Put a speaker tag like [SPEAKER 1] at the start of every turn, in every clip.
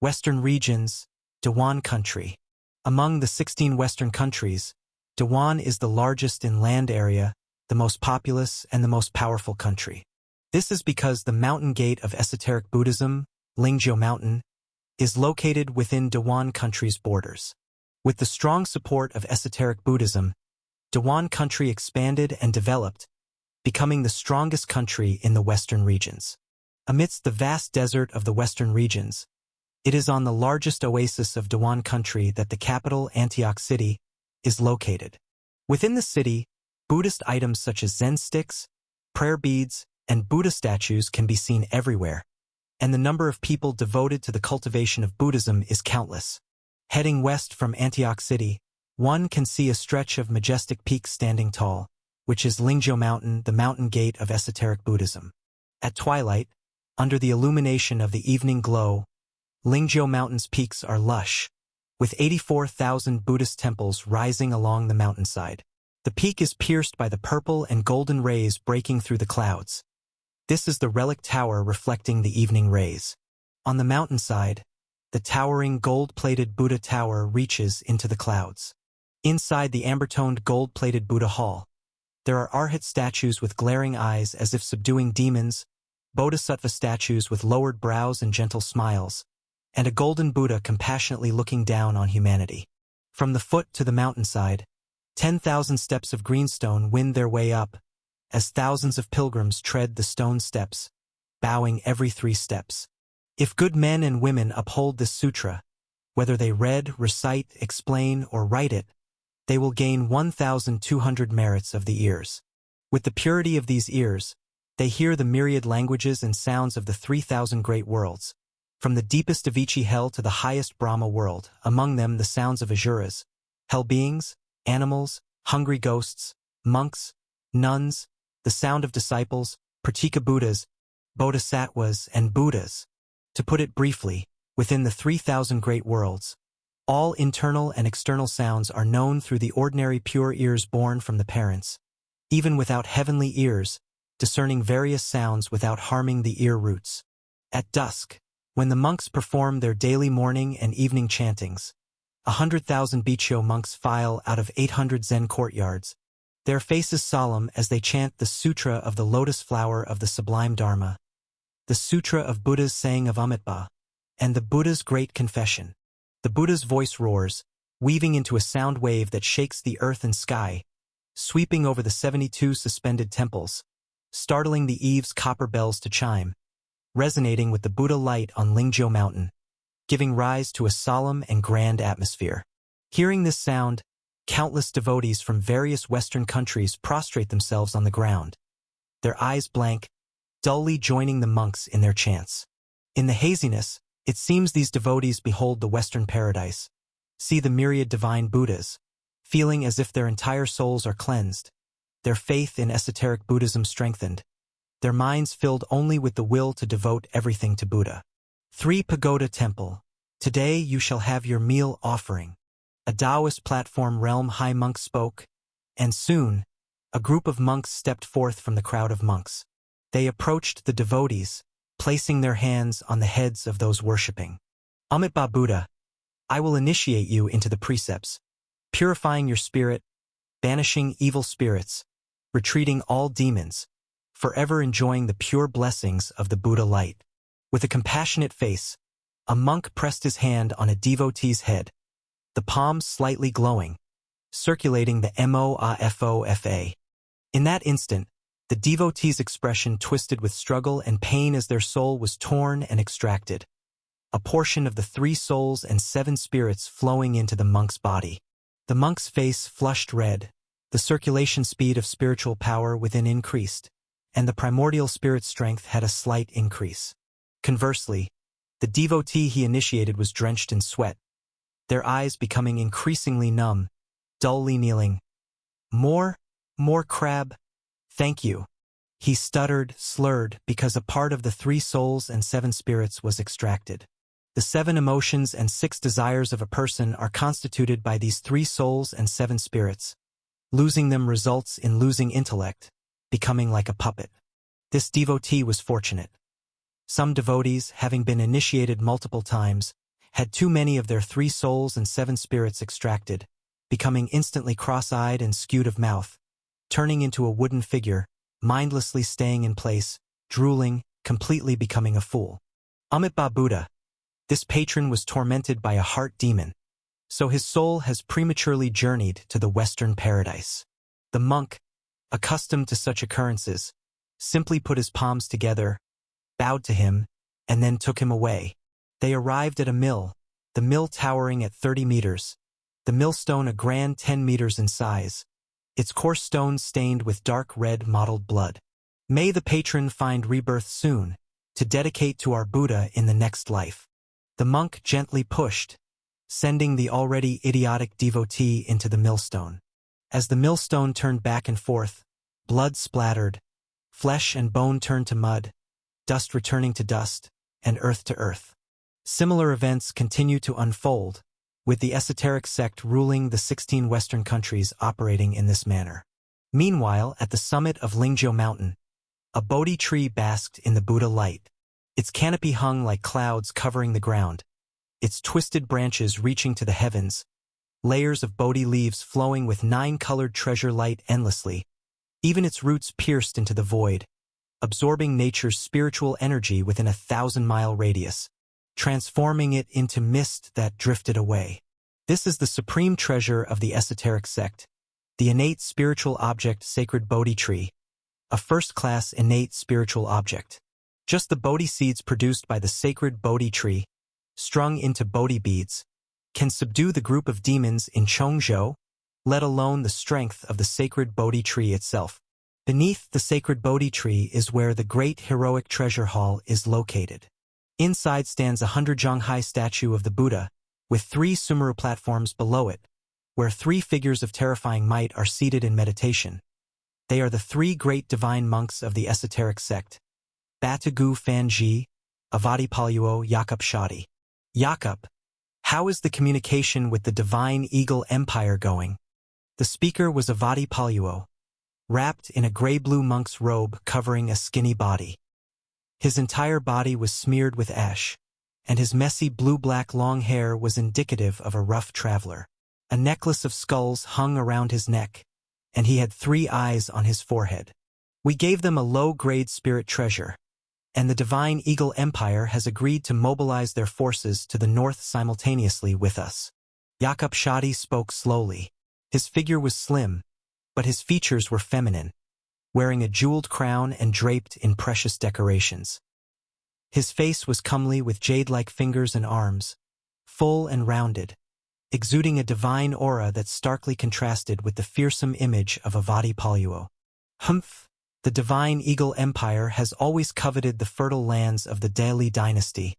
[SPEAKER 1] Western regions, Dewan country. Among the 16 Western countries, Dewan is the largest in land area, the most populous, and the most powerful country. This is because the mountain gate of esoteric Buddhism, Lingzhou Mountain, is located within Dewan country's borders. With the strong support of esoteric Buddhism, Dewan country expanded and developed, becoming the strongest country in the Western regions. Amidst the vast desert of the Western regions, it is on the largest oasis of Dewan country that the capital, Antioch City, is located. Within the city, Buddhist items such as Zen sticks, prayer beads, and Buddha statues can be seen everywhere, and the number of people devoted to the cultivation of Buddhism is countless. Heading west from Antioch City, one can see a stretch of majestic peaks standing tall, which is Lingzhou Mountain, the mountain gate of esoteric Buddhism. At twilight, under the illumination of the evening glow, Lingzhou Mountain's peaks are lush, with 84,000 Buddhist temples rising along the mountainside. The peak is pierced by the purple and golden rays breaking through the clouds. This is the relic tower reflecting the evening rays. On the mountainside, the towering gold-plated Buddha tower reaches into the clouds. Inside the amber-toned gold-plated Buddha hall, there are arhat statues with glaring eyes as if subduing demons, bodhisattva statues with lowered brows and gentle smiles, and a golden Buddha compassionately looking down on humanity. From the foot to the mountainside, 10,000 steps of greenstone wind their way up, as thousands of pilgrims tread the stone steps, bowing every 3 steps. If good men and women uphold this sutra, whether they read, recite, explain, or write it, they will gain 1,200 merits of the ears. With the purity of these ears, they hear the myriad languages and sounds of the 3,000 great worlds, from the deepest Avici hell to the highest Brahma world, among them the sounds of Asuras, hell beings, animals, hungry ghosts, monks, nuns, the sound of disciples, Pratika Buddhas, Bodhisattvas, and Buddhas. To put it briefly, within the 3,000 great worlds, all internal and external sounds are known through the ordinary pure ears born from the parents, even without heavenly ears, discerning various sounds without harming the ear roots. At dusk, when the monks perform their daily morning and evening chantings, 100,000 Bicho monks file out of 800 Zen courtyards, their faces solemn as they chant the Sutra of the Lotus Flower of the Sublime Dharma, the Sutra of Buddha's Saying of Amitabha, and the Buddha's Great Confession. The Buddha's voice roars, weaving into a sound wave that shakes the earth and sky, sweeping over the 72 suspended temples, startling the eve's copper bells to chime, resonating with the Buddha light on Lingzhou Mountain, giving rise to a solemn and grand atmosphere. Hearing this sound, countless devotees from various Western countries prostrate themselves on the ground, their eyes blank, dully joining the monks in their chants. In the haziness, it seems these devotees behold the Western paradise, see the myriad divine Buddhas, feeling as if their entire souls are cleansed, their faith in esoteric Buddhism strengthened, their minds filled only with the will to devote everything to Buddha. 3 Pagoda Temple. Today you shall have your meal offering. A Taoist platform realm high monk spoke, and soon, a group of monks stepped forth from the crowd of monks. They approached the devotees, placing their hands on the heads of those worshipping. Amitabha Buddha, I will initiate you into the precepts, purifying your spirit, banishing evil spirits, retreating all demons, forever enjoying the pure blessings of the Buddha light. With a compassionate face, a monk pressed his hand on a devotee's head, the palms slightly glowing, circulating the MOAFOFA. In that instant, the devotee's expression twisted with struggle and pain as their soul was torn and extracted, a portion of the 3 souls and 7 spirits flowing into the monk's body. The monk's face flushed red, the circulation speed of spiritual power within increased, and the primordial spirit strength had a slight increase. Conversely, the devotee he initiated was drenched in sweat, their eyes becoming increasingly numb, dully kneeling. More crab. Thank you. He stuttered, slurred, because a part of the 3 souls and 7 spirits was extracted. The 7 emotions and 6 desires of a person are constituted by these 3 souls and 7 spirits. Losing them results in losing intellect, becoming like a puppet. This devotee was fortunate. Some devotees, having been initiated multiple times, had too many of their 3 souls and 7 spirits extracted, becoming instantly cross-eyed and skewed of mouth, turning into a wooden figure, mindlessly staying in place, drooling, completely becoming a fool. Amitabha Buddha. This patron was tormented by a heart demon, so his soul has prematurely journeyed to the Western paradise. The monk, accustomed to such occurrences, simply put his palms together, bowed to him, and then took him away. They arrived at a mill, the mill towering at 30 meters, the millstone a grand 10 meters in size, its coarse stones stained with dark red mottled blood. May the patron find rebirth soon, to dedicate to our Buddha in the next life. The monk gently pushed, sending the already idiotic devotee into the millstone. As the millstone turned back and forth, blood splattered, flesh and bone turned to mud, dust returning to dust, and earth to earth. Similar events continue to unfold, with the esoteric sect ruling the 16 Western countries operating in this manner. Meanwhile, at the summit of Lingzhou Mountain, a Bodhi tree basked in the Buddha light. Its canopy hung like clouds covering the ground, its twisted branches reaching to the heavens, layers of Bodhi leaves flowing with 9-colored treasure light endlessly. Even its roots pierced into the void, absorbing nature's spiritual energy within a 1,000-mile radius, transforming it into mist that drifted away. This is the supreme treasure of the esoteric sect, the innate spiritual object Sacred Bodhi Tree, a first-class innate spiritual object. Just the Bodhi seeds produced by the Sacred Bodhi Tree, strung into Bodhi beads, can subdue the group of demons in Chongzhou, let alone the strength of the Sacred Bodhi Tree itself. Beneath the Sacred Bodhi Tree is where the great heroic treasure hall is located. Inside stands a 100-jong-high statue of the Buddha, with 3 Sumeru platforms below it, where 3 figures of terrifying might are seated in meditation. They are the 3 great divine monks of the esoteric sect, Batagu Fanji, Avadipalluo Yakub Shadi. Yakub, how is the communication with the Divine Eagle Empire going? The speaker was Avadipalluo, wrapped in a gray-blue monk's robe covering a skinny body. His entire body was smeared with ash, and his messy blue-black long hair was indicative of a rough traveler. A necklace of skulls hung around his neck, and he had 3 eyes on his forehead. We gave them a low-grade spirit treasure, and the Divine Eagle Empire has agreed to mobilize their forces to the north simultaneously with us. Yakub Shadi spoke slowly. His figure was slim, but his features were feminine, wearing a jeweled crown and draped in precious decorations. His face was comely with jade-like fingers and arms, full and rounded, exuding a divine aura that starkly contrasted with the fearsome image of Avadipalluo. Humph! The Divine Eagle Empire has always coveted the fertile lands of the Dali dynasty,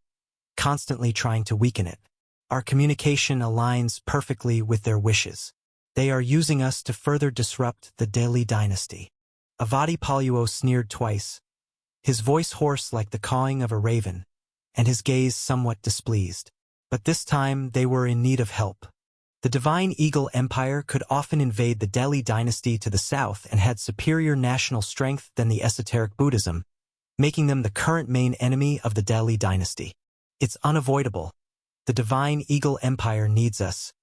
[SPEAKER 1] constantly trying to weaken it. Our communication aligns perfectly with their wishes. They are using us to further disrupt the Dali dynasty. Avadipalluo sneered twice, his voice hoarse like the cawing of a raven, and his gaze somewhat displeased. But this time they were in need of help. The Divine Eagle Empire could often invade the Delhi dynasty to the south and had superior national strength than the esoteric Buddhism, making them the current main enemy of the Delhi dynasty. It's unavoidable. The Divine Eagle Empire needs us,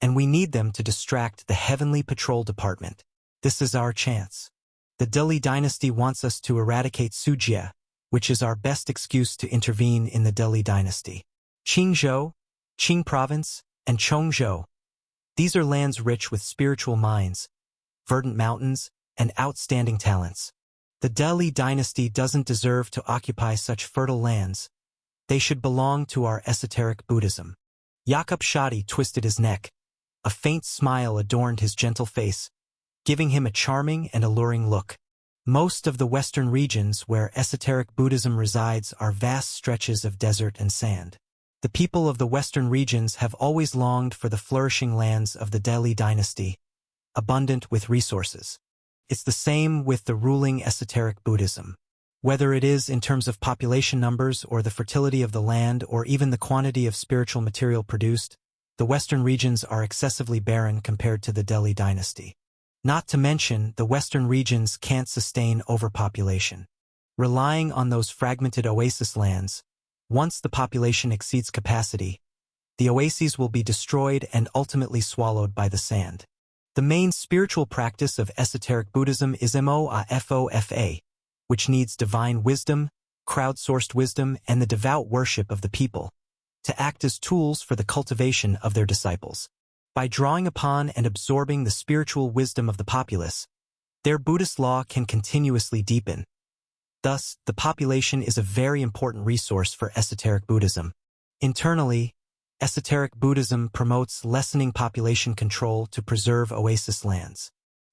[SPEAKER 1] and we need them to distract the Heavenly Patrol Department. This is our chance. The Delhi dynasty wants us to eradicate Sujia, which is our best excuse to intervene in the Delhi dynasty. Qingzhou, Qing Province, and Chongzhou. These are lands rich with spiritual mines, verdant mountains, and outstanding talents. The Delhi dynasty doesn't deserve to occupy such fertile lands. They should belong to our esoteric Buddhism. Yakub Shadi twisted his neck. A faint smile adorned his gentle face, giving him a charming and alluring look. Most of the western regions where esoteric Buddhism resides are vast stretches of desert and sand. The people of the western regions have always longed for the flourishing lands of the Delhi dynasty, abundant with resources. It's the same with the ruling esoteric Buddhism. Whether it is in terms of population numbers or the fertility of the land or even the quantity of spiritual material produced, the western regions are excessively barren compared to the Delhi dynasty. Not to mention, the western regions can't sustain overpopulation. Relying on those fragmented oasis lands, once the population exceeds capacity, the oases will be destroyed and ultimately swallowed by the sand. The main spiritual practice of esoteric Buddhism is Moafofa, which needs divine wisdom, crowdsourced wisdom, and the devout worship of the people, to act as tools for the cultivation of their disciples. By drawing upon and absorbing the spiritual wisdom of the populace, their Buddhist law can continuously deepen. Thus, the population is a very important resource for esoteric Buddhism. Internally, esoteric Buddhism promotes lessening population control to preserve oasis lands.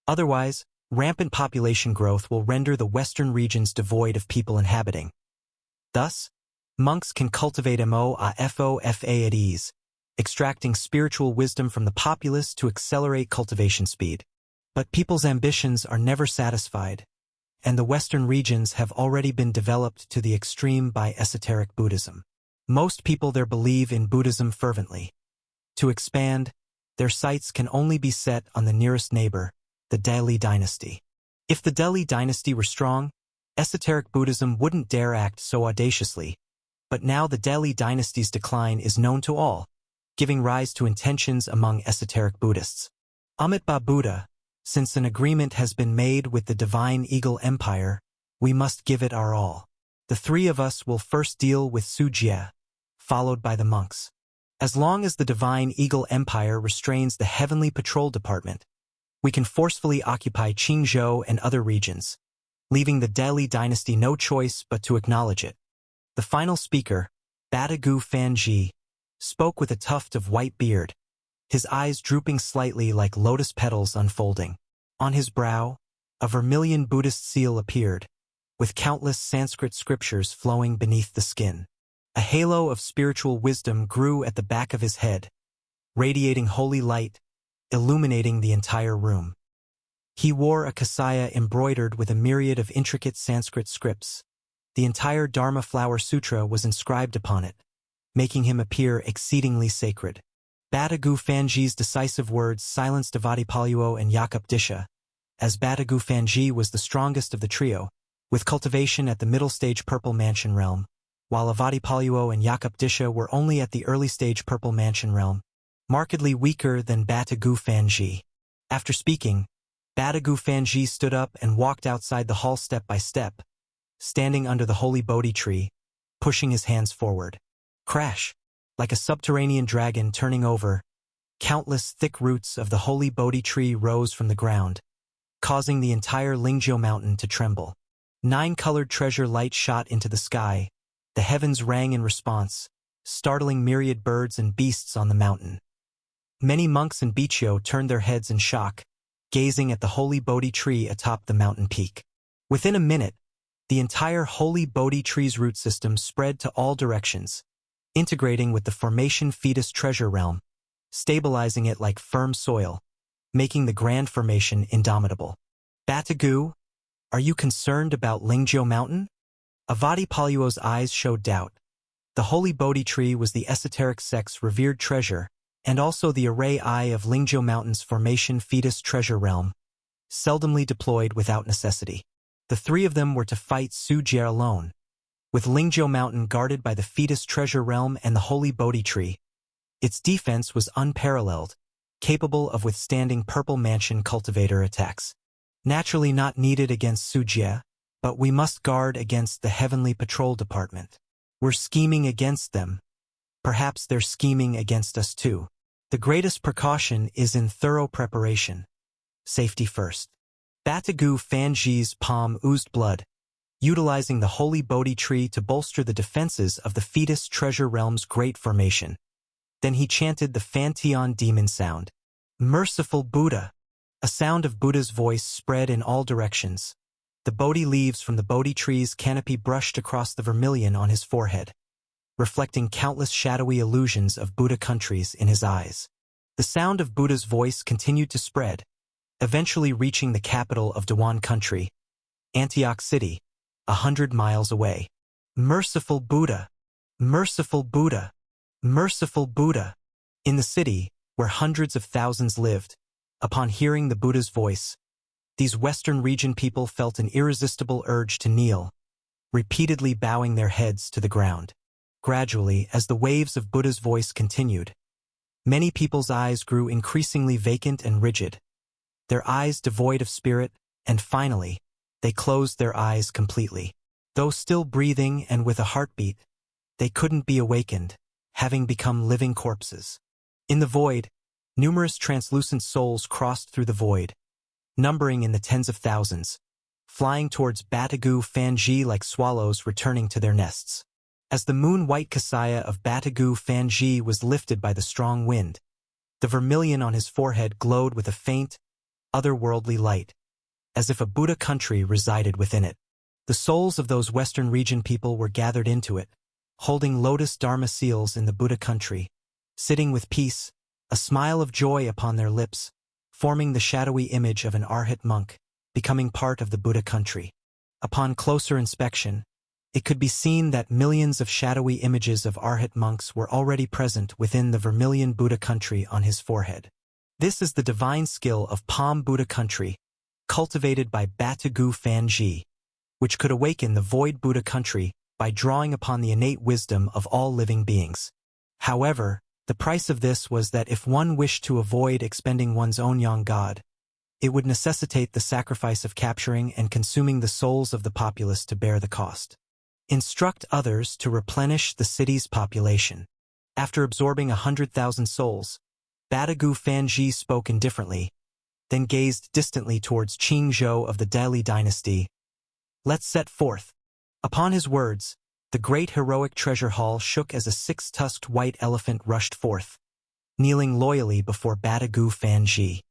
[SPEAKER 1] Otherwise, rampant population growth will render the western regions devoid of people inhabiting. Thus, monks can cultivate Moafofa at ease, extracting spiritual wisdom from the populace to accelerate cultivation speed. But people's ambitions are never satisfied, and the western regions have already been developed to the extreme by esoteric Buddhism. Most people there believe in Buddhism fervently. To expand, their sights can only be set on the nearest neighbor, the Delhi dynasty. If the Delhi dynasty were strong, esoteric Buddhism wouldn't dare act so audaciously. But now the Delhi dynasty's decline is known to all, giving rise to intentions among esoteric Buddhists. Amitabha Buddha, since an agreement has been made with the Divine Eagle Empire, we must give it our all. The three of us will first deal with Sujia, followed by the monks. As long as the Divine Eagle Empire restrains the Heavenly Patrol Department, we can forcefully occupy Qingzhou and other regions, leaving the Delhi dynasty no choice but to acknowledge it. The final speaker, Batagu Fanji, spoke with a tuft of white beard, his eyes drooping slightly like lotus petals unfolding. On his brow, a vermilion Buddhist seal appeared, with countless Sanskrit scriptures flowing beneath the skin. A halo of spiritual wisdom grew at the back of his head, radiating holy light, illuminating the entire room. He wore a kasaya embroidered with a myriad of intricate Sanskrit scripts. The entire Dharma Flower Sutra was inscribed upon it, making him appear exceedingly sacred. Batagu Fanji's decisive words silenced Avadipalluo and Yakub Disha, as Batagu Fanji was the strongest of the trio, with cultivation at the middle stage Purple Mansion realm, while Avadipalluo and Yakub Disha were only at the early stage Purple Mansion realm, markedly weaker than Batagu Fanji. After speaking, Batagu Fanji stood up and walked outside the hall step by step, standing under the holy Bodhi tree, pushing his hands forward. Crash! Like a subterranean dragon turning over, countless thick roots of the holy Bodhi tree rose from the ground, causing the entire Lingzhou mountain to tremble. 9-colored treasure light shot into the sky. The heavens rang in response, startling myriad birds and beasts on the mountain. Many monks and Bichyo turned their heads in shock, gazing at the holy Bodhi tree atop the mountain peak. Within a minute, the entire holy Bodhi tree's root system spread to all directions, integrating with the formation fetus treasure realm, stabilizing it like firm soil, making the grand formation indomitable. Batagu, are you concerned about Lingzhou Mountain? Avadipalluo's eyes showed doubt. The holy Bodhi tree was the esoteric sect's revered treasure, and also the array eye of Lingzhou Mountain's formation fetus treasure realm, seldomly deployed without necessity. The three of them were to fight Su Jie alone, with Lingzhou Mountain guarded by the fetus treasure realm and the holy Bodhi tree. Its defense was unparalleled, capable of withstanding Purple Mansion cultivator attacks. Naturally not needed against Su Jie, but we must guard against the Heavenly Patrol Department. We're scheming against them. Perhaps they're scheming against us too. The greatest precaution is in thorough preparation. Safety first. Batagu Fanji's palm oozed blood, utilizing the holy Bodhi tree to bolster the defenses of the fetus treasure realm's great formation. Then he chanted the Fantian demon sound. Merciful Buddha! A sound of Buddha's voice spread in all directions. The Bodhi leaves from the Bodhi tree's canopy brushed across the vermilion on his forehead, reflecting countless shadowy illusions of Buddha countries in his eyes. The sound of Buddha's voice continued to spread, eventually reaching the capital of Dewan country, Antioch City, 100 miles away. Merciful Buddha! Merciful Buddha! Merciful Buddha! In the city, where hundreds of thousands lived, upon hearing the Buddha's voice, these Western region people felt an irresistible urge to kneel, repeatedly bowing their heads to the ground. Gradually, as the waves of Buddha's voice continued, many people's eyes grew increasingly vacant and rigid, their eyes devoid of spirit, and finally, they closed their eyes completely. Though still breathing and with a heartbeat, they couldn't be awakened, having become living corpses. In the void, numerous translucent souls crossed through the void, numbering in the tens of thousands, flying towards Batagu Fanji like swallows returning to their nests. As the moon-white Kasaya of Batagu Fanji was lifted by the strong wind, the vermilion on his forehead glowed with a faint, otherworldly light, as if a Buddha country resided within it. The souls of those Western region people were gathered into it, holding lotus dharma seals in the Buddha country, sitting with peace, a smile of joy upon their lips, forming the shadowy image of an Arhat monk, becoming part of the Buddha country. Upon closer inspection, it could be seen that millions of shadowy images of Arhat monks were already present within the vermilion Buddha country on his forehead. This is the divine skill of Palm Buddha country, cultivated by Batagu Fanji, which could awaken the void Buddha country by drawing upon the innate wisdom of all living beings. However, the price of this was that if one wished to avoid expending one's own yang god, it would necessitate the sacrifice of capturing and consuming the souls of the populace to bear the cost. Instruct others to replenish the city's population. After absorbing 100,000 souls, Batagu Fanji spoke indifferently, then gazed distantly towards Qingzhou of the Dali dynasty. Let's set forth. Upon his words, the great heroic treasure hall shook as a six-tusked white elephant rushed forth, kneeling loyally before Batagu Fanji.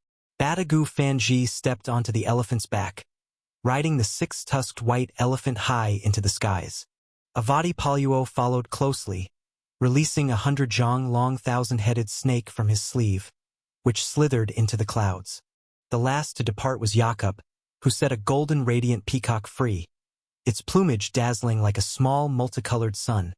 [SPEAKER 1] Batagu Fanji stepped onto the elephant's back, riding the six-tusked white elephant high into the skies. Avadi Paluo followed closely, releasing 100 zhang long thousand-headed snake from his sleeve, which slithered into the clouds. The last to depart was Yakub, who set a golden radiant peacock free, its plumage dazzling like a small multicolored sun,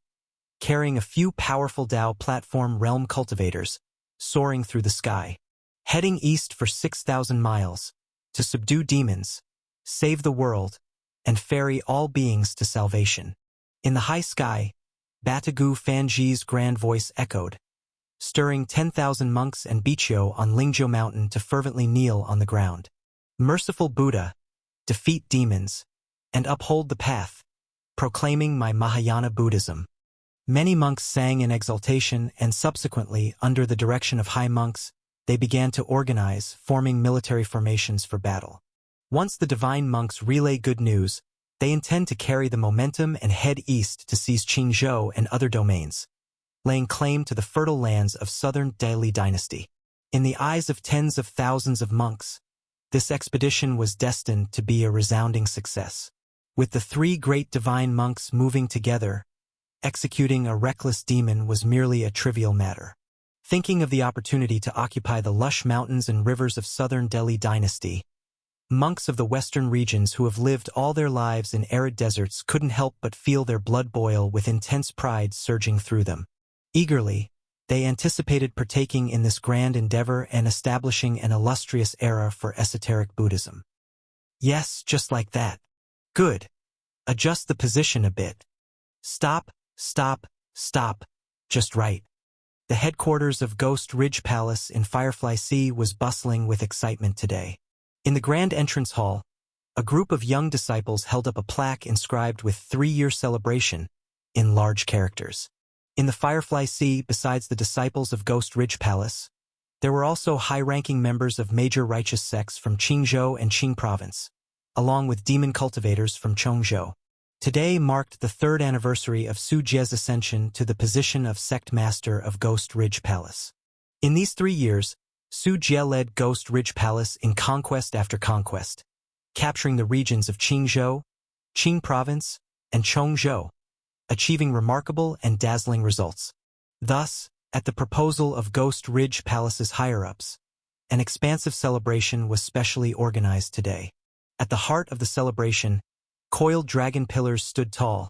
[SPEAKER 1] carrying a few powerful Dao platform realm cultivators, soaring through the sky, heading east for 6,000 miles, to subdue demons, save the world, and ferry all beings to salvation. In the high sky, Batagu Fanji's grand voice echoed, stirring 10,000 monks and Bichyo on Lingzhou Mountain to fervently kneel on the ground. Merciful Buddha, defeat demons, and uphold the path, proclaiming my Mahayana Buddhism. Many monks sang in exultation, and subsequently, under the direction of high monks, they began to organize, forming military formations for battle. Once the divine monks relay good news, they intend to carry the momentum and head east to seize Qingzhou and other domains, laying claim to the fertile lands of southern Dali dynasty. In the eyes of tens of thousands of monks, this expedition was destined to be a resounding success. With the three great divine monks moving together, executing a reckless demon was merely a trivial matter. Thinking of the opportunity to occupy the lush mountains and rivers of southern Dali dynasty, monks of the western regions who have lived all their lives in arid deserts couldn't help but feel their blood boil with intense pride surging through them. Eagerly, they anticipated partaking in this grand endeavor and establishing an illustrious era for esoteric Buddhism. Yes, just like that. Good. Adjust the position a bit. Stop, stop, stop. Just right. The headquarters of Ghost Ridge Palace in Firefly Sea was bustling with excitement today. In the grand entrance hall, a group of young disciples held up a plaque inscribed with 3-year celebration in large characters. In the Firefly Sea, besides the disciples of Ghost Ridge Palace, there were also high-ranking members of major righteous sects from Qingzhou and Qing Province, along with demon cultivators from Chongzhou. Today marked the 3rd anniversary of Su Jie's ascension to the position of sect master of Ghost Ridge Palace. In these 3 years, Su Jie led Ghost Ridge Palace in conquest after conquest, capturing the regions of Qingzhou, Qing Province, and Chongzhou, achieving remarkable and dazzling results. Thus, at the proposal of Ghost Ridge Palace's higher-ups, an expansive celebration was specially organized today. At the heart of the celebration, coiled dragon pillars stood tall,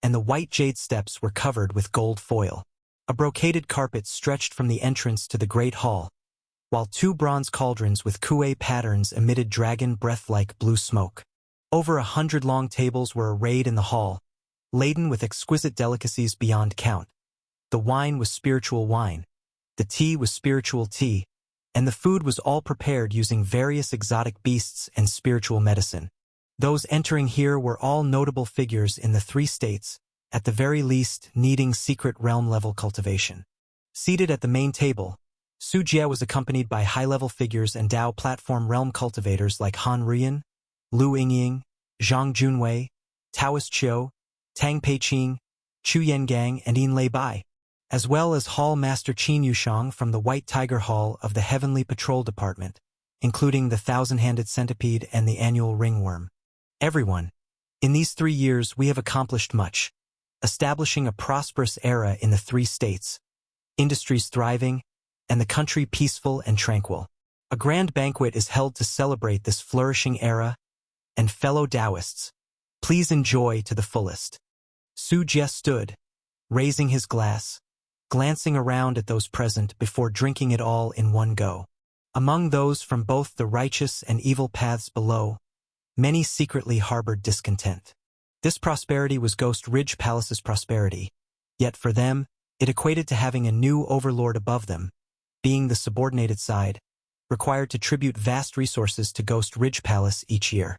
[SPEAKER 1] and the white jade steps were covered with gold foil. A brocaded carpet stretched from the entrance to the great hall, while 2 bronze cauldrons with kuei patterns emitted dragon breath-like blue smoke. Over 100 long tables were arrayed in the hall, laden with exquisite delicacies beyond count. The wine was spiritual wine, the tea was spiritual tea, and the food was all prepared using various exotic beasts and spiritual medicine. Those entering here were all notable figures in the 3 states, at the very least needing secret realm-level cultivation. Seated at the main table, Su Jie was accompanied by high-level figures and Dao platform realm cultivators like Han Ruyan, Lu Yingying, Zhang Junwei, Taoist Qiu, Tang Peiqing, Chu Yengang, and Yin Lei Bai, as well as Hall Master Qin Yushang from the White Tiger Hall of the Heavenly Patrol Department, including the Thousand-Handed Centipede and the annual Ringworm. Everyone. In these 3 years we have accomplished much, establishing a prosperous era in the 3 states, industries thriving, and the country peaceful and tranquil. A grand banquet is held to celebrate this flourishing era, and fellow Taoists, please enjoy to the fullest. Su Jie stood, raising his glass, glancing around at those present before drinking it all in one go. Among those from both the righteous and evil paths below, many secretly harbored discontent. This prosperity was Ghost Ridge Palace's prosperity, yet for them, it equated to having a new overlord above them, being the subordinated side, required to tribute vast resources to Ghost Ridge Palace each year.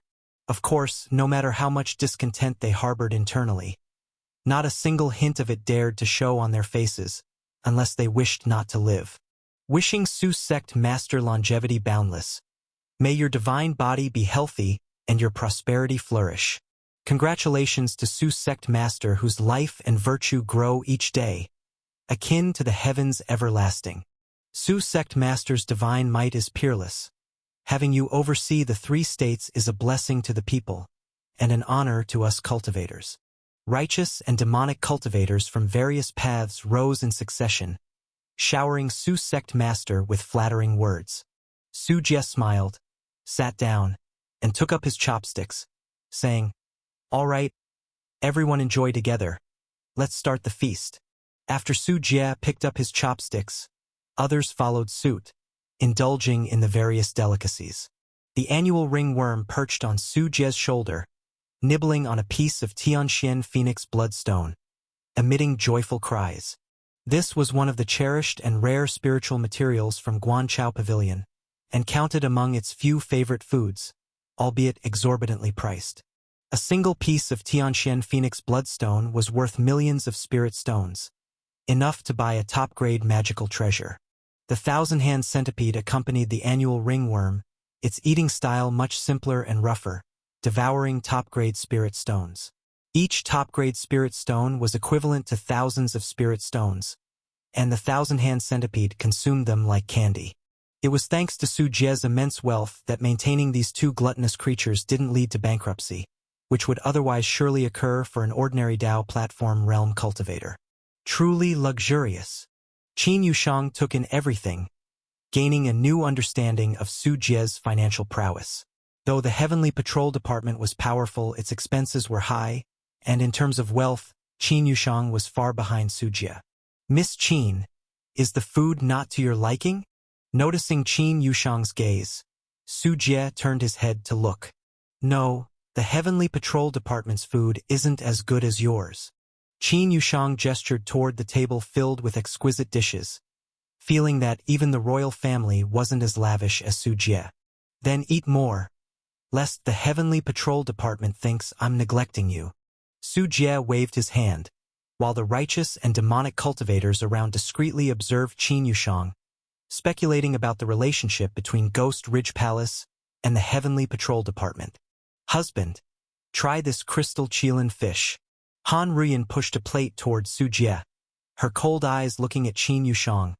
[SPEAKER 1] Of course, no matter how much discontent they harbored internally, not a single hint of it dared to show on their faces, unless they wished not to live. Wishing Su Sect Master longevity boundless. May your divine body be healthy and your prosperity flourish. Congratulations to Su Sect Master whose life and virtue grow each day, akin to the heavens everlasting. Su Sect Master's divine might is peerless. Having you oversee the 3 states is a blessing to the people, and an honor to us cultivators. Righteous and demonic cultivators from various paths rose in succession, showering Su Sect Master with flattering words. Su Jie smiled, sat down, and took up his chopsticks, saying, "All right, everyone enjoy together. Let's start the feast." After Su Jie picked up his chopsticks, others followed suit, indulging in the various delicacies. The annual ringworm perched on Su Jie's shoulder, nibbling on a piece of Tianxian Phoenix bloodstone, emitting joyful cries. This was one of the cherished and rare spiritual materials from Guanchao Pavilion, and counted among its few favorite foods, albeit exorbitantly priced. A single piece of Tianxian Phoenix bloodstone was worth millions of spirit stones, enough to buy a top-grade magical treasure. The Thousand-Hand Centipede accompanied the annual ringworm, its eating style much simpler and rougher, devouring top-grade spirit stones. Each top-grade spirit stone was equivalent to thousands of spirit stones, and the Thousand-Hand Centipede consumed them like candy. It was thanks to Su Jie's immense wealth that maintaining these 2 gluttonous creatures didn't lead to bankruptcy, which would otherwise surely occur for an ordinary Dao platform realm cultivator. Truly luxurious. Qin Yushang took in everything, gaining a new understanding of Su Jie's financial prowess. Though the Heavenly Patrol Department was powerful, its expenses were high, and in terms of wealth, Qin Yushang was far behind Su Jie. "Miss Qin, is the food not to your liking?" Noticing Qin Yushang's gaze, Su Jie turned his head to look. "No, the Heavenly Patrol Department's food isn't as good as yours." Qin Yushang gestured toward the table filled with exquisite dishes, feeling that even the royal family wasn't as lavish as Su Jie. "Then eat more, lest the Heavenly Patrol Department thinks I'm neglecting you." Su Jie waved his hand, while the righteous and demonic cultivators around discreetly observed Qin Yushang, speculating about the relationship between Ghost Ridge Palace and the Heavenly Patrol Department. "Husband, try this crystal Qilin fish." Han Ruyan pushed a plate toward Su Jie, her cold eyes looking at Qin Yushang,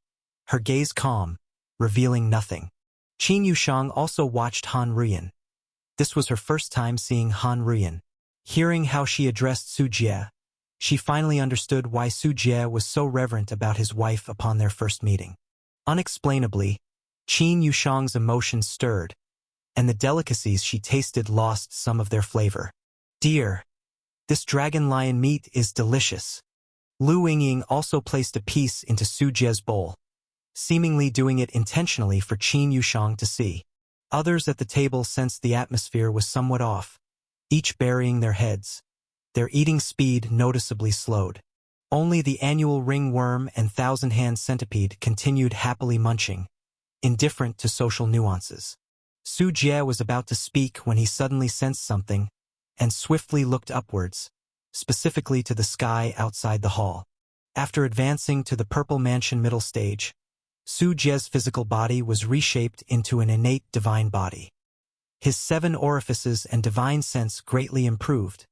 [SPEAKER 1] her gaze calm, revealing nothing. Qin Yushang also watched Han Ruyan. This was her first time seeing Han Ruyan. Hearing how she addressed Su Jie, she finally understood why Su Jie was so reverent about his wife upon their first meeting. Unexplainably, Qin Yushang's emotions stirred, and the delicacies she tasted lost some of their flavor. "Dear, this dragon lion meat is delicious." Lu Yingying also placed a piece into Su Jie's bowl, seemingly doing it intentionally for Qin Yushang to see. Others at the table sensed the atmosphere was somewhat off, each burying their heads, Their eating speed noticeably slowed. Only the annual ringworm and thousand-hand centipede continued happily munching, indifferent to social nuances. Su Jie was about to speak when he suddenly sensed something and swiftly looked upwards, specifically to the sky outside the hall. After advancing to the Purple Mansion middle stage, Su Jie's physical body was reshaped into an innate divine body. His 7 orifices and divine sense greatly improved,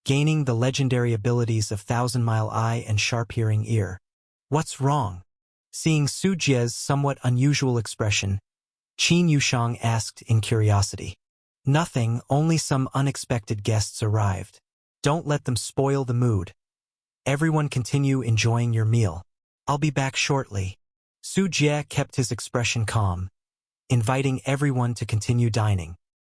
[SPEAKER 1] gaining the legendary abilities of Thousand-Mile Eye and Sharp-Hearing Ear. What's wrong? Seeing Su Jie's somewhat unusual expression, Qin Yushang asked in curiosity. Nothing, only some unexpected guests arrived. Don't let them spoil the mood. Everyone continue enjoying your meal. I'll be back shortly. Su Jie kept his expression calm, inviting everyone to continue dining.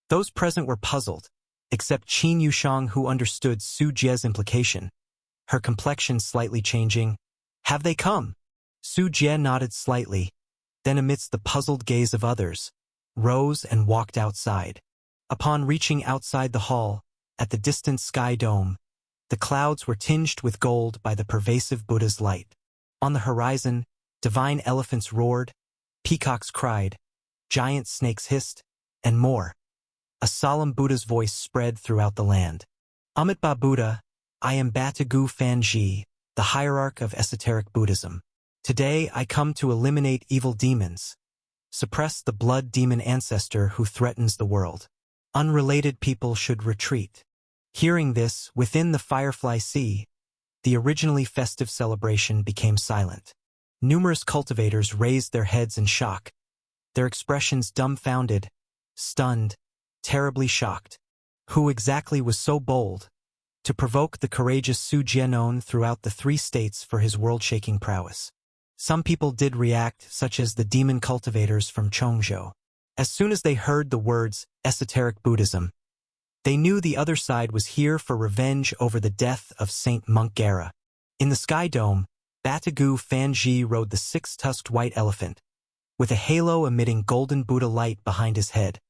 [SPEAKER 1] Those present were puzzled, except Qin Yushang, who understood Su Jie's implication, her complexion slightly changing. Have they come? Su Jie nodded slightly, then amidst the puzzled gaze of others, rose and walked outside. Upon reaching outside the hall, at the distant sky dome, the clouds were tinged with gold by the pervasive Buddha's light. On the horizon, divine elephants roared, peacocks cried, giant snakes hissed, and more. A solemn Buddha's voice spread throughout the land. Amitabha Buddha, I am Batagu Fanji, the hierarch of esoteric Buddhism. Today I come to eliminate evil demons, suppress the blood demon ancestor who threatens the world. Unrelated people should retreat. Hearing this, within the Firefly Sea, the originally festive celebration became silent. Numerous cultivators raised their heads in shock, their expressions dumbfounded, stunned, terribly shocked. Who exactly was so bold to provoke the courageous Su Jie known throughout the 3 states for his world-shaking prowess? Some people did react, such as the demon cultivators from Chongzhou. As soon as they heard the words esoteric Buddhism, they knew the other side was here for revenge over the death of Saint Monk Gera. In the Sky Dome, Batagu Fanji rode the 6-tusked white elephant, with a halo emitting golden Buddha light behind his head,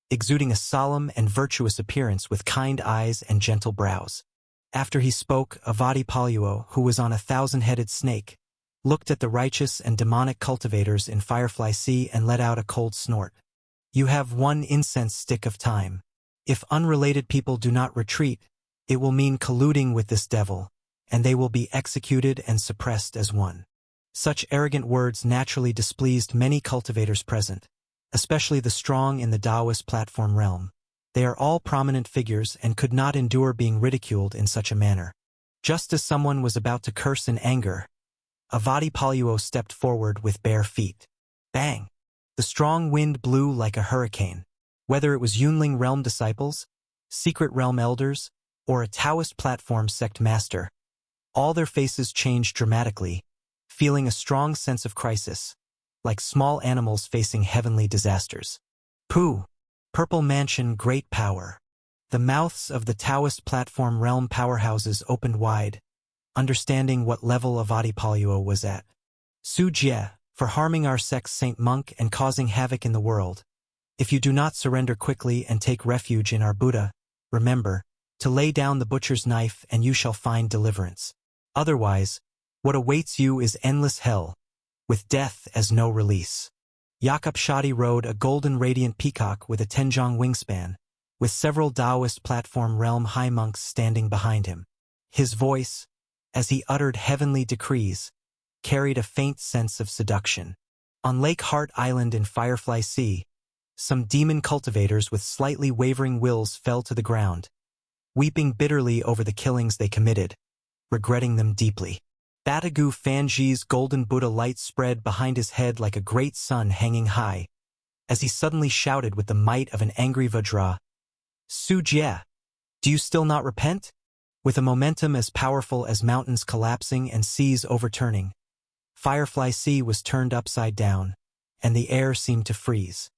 [SPEAKER 1] exuding a solemn and virtuous appearance with kind eyes and gentle brows. After he spoke, Avadi Paluo, who was on a 1,000-headed snake, looked at the righteous and demonic cultivators in Firefly Sea and let out a cold snort. You have 1 incense stick of time. If unrelated people do not retreat, it will mean colluding with this devil, and they will be executed and suppressed as one. Such arrogant words naturally displeased many cultivators present, especially the strong in the Taoist platform realm. They are all prominent figures and could not endure being ridiculed in such a manner. Just as someone was about to curse in anger, Avadi Paluo stepped forward with bare feet. Bang! The strong wind blew like a hurricane. Whether it was Yunling realm disciples, secret realm elders, or a Taoist platform sect master, all their faces changed dramatically, feeling a strong sense of crisis, like small animals facing heavenly disasters. Pooh! Purple Mansion great power. The mouths of the Taoist platform realm powerhouses opened wide, understanding what level Avadi Paluo was at. Su Jie, for harming our sect's Saint Monk and causing havoc in the world. If you do not surrender quickly and take refuge in our Buddha, remember, to lay down the butcher's knife and you shall find deliverance. Otherwise, what awaits you is endless hell, with death as no release. Yakub Shadi rode a golden radiant peacock with a Tenjong wingspan, with several Taoist platform realm high monks standing behind him. His voice, as he uttered heavenly decrees, carried a faint sense of seduction. On Lake Heart Island in Firefly Sea, some demon cultivators with slightly wavering wills fell to the ground, weeping bitterly over the killings they committed, regretting them deeply. Batagu Fanji's golden Buddha light spread behind his head like a great sun hanging high, as he suddenly shouted with the might of an angry Vajra, Su Jie, do you still not repent? With a momentum as powerful as mountains collapsing and seas overturning, Firefly Sea was turned upside down, and the air seemed to freeze.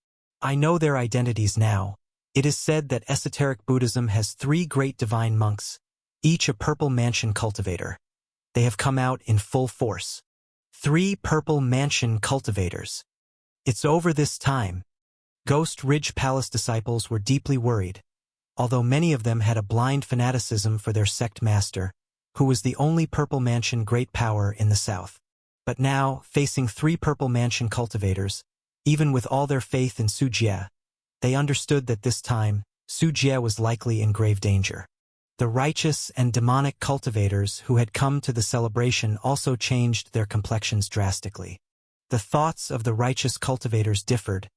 [SPEAKER 1] I know their identities now. It is said that esoteric Buddhism has 3 great divine monks, each a Purple Mansion cultivator. They have come out in full force. 3 Purple Mansion cultivators. It's over this time. Ghost Ridge Palace disciples were deeply worried, although many of them had a blind fanaticism for their sect master, who was the only Purple Mansion great power in the south. But now, facing 3 Purple Mansion cultivators, even with all their faith in Su Jie, they understood that this time, Su Jie was likely in grave danger. The righteous and demonic cultivators who had come to the celebration also changed their complexions drastically. The thoughts of the righteous cultivators differed,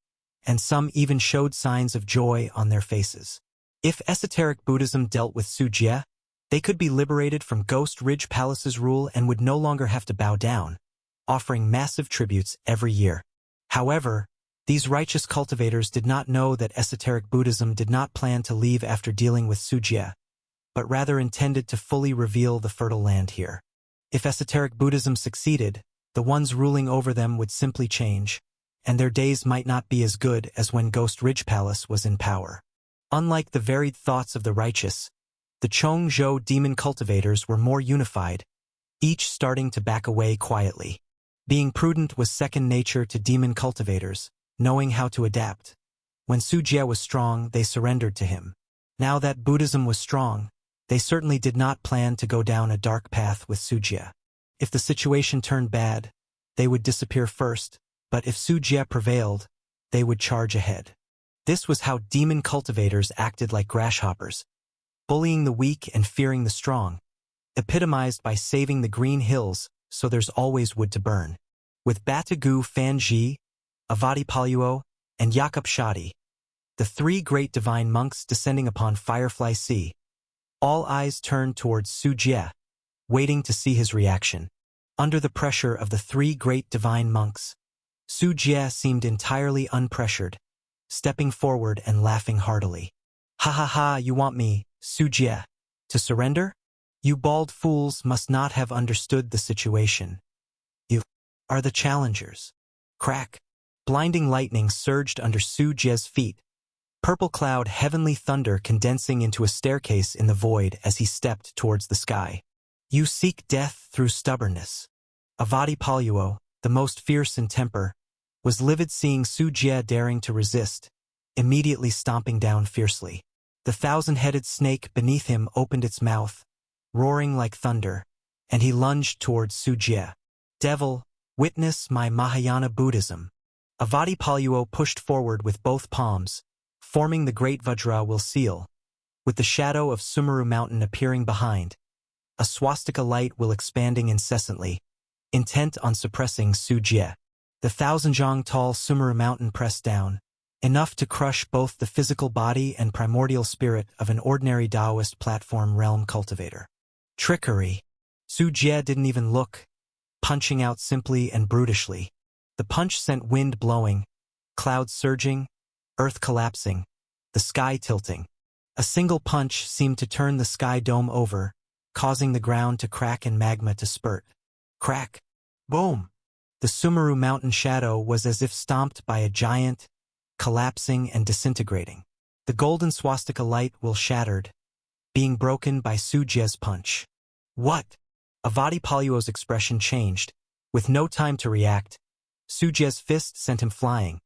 [SPEAKER 1] and some even showed signs of joy on their faces. If esoteric Buddhism dealt with Su Jie, they could be liberated from Ghost Ridge Palace's rule and would no longer have to bow down, offering massive tributes every year. However, these righteous cultivators did not know that esoteric Buddhism did not plan to leave after dealing with Su Jie, but rather intended to fully reveal the fertile land here. If esoteric Buddhism succeeded, the ones ruling over them would simply change, and their days might not be as good as when Ghost Ridge Palace was in power. Unlike the varied thoughts of the righteous, the Chongzhou demon cultivators were more unified, each starting to back away quietly. Being prudent was second nature to demon cultivators, knowing how to adapt. When Su Jie was strong, they surrendered to him. Now that Buddhism was strong, they certainly did not plan to go down a dark path with Su Jie. If the situation turned bad, they would disappear first, but if Su Jie prevailed, they would charge ahead. This was how demon cultivators acted like grasshoppers, bullying the weak and fearing the strong, epitomized by saving the green hills so there's always wood to burn. With Batagu Fanji, Avadipaluo, and Yakub Shadi, the 3 great divine monks descending upon Firefly Sea, all eyes turned towards Su Jie, waiting to see his reaction. Under the pressure of the 3 great divine monks, Su Jie seemed entirely unpressured, stepping forward and laughing heartily. "Ha ha ha, you want me, Su Jie, to surrender? You bald fools must not have understood the situation. You are the challengers." Crack! Blinding lightning surged under Su Jie's feet, purple cloud heavenly thunder condensing into a staircase in the void as he stepped towards the sky. "You seek death through stubbornness." Avadipaluo, the most fierce in temper, was livid seeing Su Jie daring to resist, immediately stomping down fiercely. The 1,000-headed snake beneath him opened its mouth, roaring like thunder, and he lunged towards Su Jie. "Devil, witness my Mahayana Buddhism." Avadipaluo pushed forward with both palms, forming the great Vajra will seal. With the shadow of Sumeru Mountain appearing behind, a swastika light will expanding incessantly, intent on suppressing Su Jie. The 1,000-jong tall Sumeru Mountain pressed down, enough to crush both the physical body and primordial spirit of an ordinary Taoist platform realm cultivator. Trickery. Su Jie didn't even look, punching out simply and brutishly. The punch sent wind blowing, clouds surging, earth collapsing, the sky tilting. A single punch seemed to turn the sky dome over, causing the ground to crack and magma to spurt. Crack! Boom! The Sumeru Mountain shadow was as if stomped by a giant, collapsing and disintegrating. The golden swastika light will shattered, being broken by Su Jie's punch. "What?" Avadipaluo's expression changed. With no time to react, Su Jie's fist sent him flying.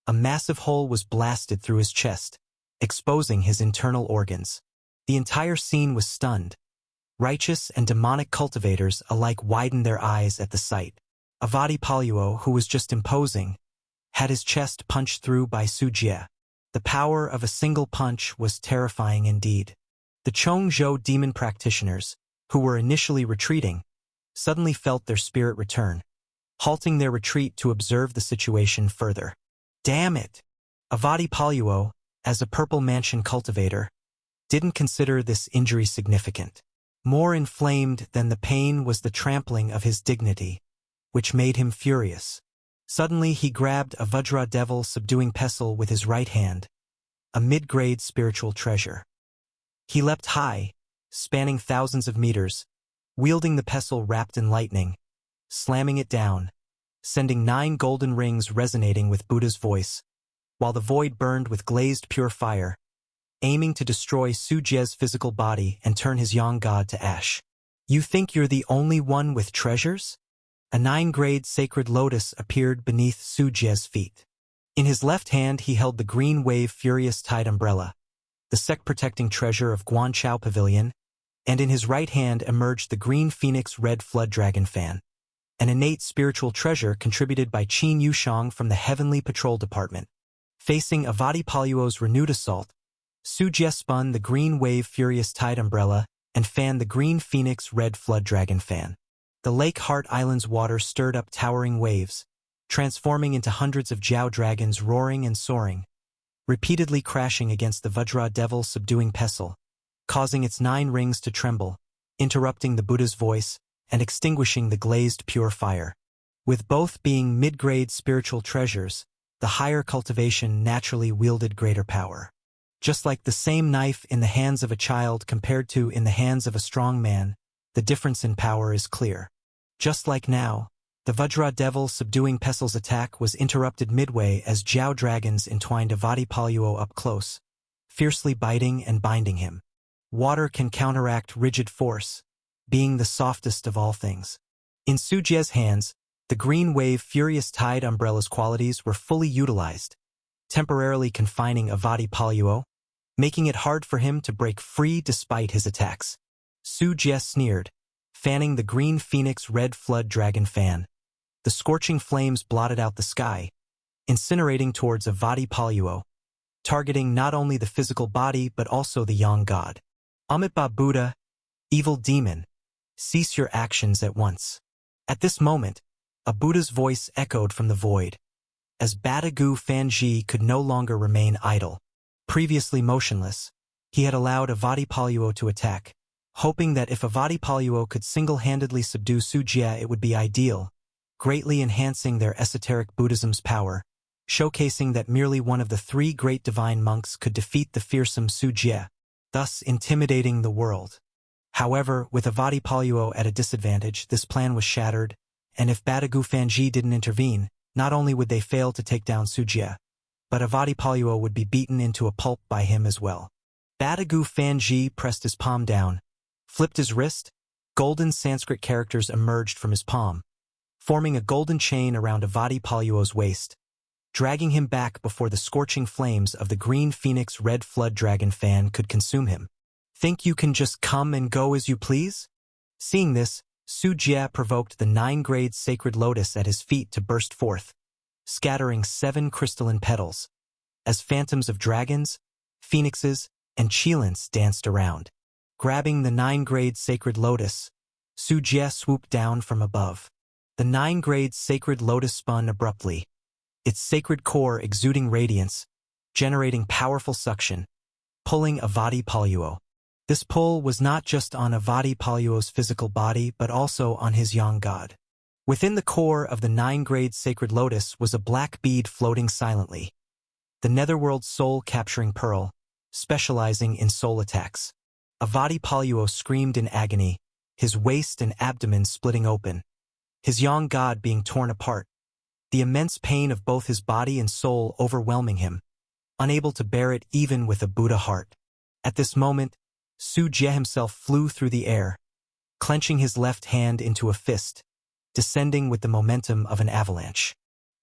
[SPEAKER 1] A massive hole was blasted through his chest, exposing his internal organs. The entire scene was stunned. Righteous and demonic cultivators alike widened their eyes at the sight. Avadipaluo, who was just imposing, had his chest punched through by Su Jie. The power of a single punch was terrifying indeed. The Chongzhou demon practitioners, who were initially retreating, suddenly felt their spirit return, halting their retreat to observe the situation further. Damn it! Avadipaluo, as a Purple Mansion cultivator, didn't consider this injury significant. More inflamed than the pain was the trampling of his dignity, which made him furious. Suddenly he grabbed a Vajra Devil subduing pestle with his right hand, a mid-grade spiritual treasure. He leapt high, spanning thousands of meters, wielding the pestle wrapped in lightning, slamming it down, sending 9 golden rings resonating with Buddha's voice, while the void burned with glazed pure fire, aiming to destroy Su Jie's physical body and turn his young god to ash. "You think you're the only one with treasures?" A 9-grade sacred lotus appeared beneath Su Jie's feet. In his left hand he held the green wave furious tide umbrella, the sect-protecting treasure of Guanchao Pavilion, and in his right hand emerged the green phoenix red flood dragon fan, an innate spiritual treasure contributed by Qin Yushang from the Heavenly Patrol Department. Facing Avadi Paluo's renewed assault, Su Jie spun the green wave furious tide umbrella and fanned the green phoenix red flood dragon fan. The Lake Heart Island's water stirred up towering waves, transforming into hundreds of Jiao dragons roaring and soaring, repeatedly crashing against the Vajra Devil's subduing pestle, causing its 9 rings to tremble, interrupting the Buddha's voice, and extinguishing the glazed pure fire. With both being mid-grade spiritual treasures, the higher cultivation naturally wielded greater power. Just like the same knife in the hands of a child compared to in the hands of a strong man, the difference in power is clear. Just like now, the Vajra Devil subduing Pestle's attack was interrupted midway as Jiao dragons entwined Avadi Paluo up close, fiercely biting and binding him. Water can counteract rigid force, being the softest of all things. In Su Jie's hands, the green wave furious tide umbrella's qualities were fully utilized, temporarily confining Avadi Paluo, making it hard for him to break free despite his attacks. Su Jie sneered, fanning the green phoenix red flood dragon fan. The scorching flames blotted out the sky, incinerating towards Avadi Paluo, targeting not only the physical body but also the young god. Amitabha Buddha, evil demon, cease your actions at once. At this moment, a Buddha's voice echoed from the void, as Badagu Fanji could no longer remain idle. Previously motionless, he had allowed Avadi Paluo to attack, hoping that if Avadi Paluo could single-handedly subdue Su Jie it would be ideal, greatly enhancing their esoteric Buddhism's power, showcasing that merely one of the 3 great divine monks could defeat the fearsome Su Jie, thus intimidating the world. However, with Avadi Paluo at a disadvantage, this plan was shattered, and if Badagu Fanji didn't intervene, not only would they fail to take down Su Jie, but Avadi Paluo would be beaten into a pulp by him as well. Badagu Fanji pressed his palm down, flipped his wrist, golden Sanskrit characters emerged from his palm, forming a golden chain around Avadi Paluo's waist, dragging him back before the scorching flames of the green phoenix red flood dragon fan could consume him. Think you can just come and go as you please? Seeing this, Su Jie provoked the 9-grade sacred lotus at his feet to burst forth, scattering 7 crystalline petals, as phantoms of dragons, phoenixes, and Qilins danced around. Grabbing the 9-grade sacred lotus, Su Jie swooped down from above. The 9-grade sacred lotus spun abruptly, its sacred core exuding radiance, generating powerful suction, pulling Avadi Paluo. This pull was not just on Avadi Paluo's physical body but also on his young god. Within the core of the 9-grade sacred lotus was a black bead floating silently, the netherworld soul-capturing pearl, specializing in soul attacks. Avadi Paluo screamed in agony, his waist and abdomen splitting open, his young god being torn apart, the immense pain of both his body and soul overwhelming him, unable to bear it even with a Buddha heart. At this moment, Su Jie himself flew through the air, clenching his left hand into a fist, descending with the momentum of an avalanche.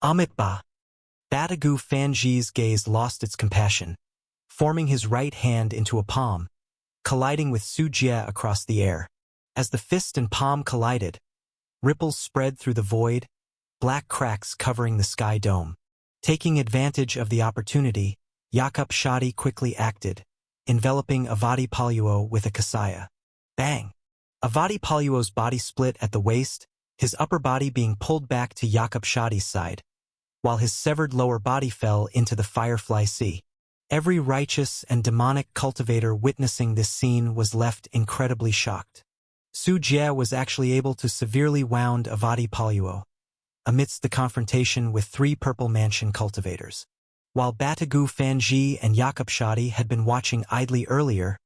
[SPEAKER 1] Amitabha! Badagu Fanji's gaze lost its compassion, forming his right hand into a palm, colliding with Su Jie across the air. As the fist and palm collided, ripples spread through the void, black cracks covering the sky dome. Taking advantage of the opportunity, Yakub Shadi quickly acted, enveloping Avadi Paluo with a kasaya. Bang! Avadi Paluo's body split at the waist, his upper body being pulled back to Yakub Shadi's side, while his severed lower body fell into the Firefly Sea. Every righteous and demonic cultivator witnessing this scene was left incredibly shocked. Su Jie was actually able to severely wound Avadi Paluo, amidst the confrontation with 3 Purple Mansion cultivators. While Badagu Fanji and Yakub Shadi had been watching idly earlier,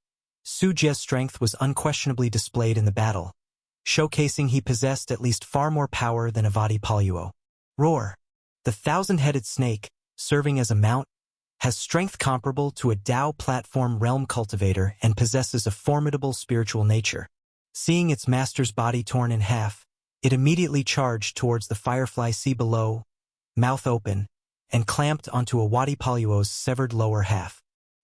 [SPEAKER 1] Su Jie's strength was unquestionably displayed in the battle, showcasing he possessed at least far more power than Avadi Paluo. Roar! The 1,000-headed snake, serving as a mount, has strength comparable to a Dao platform realm cultivator and possesses a formidable spiritual nature. Seeing its master's body torn in half, it immediately charged towards the Firefly Sea below, mouth open, and clamped onto Avadi Paluo's severed lower half.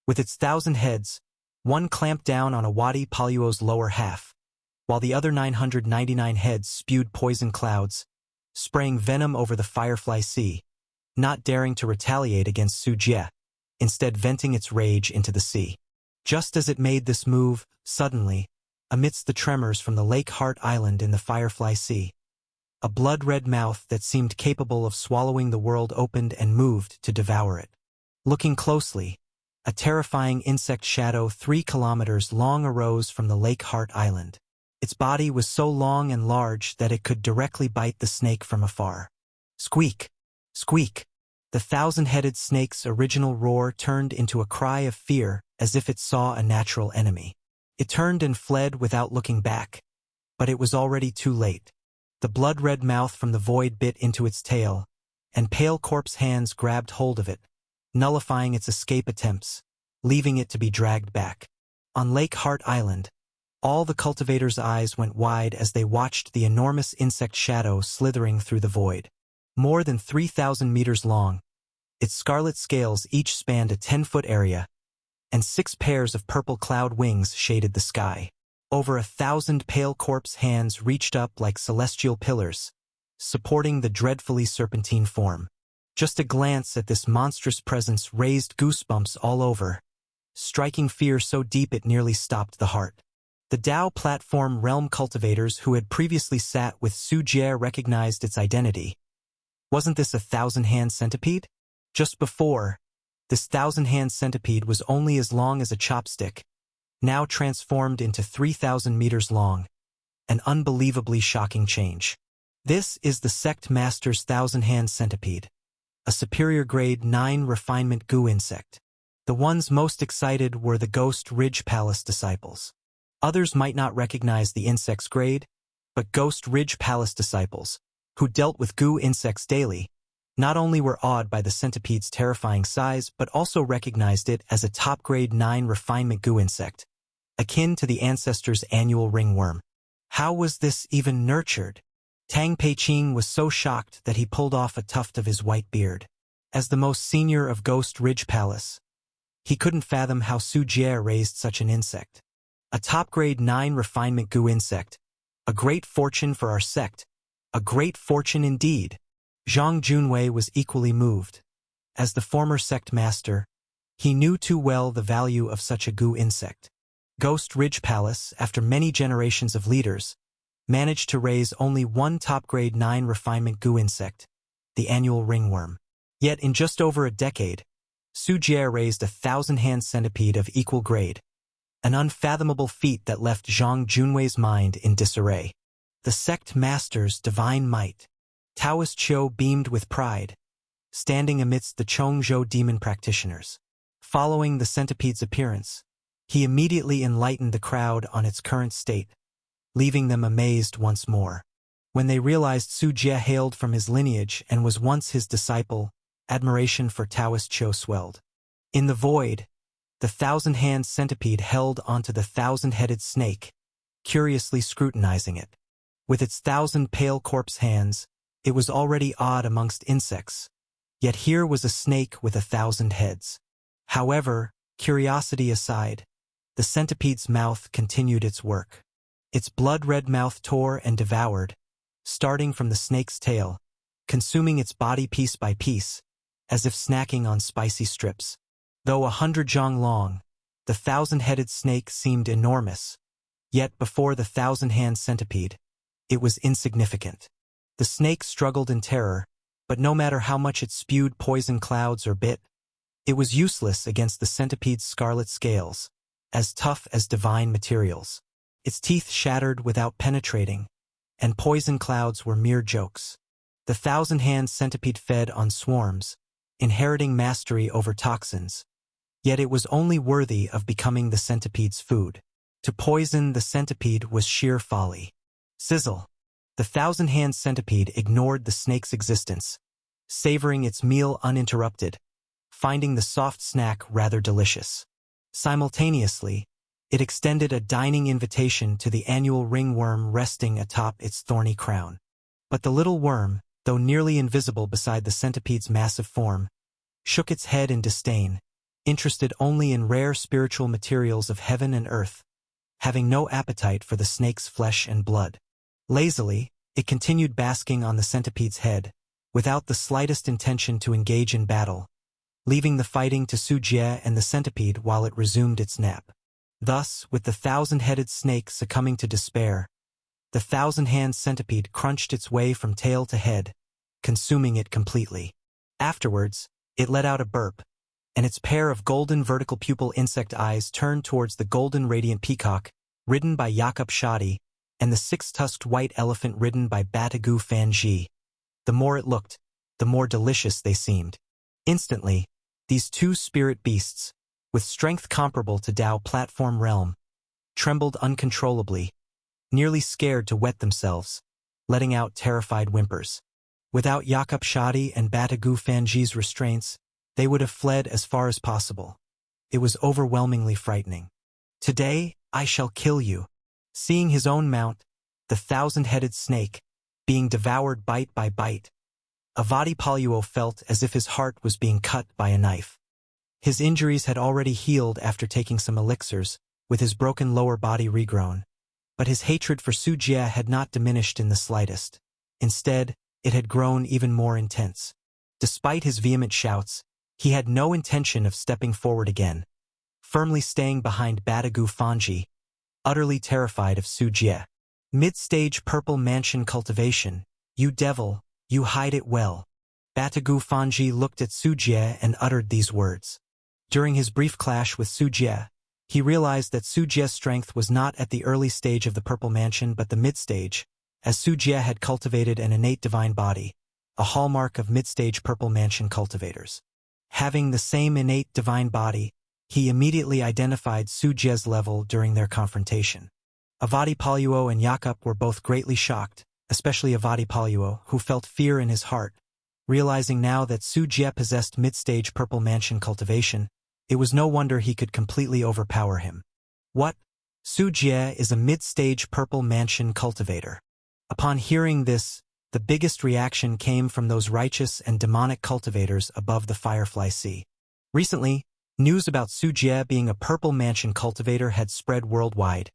[SPEAKER 1] With its 1,000 heads, one clamped down on Awadi Paluo's lower half, while the other 999 heads spewed poison clouds, spraying venom over the Firefly Sea, not daring to retaliate against Su Jie, instead venting its rage into the sea. Just as it made this move, suddenly, amidst the tremors from the Lake Heart Island in the Firefly Sea, a blood-red mouth that seemed capable of swallowing the world opened and moved to devour it. Looking closely, a terrifying insect shadow 3 kilometers long arose from the Lake Heart Island. Its body was so long and large that it could directly bite the snake from afar. Squeak! Squeak! The 1,000-headed snake's original roar turned into a cry of fear as if it saw a natural enemy. It turned and fled without looking back, but it was already too late. The blood-red mouth from the void bit into its tail, and Pale Corp's hands grabbed hold of it, nullifying its escape attempts, leaving it to be dragged back. On Lake Heart Island, all the cultivators' eyes went wide as they watched the enormous insect shadow slithering through the void. More than 3,000 meters long, its scarlet scales each spanned a 10-foot area, and 6 pairs of purple cloud wings shaded the sky. Over 1,000 Pale Corp's hands reached up like celestial pillars, supporting the dreadfully serpentine form. Just a glance at this monstrous presence raised goosebumps all over, striking fear so deep it nearly stopped the heart. The Dao Platform Realm cultivators who had previously sat with Su Jie recognized its identity. Wasn't this a 1,000-hand centipede? Just before, this 1,000-hand centipede was only as long as a chopstick, now transformed into 3,000 meters long. An unbelievably shocking change. This is the Sect Master's 1,000-hand centipede, a superior grade 9 refinement goo insect. The ones most excited were the Ghost Ridge Palace disciples. Others might not recognize the insect's grade, but Ghost Ridge Palace disciples, who dealt with goo insects daily, not only were awed by the centipede's terrifying size but also recognized it as a top-grade 9 refinement goo insect, akin to the ancestors' annual ringworm. How was this even nurtured? Tang Peiqing was so shocked that he pulled off a tuft of his white beard. As the most senior of Ghost Ridge Palace, he couldn't fathom how Su Jie raised such an insect. A top-grade 9 refinement goo insect. A great fortune for our sect. A great fortune indeed. Zhang Junwei was equally moved. As the former sect master, he knew too well the value of such a goo insect. Ghost Ridge Palace, after many generations of leaders, managed to raise only one top-grade 9 refinement goo insect, the annual ringworm. Yet in just over a decade, Su Jie raised a 1,000-hand centipede of equal grade, an unfathomable feat that left Zhang Junwei's mind in disarray. The sect master's divine might. Taoist Qiu beamed with pride, standing amidst the Chongzhou demon practitioners. Following the centipede's appearance, he immediately enlightened the crowd on its current state, leaving them amazed once more. When they realized Su Jie hailed from his lineage and was once his disciple, admiration for Taoist Qiu swelled. In the void, the 1,000-hand centipede held onto the 1,000-headed snake, curiously scrutinizing it. With its 1,000 Pale Corp's hands, it was already odd amongst insects, yet here was a snake with 1,000 heads. However, curiosity aside, the centipede's mouth continued its work. Its blood-red mouth tore and devoured, starting from the snake's tail, consuming its body piece by piece, as if snacking on spicy strips. Though 100 zhang long, the 1,000-headed snake seemed enormous, yet before the 1,000-hand centipede, it was insignificant. The snake struggled in terror, but no matter how much it spewed poison clouds or bit, it was useless against the centipede's scarlet scales, as tough as divine materials. Its teeth shattered without penetrating, and poison clouds were mere jokes. The 1,000-hand centipede fed on swarms, inheriting mastery over toxins, yet it was only worthy of becoming the centipede's food. To poison the centipede was sheer folly. Sizzle! The 1,000-hand centipede ignored the snake's existence, savoring its meal uninterrupted, finding the soft snack rather delicious. Simultaneously, it extended a dining invitation to the annual ringworm resting atop its thorny crown. But the little worm, though nearly invisible beside the centipede's massive form, shook its head in disdain, interested only in rare spiritual materials of heaven and earth, having no appetite for the snake's flesh and blood. Lazily, it continued basking on the centipede's head, without the slightest intention to engage in battle, leaving the fighting to Su Jie and the centipede while it resumed its nap. Thus, with the 1,000-headed snake succumbing to despair, the 1,000-hand centipede crunched its way from tail to head, consuming it completely. Afterwards, it let out a burp, and its pair of golden vertical pupil insect eyes turned towards the golden radiant peacock, ridden by Jakob Shadi, and the 6-tusked white elephant ridden by Batagu Fanji. The more it looked, the more delicious they seemed. Instantly, these two spirit beasts, with strength comparable to Dao platform realm, trembled uncontrollably, nearly scared to wet themselves, letting out terrified whimpers. Without Jakob Shadi and Batagu Fanji's restraints, they would have fled as far as possible. It was overwhelmingly frightening. Today, I shall kill you. Seeing his own mount, the 1,000-headed snake, being devoured bite by bite, Avadipalluo felt as if his heart was being cut by a knife. His injuries had already healed after taking some elixirs, with his broken lower body regrown. But his hatred for Su Jie had not diminished in the slightest. Instead, it had grown even more intense. Despite his vehement shouts, he had no intention of stepping forward again, firmly staying behind Batagu Fanji, utterly terrified of Su Jie. Mid-stage purple mansion cultivation, you devil, you hide it well. Batagu Fanji looked at Su Jie and uttered these words. During his brief clash with Su Jie, he realized that Su Jie's strength was not at the early stage of the purple mansion but the mid-stage, as Su Jie had cultivated an innate divine body, a hallmark of mid-stage purple mansion cultivators. Having the same innate divine body, he immediately identified Su Jie's level during their confrontation. Avadipalluo and Jakob were both greatly shocked, especially Avadipalluo, who felt fear in his heart. Realizing now that Su Jie possessed mid-stage purple mansion cultivation, it was no wonder he could completely overpower him. What? Su Jie is a mid-stage purple mansion cultivator. Upon hearing this, the biggest reaction came from those righteous and demonic cultivators above the Firefly Sea. Recently, news about Su Jie being a purple mansion cultivator had spread worldwide,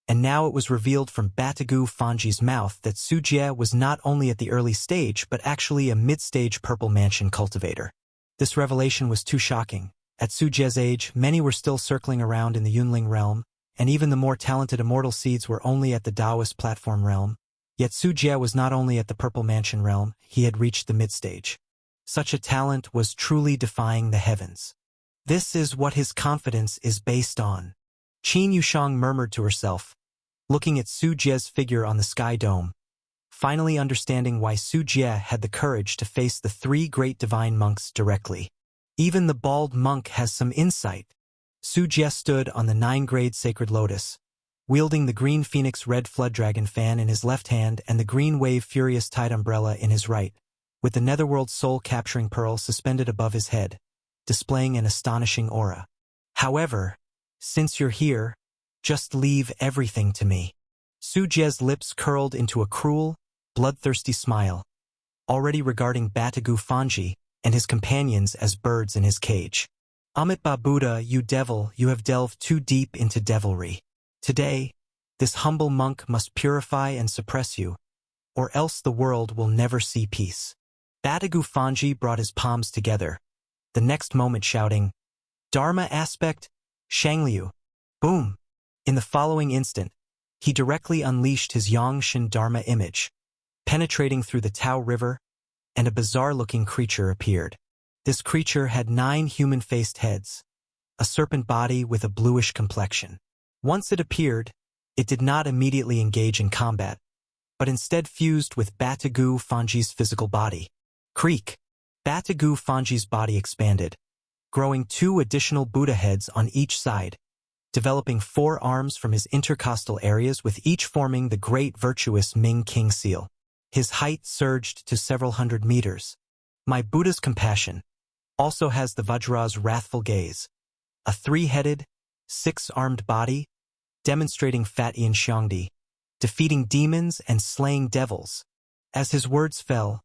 [SPEAKER 1] and now it was revealed from Batagu Fanji's mouth that Su Jie was not only at the early stage but actually a mid-stage purple mansion cultivator. This revelation was too shocking. At Su Jie's age, many were still circling around in the Yunling realm, and even the more talented immortal seeds were only at the Taoist platform realm. Yet Su Jie was not only at the purple mansion realm, he had reached the mid-stage. Such a talent was truly defying the heavens. This is what his confidence is based on. Qin Yushang murmured to herself, looking at Su Jie's figure on the sky dome, finally understanding why Su Jie had the courage to face the 3 great divine monks directly. Even the bald monk has some insight. Su Jie stood on the 9-grade sacred lotus, wielding the green phoenix red flood dragon fan in his left hand and the green wave furious tide umbrella in his right, with the netherworld soul capturing pearl suspended above his head, displaying an astonishing aura. However, since you're here, just leave everything to me. Su Jie's lips curled into a cruel, bloodthirsty smile, already regarding Batagu Fanji and his companions as birds in his cage. Amitabha Buddha, you devil, you have delved too deep into devilry. Today, this humble monk must purify and suppress you, or else the world will never see peace. Batagu Fanji brought his palms together, the next moment shouting, Dharma aspect, Shangliu. Boom! In the following instant, he directly unleashed his Yangshan Dharma image, penetrating through the Tao River, and a bizarre-looking creature appeared. This creature had 9 human-faced heads, a serpent body with a bluish complexion. Once it appeared, it did not immediately engage in combat, but instead fused with Batagu Fanji's physical body. Creak! Batagu Fanji's body expanded, growing 2 additional Buddha heads on each side, developing 4 arms from his intercostal areas with each forming the great virtuous Ming King seal. His height surged to several hundred meters. My Buddha's compassion also has the Vajra's wrathful gaze, a 3-headed, 6-armed body, demonstrating Fat Yin Xiangdi, defeating demons and slaying devils. As his words fell,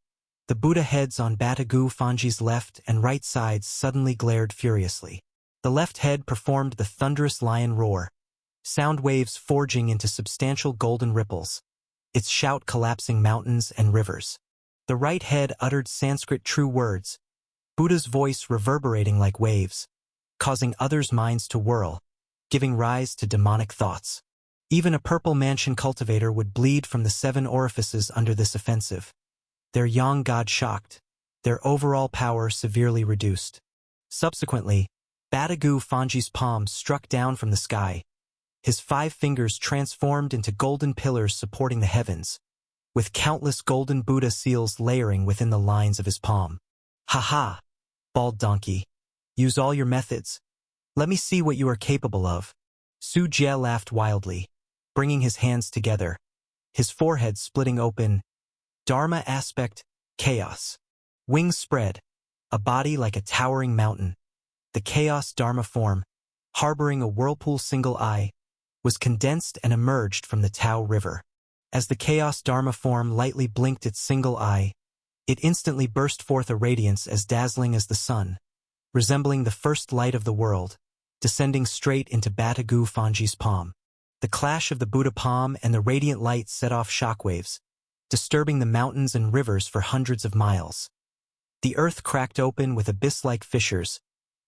[SPEAKER 1] the Buddha heads on Batagu Fanji's left and right sides suddenly glared furiously. The left head performed the thunderous lion roar, sound waves forging into substantial golden ripples, its shout collapsing mountains and rivers. The right head uttered Sanskrit true words, Buddha's voice reverberating like waves, causing others' minds to whirl, giving rise to demonic thoughts. Even a purple mansion cultivator would bleed from the 7 orifices under this offensive. Their yang god shocked, their overall power severely reduced. Subsequently, Batagu Fanji's palm struck down from the sky. His 5 fingers transformed into golden pillars supporting the heavens, with countless golden Buddha seals layering within the lines of his palm. "Ha ha, bald donkey. Use all your methods. Let me see what you are capable of." Su Jie laughed wildly, bringing his hands together, his forehead splitting open. Dharma aspect, chaos. Wings spread, a body like a towering mountain. The chaos Dharma form, harboring a whirlpool single eye, was condensed and emerged from the Tao River. As the chaos Dharma form lightly blinked its single eye, it instantly burst forth a radiance as dazzling as the sun, resembling the first light of the world, descending straight into Batagu Fanji's palm. The clash of the Buddha palm and the radiant light set off shockwaves, disturbing the mountains and rivers for hundreds of miles. The earth cracked open with abyss-like fissures,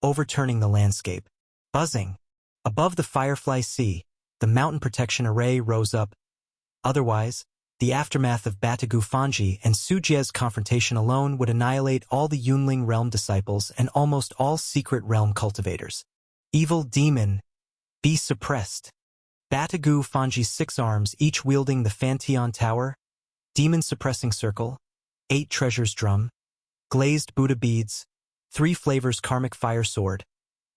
[SPEAKER 1] overturning the landscape. Buzzing. Above the Firefly Sea, the mountain protection array rose up. Otherwise, the aftermath of Batagu Fanji and Su Jie's confrontation alone would annihilate all the Yunling realm disciples and almost all secret realm cultivators. Evil demon, be suppressed. Batagu Fanji's 6 arms, each wielding the Fantian Tower, demon suppressing circle, 8 treasures drum, glazed Buddha beads, 3 flavors karmic fire sword,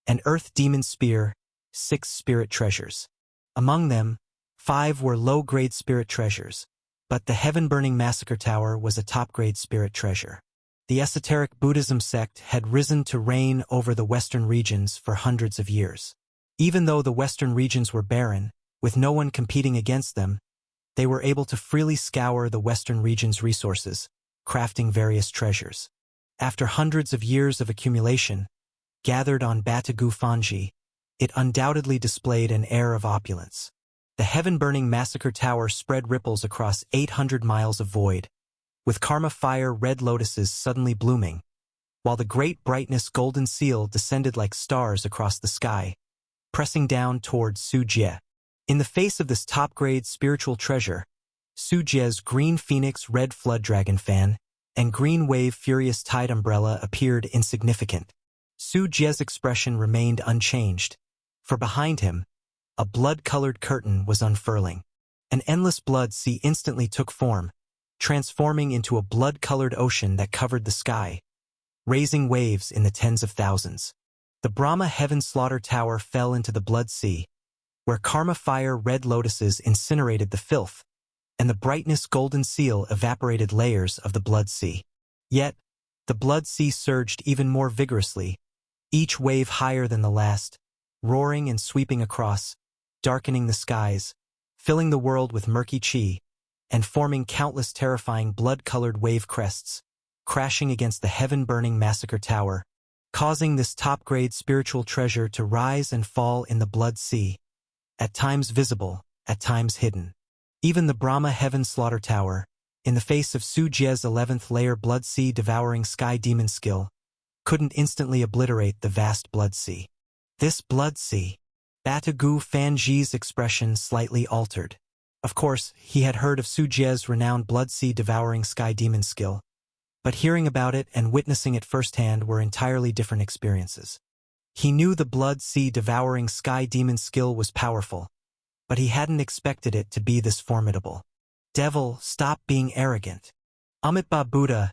[SPEAKER 1] and earth demon spear, 6 spirit treasures. Among them, 5 were low-grade spirit treasures, but the heaven-burning massacre tower was a top-grade spirit treasure. The esoteric Buddhism sect had risen to reign over the western regions for hundreds of years. Even though the western regions were barren, with no one competing against them, they were able to freely scour the western region's resources, crafting various treasures. After hundreds of years of accumulation, gathered on Batagu Fanji, it undoubtedly displayed an air of opulence. The heaven-burning massacre tower spread ripples across 800 miles of void, with karma fire red lotuses suddenly blooming, while the great brightness golden seal descended like stars across the sky, pressing down towards Su Jie. In the face of this top-grade spiritual treasure, Su Jie's green phoenix red flood dragon fan and green wave furious tide umbrella appeared insignificant. Su Jie's expression remained unchanged, for behind him, a blood-colored curtain was unfurling. An endless blood sea instantly took form, transforming into a blood-colored ocean that covered the sky, raising waves in the tens of thousands. The Brahma Heaven Slaughter Tower fell into the blood sea, where karma fire red lotuses incinerated the filth, and the brightness golden seal evaporated layers of the blood sea. Yet, the blood sea surged even more vigorously, each wave higher than the last, roaring and sweeping across, darkening the skies, filling the world with murky chi, and forming countless terrifying blood-colored wave crests, crashing against the heaven-burning massacre tower, causing this top-grade spiritual treasure to rise and fall in the blood sea, at times visible, at times hidden. Even the Brahma Heaven Slaughter Tower, in the face of Su Jie's 11th layer blood sea devouring sky demon skill, couldn't instantly obliterate the vast blood sea. This blood sea. Batagu Fanji's expression slightly altered. Of course, he had heard of Su Jie's renowned blood sea devouring sky demon skill, but hearing about it and witnessing it firsthand were entirely different experiences. He knew the blood sea devouring sky demon skill was powerful, but he hadn't expected it to be this formidable. Devil, stop being arrogant. Amitabha Buddha.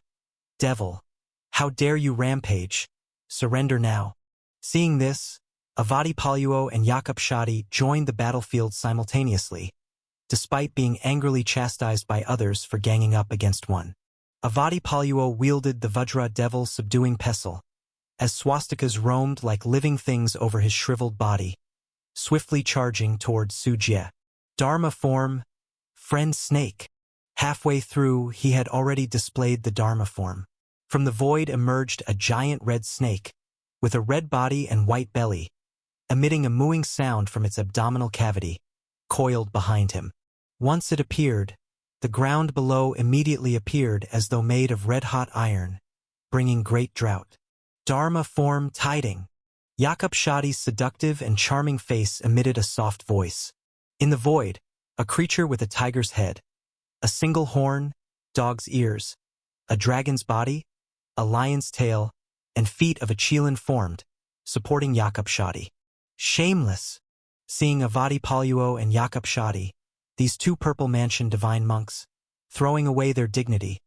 [SPEAKER 1] Devil, how dare you rampage? Surrender now. Seeing this, Avadi Paluo and Yakub Shadi joined the battlefield simultaneously, despite being angrily chastised by others for ganging up against one. Avadi Paluo wielded the Vajra Devil subduing pestle, as swastikas roamed like living things over his shriveled body, swiftly charging towards Su Jie. Dharma form, friend snake. Halfway through, he had already displayed the Dharma form. From the void emerged a giant red snake, with a red body and white belly, emitting a mooing sound from its abdominal cavity, coiled behind him. Once it appeared, the ground below immediately appeared as though made of red-hot iron, bringing great drought. Dharma form tiding. Jakobshadi's seductive and charming face emitted a soft voice. In the void, a creature with a tiger's head, a single horn, dog's ears, a dragon's body, a lion's tail, and feet of a Chelan formed, supporting Jakobshadi. Shameless! Seeing Avadi Paluo and Jakobshadi, these two Purple Mansion divine monks, throwing away their dignity,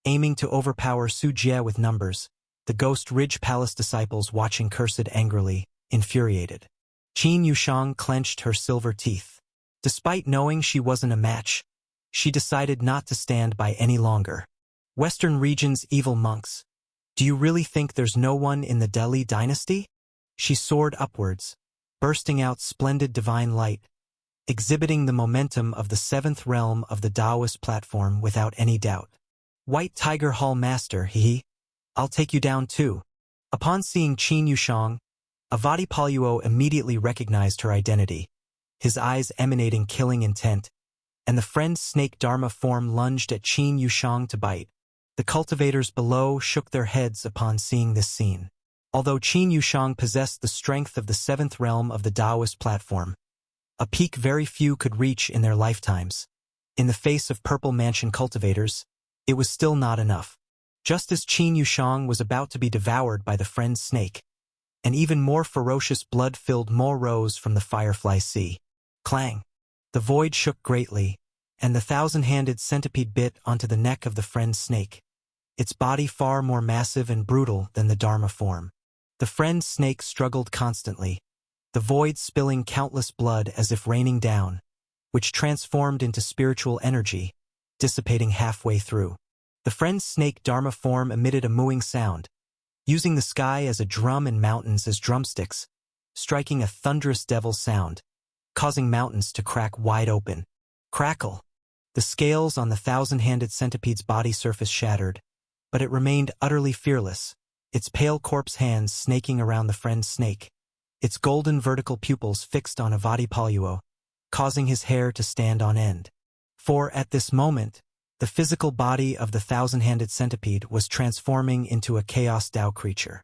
[SPEAKER 1] aiming to overpower Su Jie with numbers, the Ghost Ridge Palace disciples watching cursed angrily, infuriated. Qin Yushang clenched her silver teeth. Despite knowing she wasn't a match, she decided not to stand by any longer. Western region's evil monks. Do you really think there's no one in the Delhi dynasty? She soared upwards, bursting out splendid divine light, exhibiting the momentum of the seventh realm of the Taoist platform without any doubt. White Tiger Hall Master, I'll take you down too. Upon seeing Qin Yushang, Avadi Paluo immediately recognized her identity, his eyes emanating killing intent, and the friend snake Dharma form lunged at Qin Yushang to bite. The cultivators below shook their heads upon seeing this scene. Although Qin Yushang possessed the strength of the seventh realm of the Taoist platform, a peak very few could reach in their lifetimes, in the face of Purple Mansion cultivators, it was still not enough. Just as Qin Yushang was about to be devoured by the friend snake, an even more ferocious blood-filled maw rose from the firefly sea. Clang! The void shook greatly, and the thousand-handed centipede bit onto the neck of the friend snake, its body far more massive and brutal than the Dharma form. The friend snake struggled constantly, the void spilling countless blood as if raining down, which transformed into spiritual energy, dissipating halfway through. The friend snake Dharma form emitted a mooing sound, using the sky as a drum and mountains as drumsticks, striking a thunderous devil sound, causing mountains to crack wide open. Crackle! The scales on the thousand-handed centipede's body surface shattered, but it remained utterly fearless, its pale corpse hands snaking around the friend snake, its golden vertical pupils fixed on Avadi Paluo, causing his hair to stand on end. For at this moment, the physical body of the thousand-handed centipede was transforming into a Chaos Dao creature.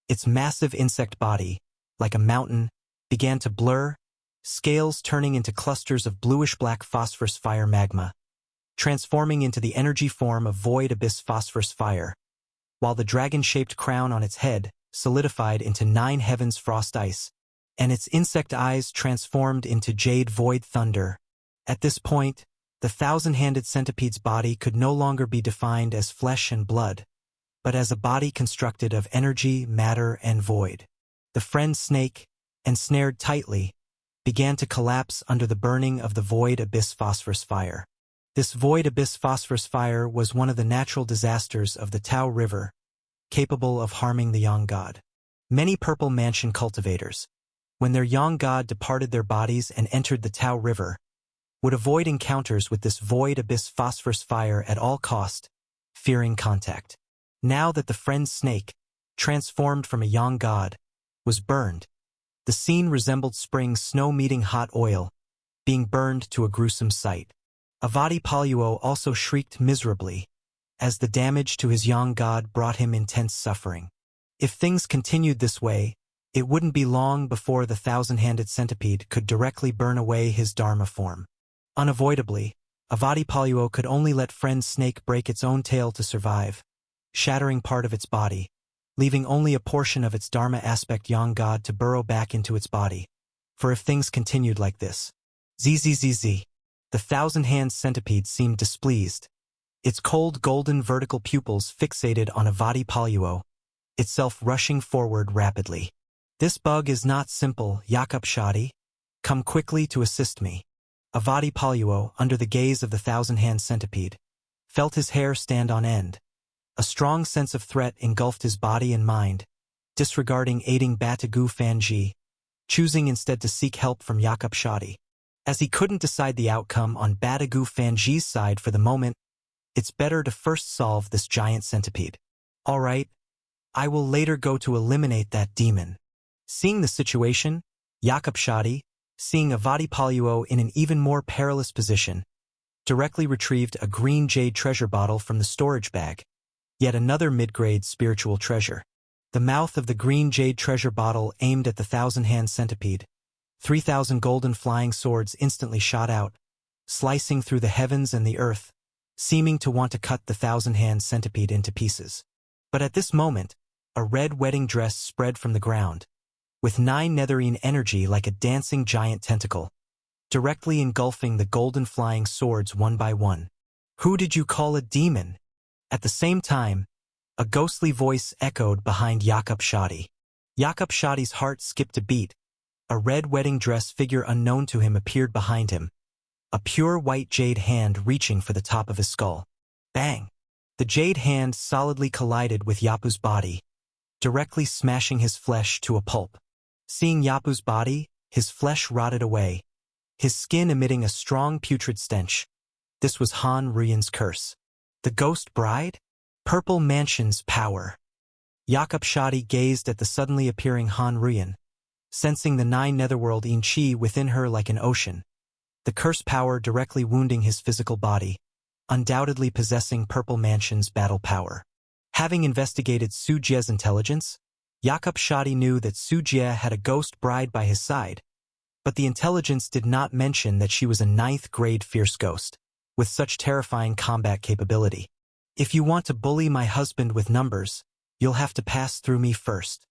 [SPEAKER 1] Its massive insect body, like a mountain, began to blur, scales turning into clusters of bluish-black phosphorus fire magma, transforming into the energy form of void abyss phosphorus fire, while the dragon-shaped crown on its head solidified into 9 heavens frost ice, and its insect eyes transformed into jade void thunder. At this point, the thousand-handed centipede's body could no longer be defined as flesh and blood, but as a body constructed of energy, matter, and void. The friend snake, ensnared tightly, began to collapse under the burning of the void abyss phosphorus fire. This void abyss phosphorus fire was one of the natural disasters of the Tao River, capable of harming the Yang God. Many Purple Mansion cultivators, when their Yang God departed their bodies and entered the Tao River, would avoid encounters with this void abyss phosphorus fire at all cost, fearing contact. Now that the friend snake, transformed from a Yang God, was burned, the scene resembled spring snow meeting hot oil, being burned to a gruesome sight. Avadi Paluo also shrieked miserably, as the damage to his Yang God brought him intense suffering. If things continued this way, it wouldn't be long before the thousand-handed centipede could directly burn away his Dharma form. Unavoidably, Avadi Paluo could only let friend snake break its own tail to survive, shattering part of its body, leaving only a portion of its Dharma aspect Yang God to burrow back into its body. For if things continued like this, zzz, the thousand-hand centipede seemed displeased, its cold golden vertical pupils fixated on Avadi Paluo, itself rushing forward rapidly. This bug is not simple, Jakobshadi. Come quickly to assist me. Avadi Paluo, under the gaze of the thousand-hand centipede, felt his hair stand on end. A strong sense of threat engulfed his body and mind, disregarding aiding Batagu Fanji, choosing instead to seek help from Jakobshadi. As he couldn't decide the outcome on Batagu Fanji's side for the moment, it's better to first solve this giant centipede. All right, I will later go to eliminate that demon. Seeing the situation, Jakub Shadi, seeing Avati Paluo in an even more perilous position, directly retrieved a green jade treasure bottle from the storage bag. Yet another mid-grade spiritual treasure. The mouth of the green jade treasure bottle aimed at the thousand-hand centipede. 3,000 golden flying swords instantly shot out, slicing through the heavens and the earth, seeming to want to cut the thousand-hand centipede into pieces. But at this moment, a red wedding dress spread from the ground, with 9 netherine energy like a dancing giant tentacle, directly engulfing the golden flying swords one by one. Who did you call a demon? At the same time, a ghostly voice echoed behind Jakub Shadi. Jakub Shadi's heart skipped a beat. A red wedding dress figure unknown to him appeared behind him, a pure white jade hand reaching for the top of his skull. Bang! The jade hand solidly collided with Yapu's body, directly smashing his flesh to a pulp. Seeing Yapu's body, his flesh rotted away, his skin emitting a strong putrid stench. This was Han Ruyan's curse. The ghost bride? Purple Mansion's power. Jakub Shadi gazed at the suddenly appearing Han Ruyan, sensing the 9 netherworld in chi within her like an ocean, the curse power directly wounding his physical body, undoubtedly possessing Purple Mansion's battle power. Having investigated Su Jie's intelligence, Jakub Shadi knew that Su Jie had a ghost bride by his side, but the intelligence did not mention that she was a 9th grade fierce ghost, with such terrifying combat capability. If you want to bully my husband with numbers, you'll have to pass through me first.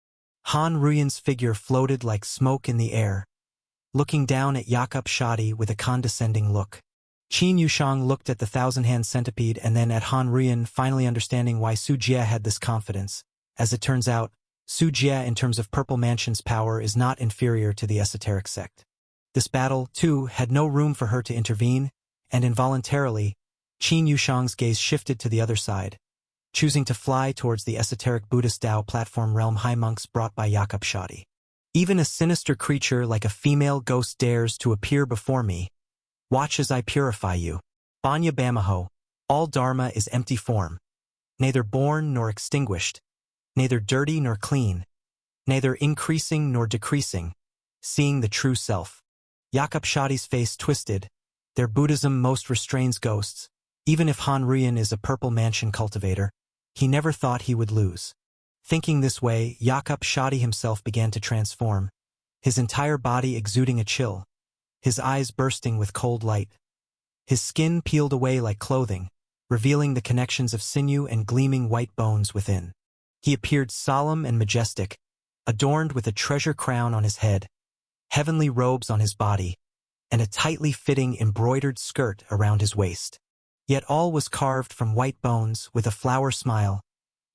[SPEAKER 1] Han Ruyan's figure floated like smoke in the air, looking down at Jakub Shadi with a condescending look. Qin Yushang looked at the thousand-hand centipede and then at Han Ruyan, finally understanding why Su Jie had this confidence. As it turns out, Su Jie in terms of Purple Mansion's power is not inferior to the esoteric sect. This battle, too, had no room for her to intervene, and involuntarily, Qin Yushang's gaze shifted to the other side, choosing to fly towards the esoteric Buddhist Tao platform realm high monks brought by Jakub Shadi. Even a sinister creature like a female ghost dares to appear before me. Watch as I purify you. Banya Bamaho, all Dharma is empty form, neither born nor extinguished, neither dirty nor clean, neither increasing nor decreasing, seeing the true self. Jakub Shadi's face twisted. Their Buddhism most restrains ghosts. Even if Han Ruyan is a Purple Mansion cultivator, he never thought he would lose. Thinking this way, Jakub Shadi himself began to transform, his entire body exuding a chill, his eyes bursting with cold light. His skin peeled away like clothing, revealing the connections of sinew and gleaming white bones within. He appeared solemn and majestic, adorned with a treasure crown on his head, heavenly robes on his body, and a tightly fitting embroidered skirt around his waist. Yet all was carved from white bones. With a flower smile,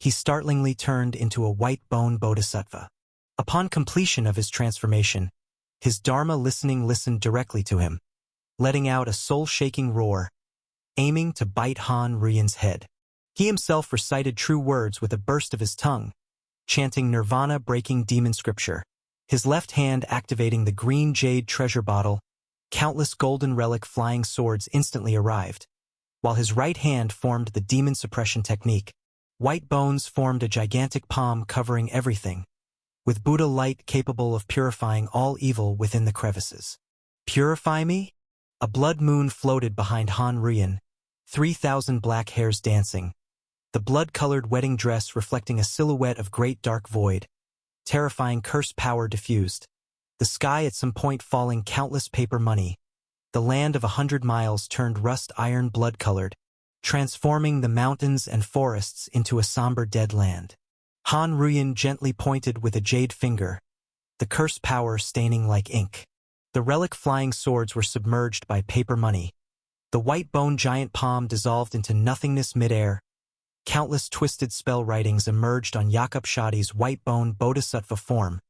[SPEAKER 1] he startlingly turned into a white bone bodhisattva. Upon completion of his transformation, his Dharma listened directly to him, letting out a soul-shaking roar, aiming to bite Han Ruyan's head. He himself recited true words with a burst of his tongue, chanting nirvana-breaking demon scripture, his left hand activating the green jade treasure bottle. Countless golden relic flying swords instantly arrived, while his right hand formed the demon suppression technique. White bones formed a gigantic palm covering everything, with Buddha light capable of purifying all evil within the crevices. Purify me? A blood moon floated behind Han Ruyan, 3,000 black hairs dancing, the blood-colored wedding dress reflecting a silhouette of great dark void, terrifying curse power diffused, the sky at some point falling countless paper money, the land of 100 miles turned rust iron blood-colored, transforming the mountains and forests into a somber dead land. Han Ruyan gently pointed with a jade finger, the curse power staining like ink. The relic flying swords were submerged by paper money. The white bone giant palm dissolved into nothingness midair. Countless twisted spell writings emerged on Jakub Shadi's white bone bodhisattva form,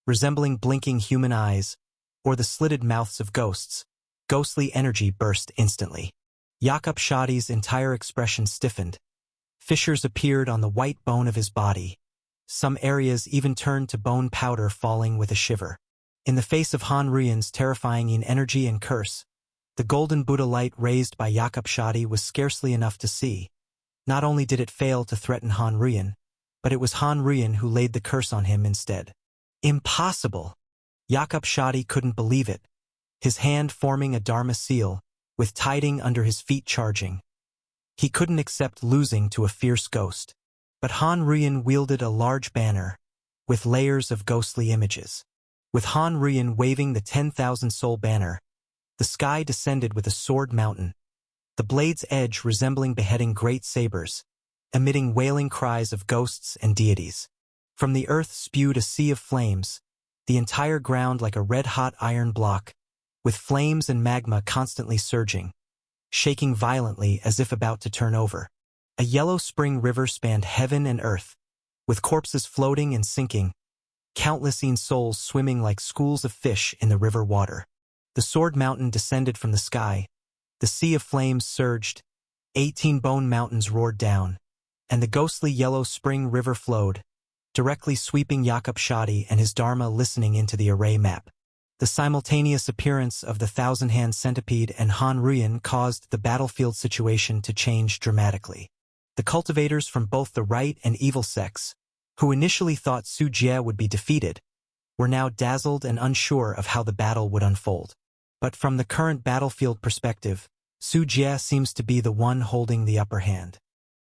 [SPEAKER 1] resembling blinking human eyes, or the slitted mouths of ghosts. Ghostly energy burst instantly. Jakub Shadi's entire expression stiffened. Fissures appeared on the white bone of his body. Some areas even turned to bone powder falling with a shiver. In the face of Han Ruyan's terrifying energy and curse, the golden Buddha light raised by Jakub Shadi was scarcely enough to see. Not only did it fail to threaten Han Ruyan, but it was Han Ruyin who laid the curse on him instead. Impossible! Jakob Shadi couldn't believe it, his hand forming a Dharma seal, with Tiding under his feet charging. He couldn't accept losing to a fierce ghost. But Han Ruyin wielded a large banner, with layers of ghostly images. With Han Ruyin waving the 10,000-soul banner, the sky descended with a sword mountain, the blade's edge resembling beheading great sabers, emitting wailing cries of ghosts and deities. From the earth spewed a sea of flames, the entire ground like a red-hot iron block, with flames and magma constantly surging, shaking violently as if about to turn over. A yellow spring river spanned heaven and earth, with corpses floating and sinking, countless souls swimming like schools of fish in the river water. The sword mountain descended from the sky, the sea of flames surged, 18 bone mountains roared down, and the ghostly yellow spring river flowed, directly sweeping Jakob Shadi and his Dharma listening into the array map. The simultaneous appearance of the thousand-hand centipede and Han Ruyin caused the battlefield situation to change dramatically. The cultivators from both the right and evil sects, who initially thought Su Jie would be defeated, were now dazzled and unsure of how the battle would unfold. But from the current battlefield perspective, Su Jie seems to be the one holding the upper hand.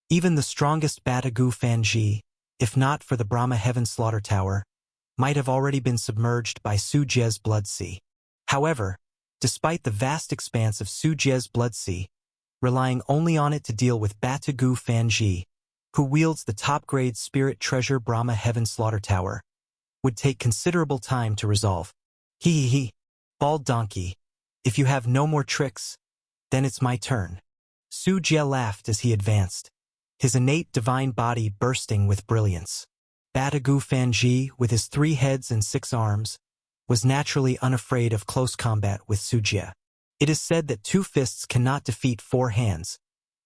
[SPEAKER 1] Even the strongest Batagu Fanji, if not for the Brahma Heaven Slaughter Tower, might have already been submerged by Su Jie's blood sea. However, despite the vast expanse of Su Jie's blood sea, relying only on it to deal with Batagu Fanji, who wields the top-grade spirit treasure Brahma Heaven Slaughter Tower, would take considerable time to resolve. He, bald donkey, if you have no more tricks, then it's my turn. Su Jie laughed as he advanced, his innate divine body bursting with brilliance. Batagu Fanji, with his 3 heads and 6 arms, was naturally unafraid of close combat with Su Jie. It is said that 2 fists cannot defeat 4 hands,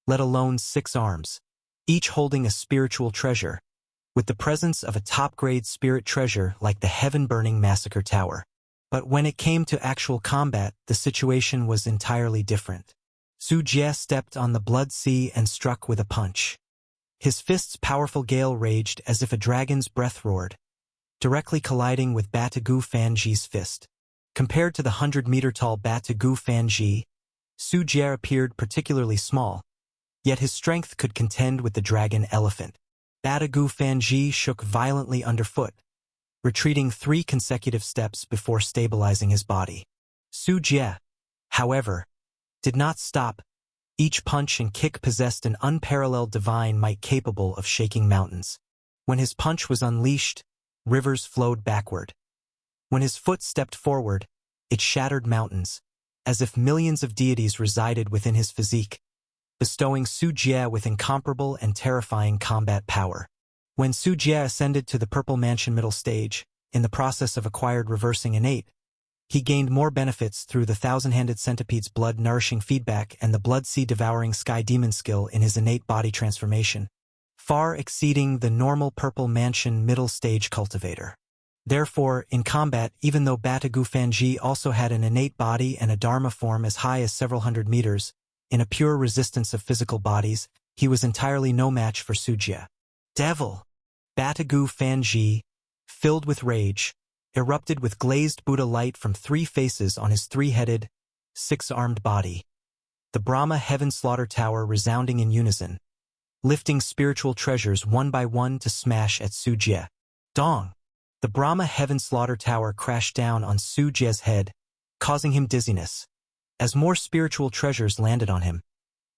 [SPEAKER 1] let alone 6 arms, each holding a spiritual treasure, with the presence of a top-grade spirit treasure like the heaven-burning Massacre Tower. But when it came to actual combat, the situation was entirely different. Su Jie stepped on the blood sea and struck with a punch. His fist's powerful gale raged as if a dragon's breath roared, directly colliding with Batagu Fanji's fist. Compared to the 100-meter-tall Batagu Fanji, Su Jie appeared particularly small, yet his strength could contend with the dragon elephant. Batagu Fanji shook violently underfoot, retreating 3 consecutive steps before stabilizing his body. Su Jie, however, did not stop. Each punch and kick possessed an unparalleled divine might capable of shaking mountains. When his punch was unleashed, rivers flowed backward. When his foot stepped forward, it shattered mountains, as if millions of deities resided within his physique, bestowing Su Jie with incomparable and terrifying combat power. When Su Jie ascended to the Purple Mansion middle stage, in the process of acquired reversing innate, he gained more benefits through the thousand-handed centipede's blood-nourishing feedback and the blood sea devouring sky demon skill in his innate body transformation, far exceeding the normal Purple Mansion middle stage cultivator. Therefore, in combat, even though Batagu Fanji also had an innate body and a Dharma form as high as several hundred meters, in a pure resistance of physical bodies, he was entirely no match for Su Jie. Devil! Batagu Fanji, filled with rage, erupted with glazed Buddha light from 3 faces on his 3-headed, 6-armed body. The Brahma Heaven Slaughter Tower resounding in unison, lifting spiritual treasures one by one to smash at Su Jie. Dong! The Brahma Heaven Slaughter Tower crashed down on Su Jie's head, causing him dizziness. As more spiritual treasures landed on him,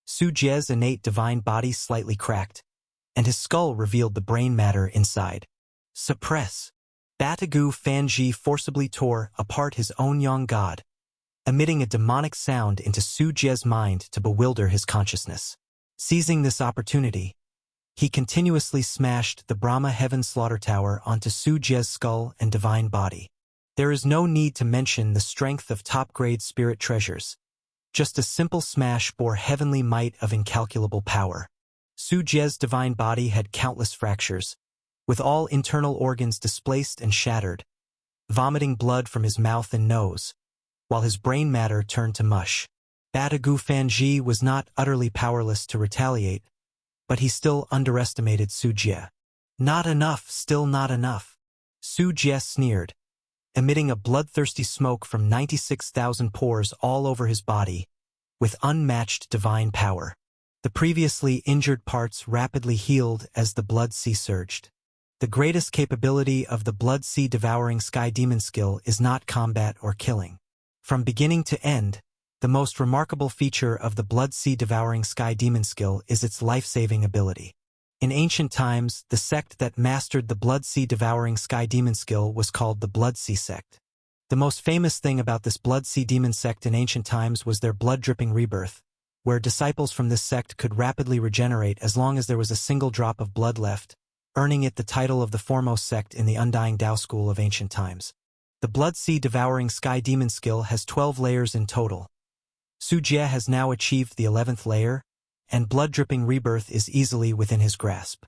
[SPEAKER 1] Su Jie's innate divine body slightly cracked, and his skull revealed the brain matter inside. Suppress! Batagu Fanji forcibly tore apart his own young god, emitting a demonic sound into Su Jie's mind to bewilder his consciousness. Seizing this opportunity, he continuously smashed the Brahma Heaven Slaughter Tower onto Su Jie's skull and divine body. There is no need to mention the strength of top-grade spirit treasures. Just a simple smash bore heavenly might of incalculable power. Su Jie's divine body had countless fractures, with all internal organs displaced and shattered, vomiting blood from his mouth and nose, while his brain matter turned to mush. Batagu Fanji was not utterly powerless to retaliate, but he still underestimated Su Jie. Not enough, still not enough. Su Jie sneered, emitting a bloodthirsty smoke from 96,000 pores all over his body, with unmatched divine power. The previously injured parts rapidly healed as the Blood Sea surged. The greatest capability of the Blood Sea devouring Sky Demon skill is not combat or killing. From beginning to end, the most remarkable feature of the Blood Sea devouring Sky Demon skill is its life-saving ability. In ancient times, the sect that mastered the Blood Sea devouring Sky Demon skill was called the Blood Sea sect. The most famous thing about this Blood Sea demon sect in ancient times was their blood-dripping rebirth, where disciples from this sect could rapidly regenerate as long as there was a single drop of blood left, earning it the title of the foremost sect in the Undying Tao school of ancient times. The Blood Sea devouring Sky Demon skill has 12 layers in total. Su Jie has now achieved the 11th layer, and blood-dripping rebirth is easily within his grasp.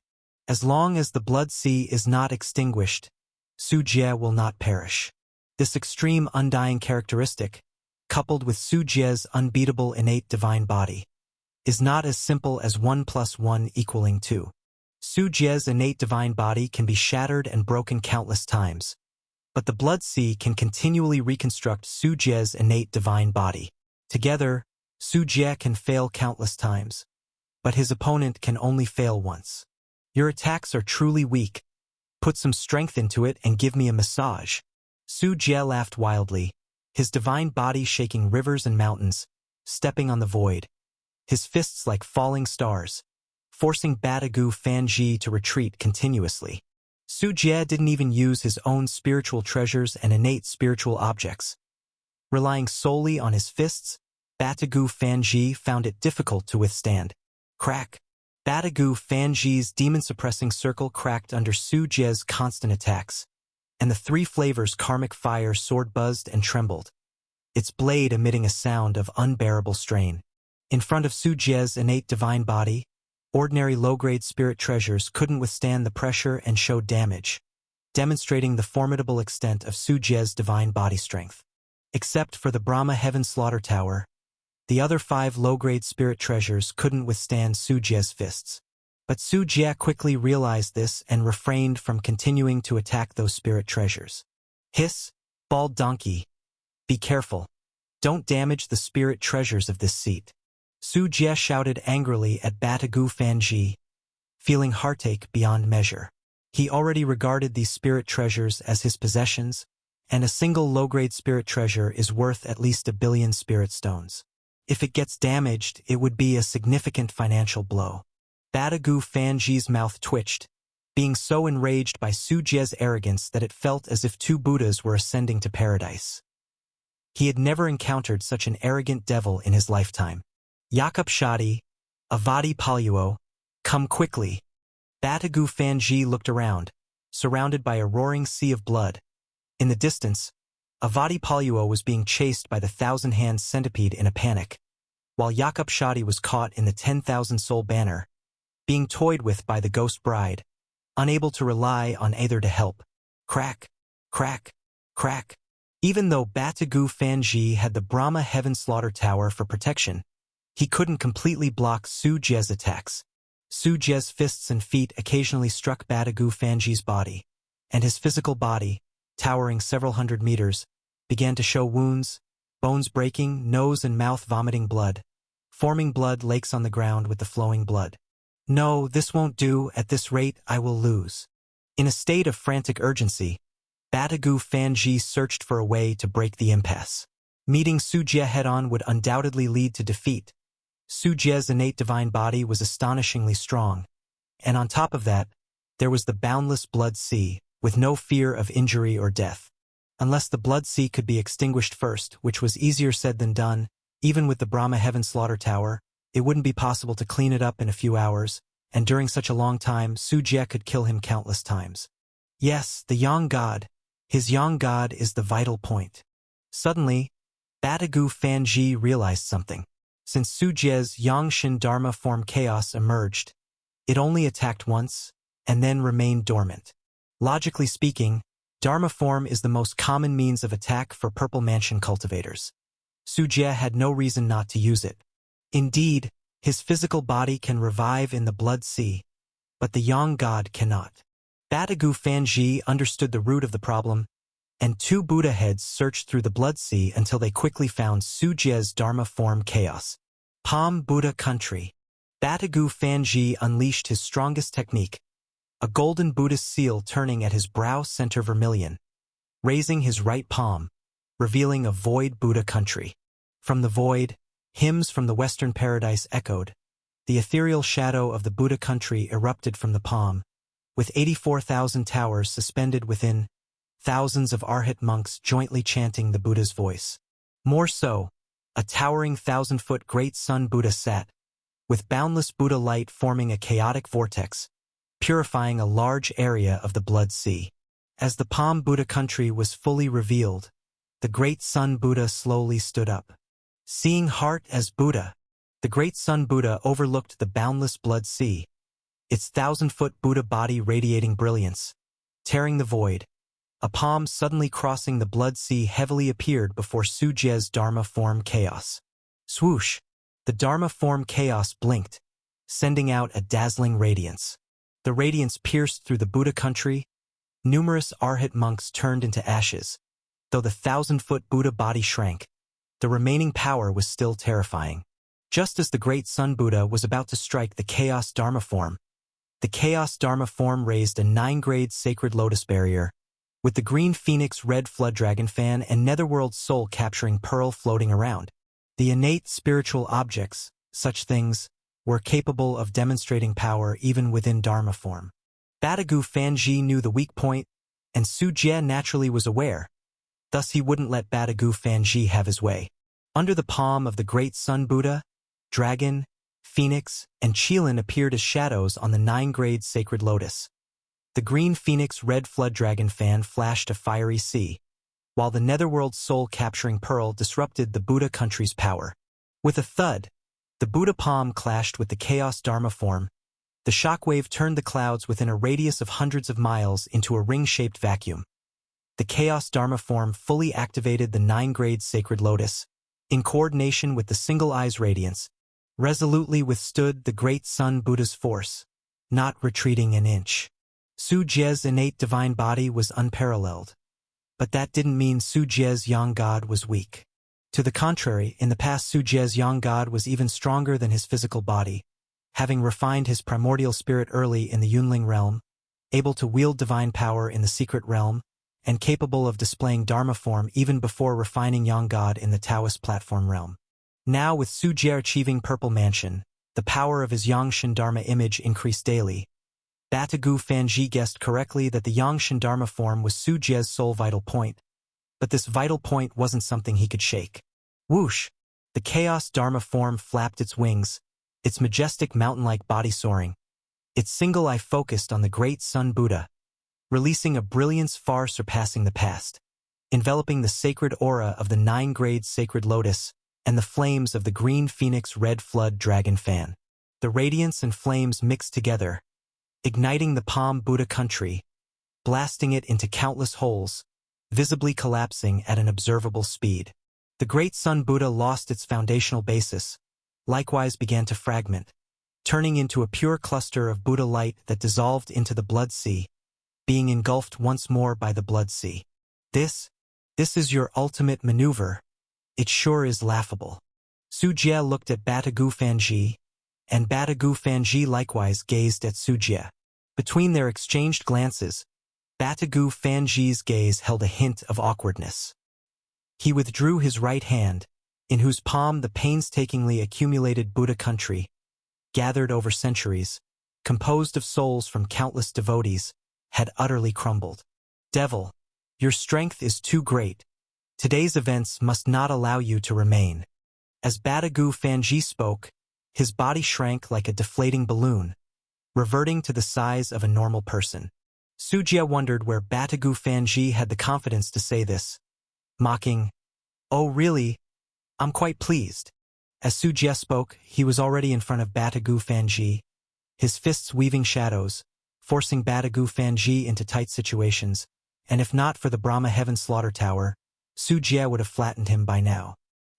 [SPEAKER 1] As long as the Blood Sea is not extinguished, Su Jie will not perish. This extreme undying characteristic, coupled with Su Jie's unbeatable innate divine body, is not as simple as 1 + 1 = 2. Su Jie's innate divine body can be shattered and broken countless times, but the Blood Sea can continually reconstruct Su Jie's innate divine body. Together, Su Jie can fail countless times, but his opponent can only fail once. Your attacks are truly weak. Put some strength into it and give me a massage. Su Jie laughed wildly, his divine body shaking rivers and mountains, stepping on the void, his fists like falling stars, forcing Batagu Fanji to retreat continuously. Su Jie didn't even use his own spiritual treasures and innate spiritual objects. Relying solely on his fists, Batagu Fanji found it difficult to withstand. Crack! Batagu Fanji's demon-suppressing circle cracked under Su Jie's constant attacks, and the three flavors Karmic Fire sword buzzed and trembled, its blade emitting a sound of unbearable strain. In front of Su Jie's innate divine body, ordinary low-grade spirit treasures couldn't withstand the pressure and showed damage, demonstrating the formidable extent of Su Jie's divine body strength. Except for the Brahma Heaven Slaughter Tower, the other 5 low-grade spirit treasures couldn't withstand Su Jie's fists. But Su Jie quickly realized this and refrained from continuing to attack those spirit treasures. Hiss, bald donkey. Be careful. Don't damage the spirit treasures of this seat. Su Jie shouted angrily at Batagu Fanji, feeling heartache beyond measure. He already regarded these spirit treasures as his possessions, and a single low-grade spirit treasure is worth at least 1 billion spirit stones. If it gets damaged, it would be a significant financial blow. Batagu Fanji's mouth twitched, being so enraged by Su Jie's arrogance that it felt as if 2 Buddhas were ascending to paradise. He had never encountered such an arrogant devil in his lifetime. Yakub Shadi, Avadi Paluo, come quickly. Batagu Fanji looked around, surrounded by a roaring sea of blood. In the distance, Avadi Paluo was being chased by the 1,000-hand centipede in a panic, while Yakub Shadi was caught in the 10,000-soul banner, being toyed with by the ghost bride, unable to rely on either to help. Crack, crack, crack. Even though Batagu Fanji had the Brahma Heaven Slaughter Tower for protection, he couldn't completely block Su Jie's attacks. Su Jie's fists and feet occasionally struck Batagu Fanji's body, and his physical body, towering several hundred meters, began to show wounds, bones breaking, nose and mouth vomiting blood, forming blood lakes on the ground with the flowing blood. No, this won't do. At this rate, I will lose. In a state of frantic urgency, Batagu Fanji searched for a way to break the impasse. Meeting Su Jie head-on would undoubtedly lead to defeat. Su Jie's innate divine body was astonishingly strong, and on top of that, there was the boundless Blood Sea, with no fear of injury or death. Unless the Blood Sea could be extinguished first, which was easier said than done, even with the Brahma Heaven Slaughter Tower, it wouldn't be possible to clean it up in a few hours, and during such a long time, Su Jie could kill him countless times. Yes, the Yang God. His Yang God is the vital point. Suddenly, Batagu Fanji realized something. Since Su Jie's Yangshin Dharma form chaos emerged, it only attacked once, and then remained dormant. Logically speaking, Dharma form is the most common means of attack for Purple Mansion cultivators. Su Jie had no reason not to use it. Indeed, his physical body can revive in the Blood Sea, but the Yang God cannot. Batagu Fanji understood the root of the problem, and two Buddha heads searched through the Blood Sea until they quickly found Sujie's Dharma form chaos. Palm Buddha country. Batagu Fanji unleashed his strongest technique, a golden Buddhist seal turning at his brow center vermilion, raising his right palm, revealing a void Buddha country. From the void, hymns from the Western paradise echoed. The ethereal shadow of the Buddha country erupted from the palm, with 84,000 towers suspended within, thousands of Arhat monks jointly chanting the Buddha's voice. More so, a towering 1,000-foot great sun Buddha sat, with boundless Buddha light forming a chaotic vortex, purifying a large area of the Blood Sea. As the Palm Buddha country was fully revealed, the great sun Buddha slowly stood up. Seeing heart as Buddha, the great sun Buddha overlooked the boundless Blood Sea, its 1,000-foot Buddha body radiating brilliance, tearing the void. A palm suddenly crossing the Blood Sea heavily appeared before Sujie's Dharma form chaos. Swoosh! The Dharma form chaos blinked, sending out a dazzling radiance. The radiance pierced through the Buddha country. Numerous Arhat monks turned into ashes. Though the 1,000-foot Buddha body shrank, the remaining power was still terrifying. Just as the great Sun Buddha was about to strike the Chaos Dharma form, the Chaos Dharma form raised a 9-grade sacred lotus barrier, with the green phoenix red flood dragon fan and netherworld soul capturing pearl floating around. The innate spiritual objects, such things, were capable of demonstrating power even within Dharma form. Batagu Fanji knew the weak point, and Sujie naturally was aware. Thus he wouldn't let Batagu Fanji have his way. Under the palm of the great Sun Buddha, dragon, phoenix, and Qilin appeared as shadows on the 9-grade sacred lotus. The green phoenix red flood dragon fan flashed a fiery sea, while the netherworld soul-capturing pearl disrupted the Buddha country's power. With a thud, the Buddha palm clashed with the Chaos Dharma form. The shockwave turned the clouds within a radius of hundreds of miles into a ring-shaped vacuum. The Chaos Dharma form fully activated the 9-grade sacred lotus, in coordination with the single eye's radiance, resolutely withstood the great Sun Buddha's force, not retreating an inch. Sujie's innate divine body was unparalleled, but that didn't mean Sujie's yang god was weak. To the contrary, in the past Sujie's yang god was even stronger than his physical body, having refined his primordial spirit early in the Yunling realm, able to wield divine power in the secret realm, and capable of displaying Dharma form even before refining yang god in the Taoist platform realm. Now with Sujie achieving Purple Mansion, the power of his Yangshan Dharma image increased daily. Batagu Fanji guessed correctly that the Yangshan Dharma form was Sujie's sole vital point, but this vital point wasn't something he could shake. Whoosh! The Chaos Dharma form flapped its wings, its majestic mountain-like body soaring, its single eye focused on the great Sun Buddha, releasing a brilliance far surpassing the past, enveloping the sacred aura of the 9-grade sacred lotus and the flames of the green phoenix red flood dragon fan. The radiance and flames mixed together, igniting the Palm Buddha country, blasting it into countless holes, visibly collapsing at an observable speed. The great Sun Buddha lost its foundational basis, likewise began to fragment, turning into a pure cluster of Buddha light that dissolved into the Blood Sea, being engulfed once more by the Blood Sea. This is your ultimate maneuver. It sure is laughable. Sujie looked at Batagu Fanji, and Batagu Fanji likewise gazed at Sujie. Between their exchanged glances, Batagu Fanji's gaze held a hint of awkwardness. He withdrew his right hand, in whose palm the painstakingly accumulated Buddha country, gathered over centuries, composed of souls from countless devotees, had utterly crumbled. Devil, your strength is too great. Today's events must not allow you to remain. As Batagu Fanji spoke, his body shrank like a deflating balloon, reverting to the size of a normal person. Sujie wondered where Batagu Fanji had the confidence to say this, mocking, "Oh really? I'm quite pleased." As Sujie spoke, he was already in front of Batagu Fanji, his fists weaving shadows, forcing Batagu Fanji into tight situations, and if not for the Brahma Heaven Slaughter Tower, Sujie would have flattened him by now.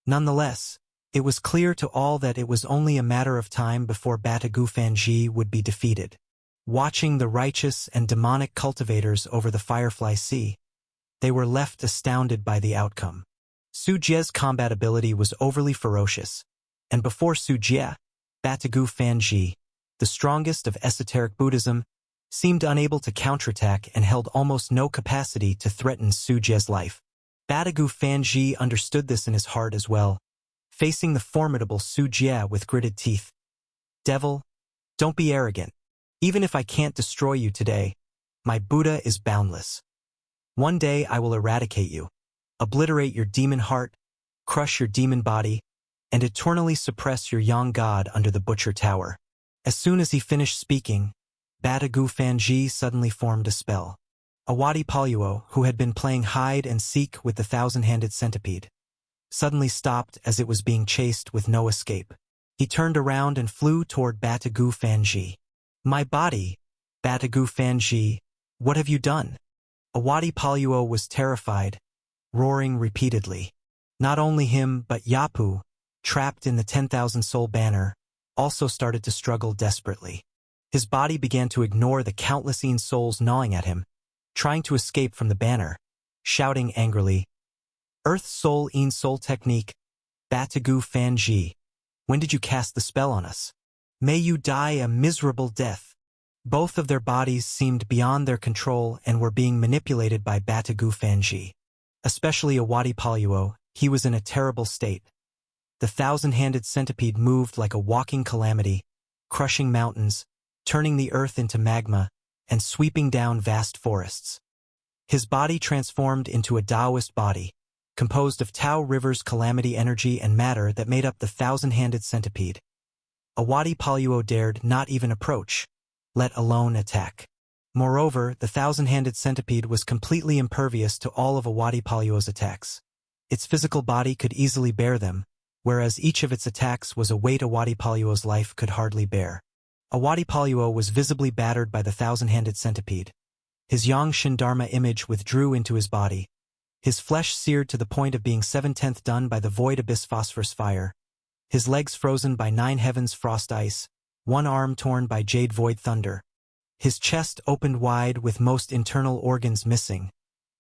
[SPEAKER 1] Nonetheless, it was clear to all that it was only a matter of time before Batagu Fanji would be defeated. Watching the righteous and demonic cultivators over the Firefly Sea, they were left astounded by the outcome. Su Jie's combat ability was overly ferocious, and before Su Jie, Batagu Fanji, the strongest of esoteric Buddhism, seemed unable to counterattack and held almost no capacity to threaten Su Jie's life. Batagu Fanji understood this in his heart as well, facing the formidable Su Jie with gritted teeth. Devil, don't be arrogant. Even if I can't destroy you today, my Buddha is boundless. One day I will eradicate you, obliterate your demon heart, crush your demon body, and eternally suppress your young god under the Butcher Tower. As soon as he finished speaking, Batagu Fanji suddenly formed a spell. Awadi Paluo, who had been playing hide and seek with the thousand-handed centipede, suddenly stopped as it was being chased with no escape. He turned around and flew toward Batagu Fanji. My body, Batagu Fanji, what have you done? Awadi Paluo was terrified, roaring repeatedly. Not only him but Yapu, trapped in the 10,000 soul banner, also started to struggle desperately. His body began to ignore the countless Een souls gnawing at him, trying to escape from the banner, shouting angrily, Earth Soul Een Soul Technique, Batagu Fanji, when did you cast the spell on us? May you die a miserable death. Both of their bodies seemed beyond their control and were being manipulated by Batagu Fanji. Especially Awadi Paluo, he was in a terrible state. The thousand-handed centipede moved like a walking calamity, crushing mountains, turning the earth into magma, and sweeping down vast forests. His body transformed into a Taoist body, composed of Tao River's calamity energy and matter that made up the thousand-handed centipede. Awadi Paluo dared not even approach, let alone attack. Moreover, the thousand-handed centipede was completely impervious to all of Awadi Paluo's attacks. Its physical body could easily bear them, whereas each of its attacks was a weight Awadi Paluo's life could hardly bear. Awadi Paluo was visibly battered by the thousand-handed centipede. His Yangshan Dharma image withdrew into his body, his flesh seared to the point of being 7/10 done by the void abyss phosphorus fire, his legs frozen by 9 heavens frost ice, one arm torn by jade void thunder. His chest opened wide with most internal organs missing,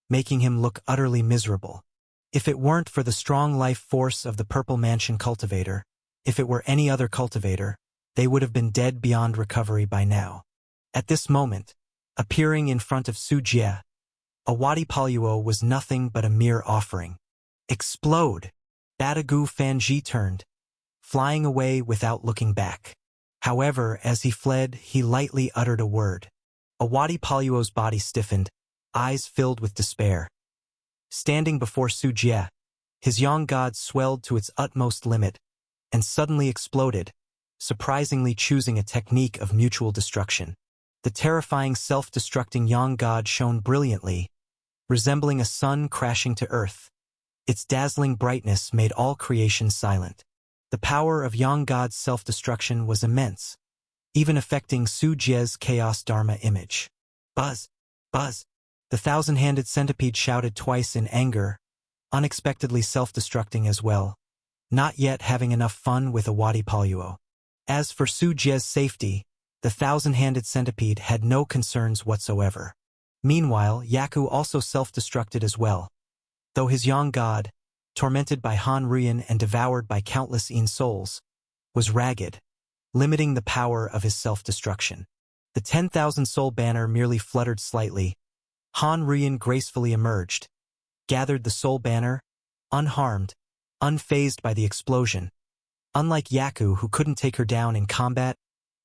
[SPEAKER 1] making him look utterly miserable. If it weren't for the strong life force of the Purple Mansion cultivator, if it were any other cultivator, they would have been dead beyond recovery by now. At this moment, appearing in front of Su Jie, Awadi Paluo was nothing but a mere offering. Explode! Batagu Fanji turned, flying away without looking back. However, as he fled, he lightly uttered a word. Awadi Paluo's body stiffened, eyes filled with despair. Standing before Su Jie, his young god swelled to its utmost limit, and suddenly exploded, surprisingly choosing a technique of mutual destruction. The terrifying self-destructing young god shone brilliantly, resembling a sun crashing to earth. Its dazzling brightness made all creation silent. The power of young god's self-destruction was immense, even affecting Su Jie's chaos dharma image. Buzz! Buzz! The thousand-handed centipede shouted twice in anger, unexpectedly self-destructing as well, not yet having enough fun with Awadi Paluo. As for Su Jie's safety, the thousand-handed centipede had no concerns whatsoever. Meanwhile, Yaku also self-destructed as well, though his young god, tormented by Han Ruyan and devoured by countless Een souls, was ragged, limiting the power of his self-destruction. The 10,000 soul banner merely fluttered slightly. Han Ruyan gracefully emerged, gathered the soul banner, unharmed, unfazed by the explosion. Unlike Yaku, who couldn't take her down in combat,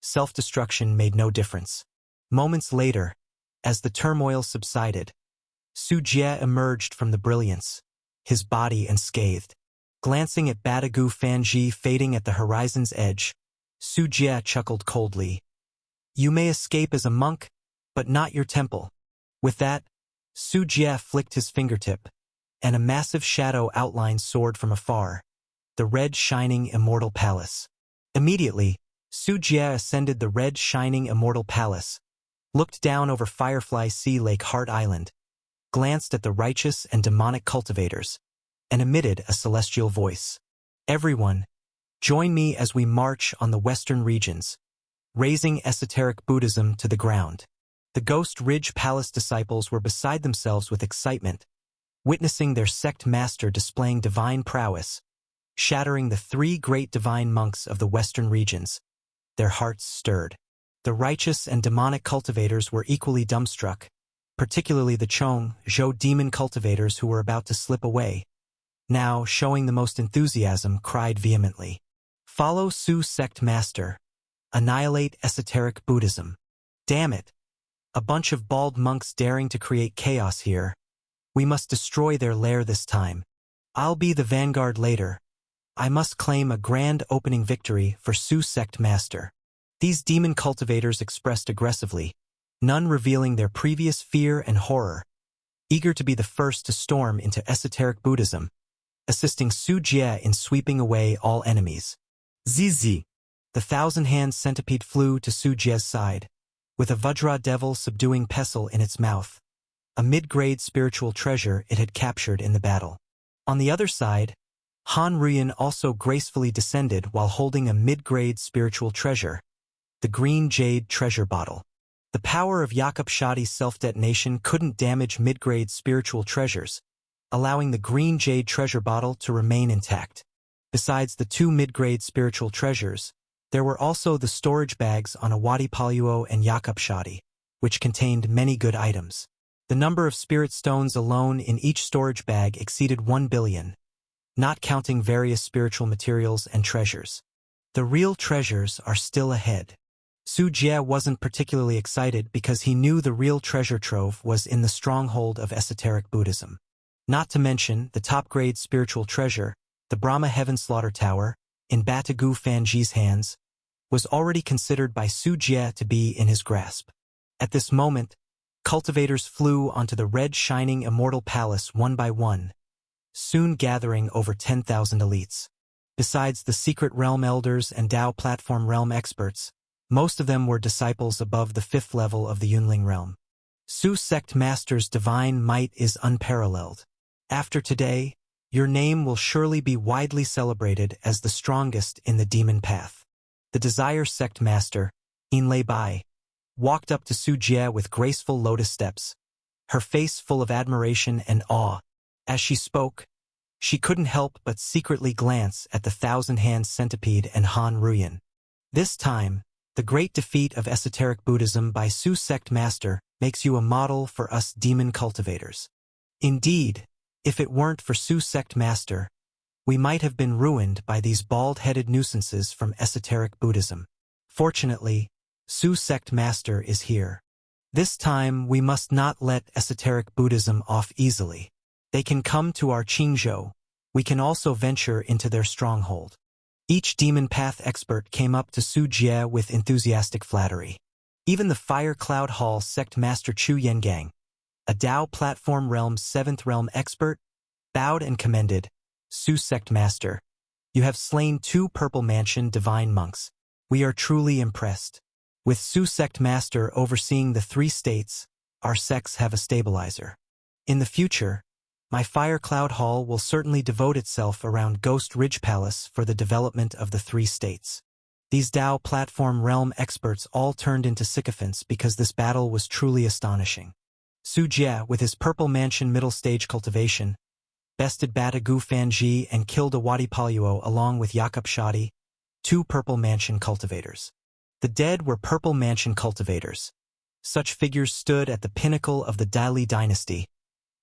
[SPEAKER 1] self-destruction made no difference. Moments later, as the turmoil subsided, Su Jie emerged from the brilliance, his body unscathed. Glancing at Batagu Fanji fading at the horizon's edge, Su Jie chuckled coldly. You may escape as a monk, but not your temple. With that, Su Jie flicked his fingertip, and a massive shadow outline soared from afar, the red shining immortal palace. Immediately, Su Jie ascended the red shining immortal palace, looked down over Firefly Sea Lake Heart Island, glanced at the righteous and demonic cultivators, and emitted a celestial voice. Everyone, join me as we march on the western regions. razing esoteric Buddhism to the ground. The Ghost Ridge Palace disciples were beside themselves with excitement, witnessing their sect master displaying divine prowess, shattering the three great divine monks of the western regions. Their hearts stirred. The righteous and demonic cultivators were equally dumbstruck, particularly the Chong Zhou demon cultivators who were about to slip away. Now, showing the most enthusiasm, cried vehemently, "Follow Su sect master. Annihilate esoteric Buddhism. Damn it! A bunch of bald monks daring to create chaos here. We must destroy their lair this time. I'll be the vanguard later. I must claim a grand opening victory for Su sect master." These demon cultivators expressed aggressively, none revealing their previous fear and horror, eager to be the first to storm into esoteric Buddhism, assisting Su Jie in sweeping away all enemies. Zizi! The thousand-hand centipede flew to Su Jie's side, with a Vajra devil subduing pestle in its mouth, a mid-grade spiritual treasure it had captured in the battle. On the other side, Han Ruyan also gracefully descended while holding a mid-grade spiritual treasure, the green jade treasure bottle. The power of Jakob Shadi's self-detonation couldn't damage mid-grade spiritual treasures, allowing the green jade treasure bottle to remain intact. Besides the two mid-grade spiritual treasures, there were also the storage bags on Awadi Paluo and Jakob Shadi, which contained many good items. The number of spirit stones alone in each storage bag exceeded 1 billion, not counting various spiritual materials and treasures. The real treasures are still ahead. Su Jie wasn't particularly excited because he knew the real treasure trove was in the stronghold of esoteric Buddhism. Not to mention the top-grade spiritual treasure, the Brahma Heaven Slaughter Tower, in Batagu Fanji's hands, was already considered by Su Jie to be in his grasp. At this moment, cultivators flew onto the red shining immortal palace one by one, soon gathering over 10,000 elites. Besides the secret realm elders and Dao platform realm experts, most of them were disciples above the 5th level of the Yunling realm. Su sect master's divine might is unparalleled. After today, your name will surely be widely celebrated as the strongest in the demon path. The Desire sect master, In Lei Bai, walked up to Su Jie with graceful lotus steps, her face full of admiration and awe. As she spoke, she couldn't help but secretly glance at the thousand-hand centipede and Han Ruyan. This time, the great defeat of esoteric Buddhism by Su sect master makes you a model for us demon cultivators. Indeed, if it weren't for Su sect master, we might have been ruined by these bald-headed nuisances from esoteric Buddhism. Fortunately, Su sect master is here. This time we must not let esoteric Buddhism off easily. They can come to our Qingzhou. We can also venture into their stronghold. Each demon path expert came up to Su Jie with enthusiastic flattery. Even the Fire Cloud Hall sect master Chu Yengang, a Dao platform realm's 7th realm expert, bowed and commended. Su sect master, you have slain 2 Purple Mansion divine monks. We are truly impressed. With Su sect master overseeing the 3 states, our sects have a stabilizer. In the future, my Fire Cloud Hall will certainly devote itself around Ghost Ridge Palace for the development of the 3 states. These Dao platform realm experts all turned into sycophants because this battle was truly astonishing. Su Jie, with his Purple Mansion middle stage cultivation, bested Batagu Fanji and killed Awadi Paluo along with Jakob Shadi, 2 Purple Mansion cultivators. The dead were Purple Mansion cultivators. Such figures stood at the pinnacle of the Dali dynasty,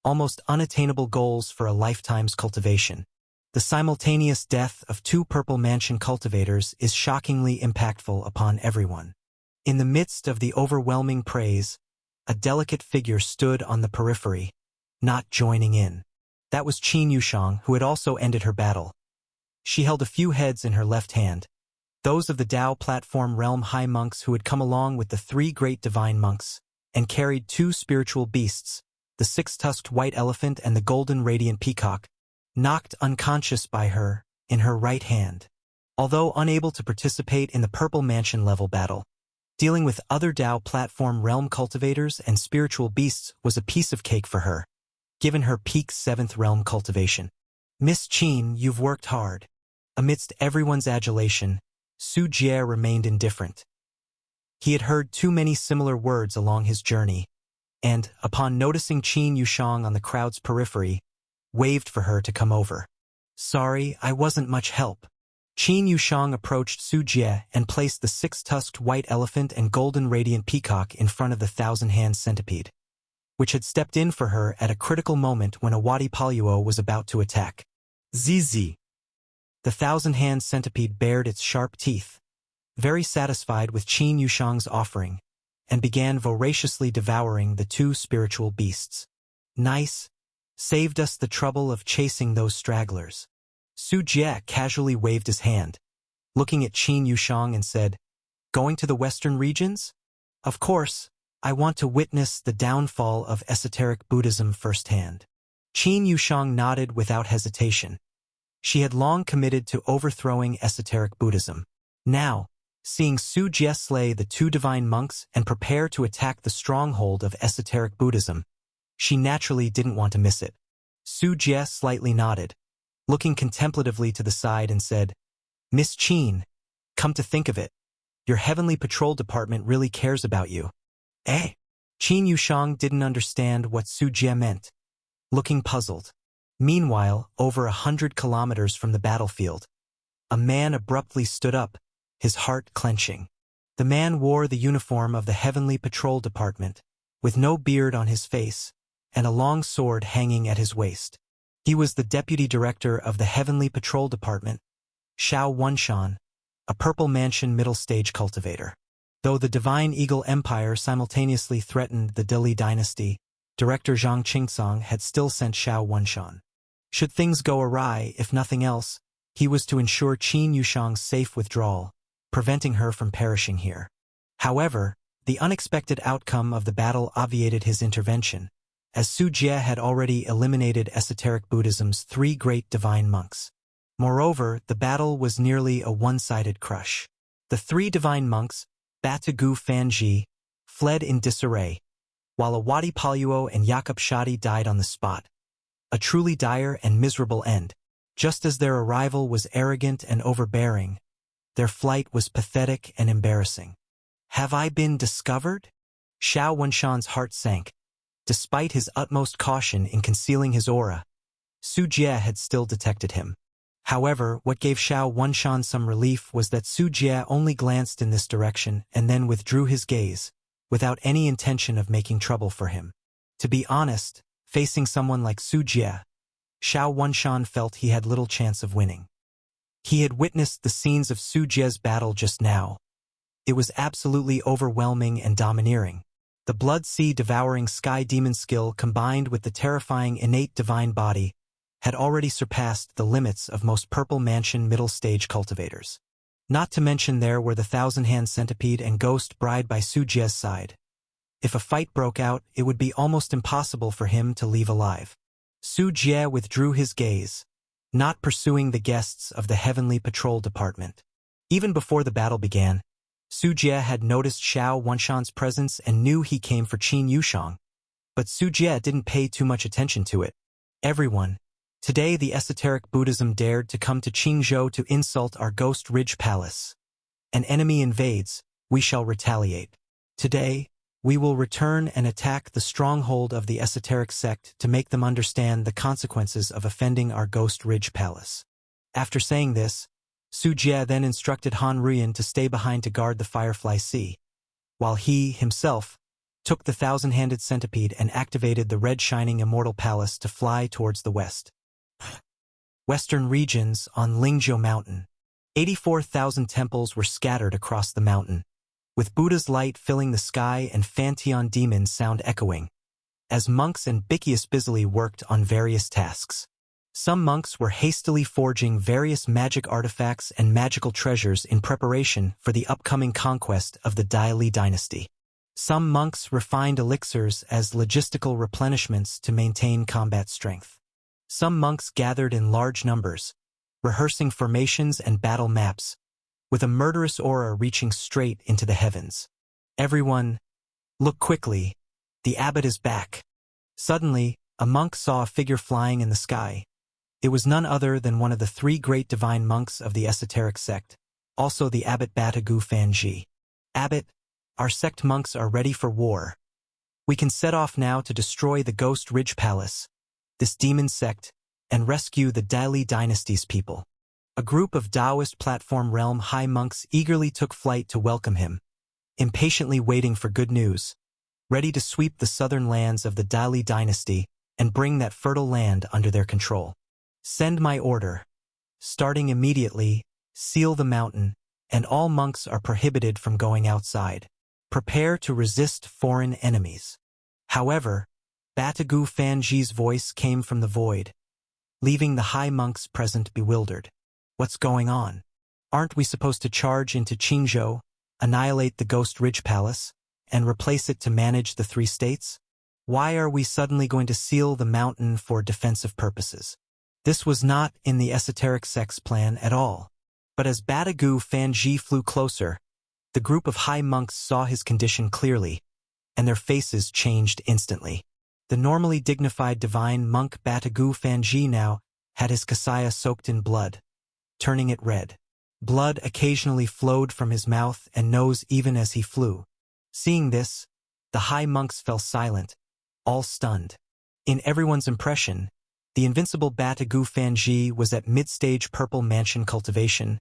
[SPEAKER 1] almost unattainable goals for a lifetime's cultivation. The simultaneous death of 2 Purple Mansion cultivators is shockingly impactful upon everyone. In the midst of the overwhelming praise, a delicate figure stood on the periphery, not joining in. That was Qin Yushang, who had also ended her battle. She held a few heads in her left hand, those of the Dao platform realm high monks who had come along with the 3 great divine monks, and carried 2 spiritual beasts, the 6-tusked white elephant and the golden radiant peacock, knocked unconscious by her, in her right hand. Although unable to participate in the Purple Mansion level battle, dealing with other Dao platform realm cultivators and spiritual beasts was a piece of cake for her, given her peak 7th realm cultivation. Miss Qin, you've worked hard. Amidst everyone's adulation, Su Jie remained indifferent. He had heard too many similar words along his journey, and, upon noticing Qin Yushang on the crowd's periphery, waved for her to come over. "Sorry, I wasn't much help." Qin Yushang approached Su Jie and placed the six-tusked white elephant and golden radiant peacock in front of the thousand-hand centipede, which had stepped in for her at a critical moment when a Wadi Paluo was about to attack. Zizi. The thousand-hand centipede bared its sharp teeth, very satisfied with Qin Yushang's offering, and began voraciously devouring the two spiritual beasts. "Nice. Saved us the trouble of chasing those stragglers." Su Jie casually waved his hand, looking at Qin Yushang and said, "Going to the western regions? Of course, I want to witness the downfall of esoteric Buddhism firsthand." Qin Yushang nodded without hesitation. She had long committed to overthrowing esoteric Buddhism. Now, seeing Su Jie slay the two divine monks and prepare to attack the stronghold of esoteric Buddhism, she naturally didn't want to miss it. Su Jie slightly nodded, looking contemplatively to the side and said, "Miss Qin, come to think of it, your Heavenly Patrol Department really cares about you." Eh? Qin Yushang didn't understand what Su Jie meant, looking puzzled. Meanwhile, over 100 kilometers from the battlefield, a man abruptly stood up, his heart clenching. The man wore the uniform of the Heavenly Patrol Department, with no beard on his face, and a long sword hanging at his waist. He was the Deputy Director of the Heavenly Patrol Department, Xiao Wunshan, a Purple Mansion middle-stage cultivator. Though the Divine Eagle Empire simultaneously threatened the Dili dynasty, Director Zhang Qingsong had still sent Xiao Wunshan. Should things go awry, if nothing else, he was to ensure Qin Yushang's safe withdrawal, preventing her from perishing here. However, the unexpected outcome of the battle obviated his intervention, as Su Jie had already eliminated esoteric Buddhism's three great divine monks. Moreover, the battle was nearly a one-sided crush. The three divine monks, Batagu Fanji, fled in disarray, while a Wadi Paluo and Yakub Shadi died on the spot. A truly dire and miserable end. Just as their arrival was arrogant and overbearing, their flight was pathetic and embarrassing. "Have I been discovered?" Xiao Wunshan's heart sank. Despite his utmost caution in concealing his aura, Su Jie had still detected him. However, what gave Xiao Wunshan some relief was that Su Jie only glanced in this direction and then withdrew his gaze, without any intention of making trouble for him. To be honest, facing someone like Su Jie, Xiao Wunshan felt he had little chance of winning. He had witnessed the scenes of Su Jie's battle just now. It was absolutely overwhelming and domineering. The blood sea devouring sky demon skill combined with the terrifying innate divine body had already surpassed the limits of most Purple Mansion middle-stage cultivators. Not to mention there were the thousand-hand centipede and ghost bride by Su Jie's side. If a fight broke out, it would be almost impossible for him to leave alive. Su Jie withdrew his gaze, not pursuing the guests of the Heavenly Patrol Department. Even before the battle began, Su Jie had noticed Xiao Wunshan's presence and knew he came for Qin Yushang, but Su Jie didn't pay too much attention to it. Everyone. Today the esoteric Buddhism dared to come to Qingzhou to insult our Ghost Ridge Palace. An enemy invades, we shall retaliate. Today, we will return and attack the stronghold of the esoteric sect to make them understand the consequences of offending our Ghost Ridge Palace. After saying this, Su Jie then instructed Han Ruyan to stay behind to guard the Firefly Sea, while he, himself, took the thousand-handed centipede and activated the red shining immortal palace to fly towards the west. Western regions on Lingzhou Mountain. 84,000 temples were scattered across the mountain, with Buddha's light filling the sky and Fantion demons sound echoing, as monks and Bhikkhias busily worked on various tasks. Some monks were hastily forging various magic artifacts and magical treasures in preparation for the upcoming conquest of the Dali dynasty. Some monks refined elixirs as logistical replenishments to maintain combat strength. Some monks gathered in large numbers, rehearsing formations and battle maps, with a murderous aura reaching straight into the heavens. Everyone, look quickly, the abbot is back. Suddenly, a monk saw a figure flying in the sky. It was none other than one of the three great divine monks of the esoteric sect, also the abbot Batagu Fanji. "Abbot, Our sect monks are ready for war. We can set off now to destroy the Ghost Ridge Palace, this demon sect, and rescue the Dali dynasty's people. A group of Taoist platform realm high monks eagerly took flight to welcome him, impatiently waiting for good news, ready to sweep the southern lands of the Dali dynasty and bring that fertile land under their control. Send my order. Starting immediately, seal the mountain, and all monks are prohibited from going outside. Prepare to resist foreign enemies. However, Batagu Fanji's voice came from the void, leaving the high monks present bewildered. What's going on? Aren't we supposed to charge into Qingzhou, annihilate the Ghost Ridge Palace, and replace it to manage the three states? Why are we suddenly going to seal the mountain for defensive purposes? This was not in the esoteric sect's plan at all. But as Batagu Fanji flew closer, the group of high monks saw his condition clearly, and their faces changed instantly. The normally dignified divine monk Batagu Fanji now had his kasaya soaked in blood, turning it red. Blood occasionally flowed from his mouth and nose even as he flew. Seeing this, the high monks fell silent, all stunned. In everyone's impression, the invincible Batagu Fanji was at mid-stage purple mansion cultivation.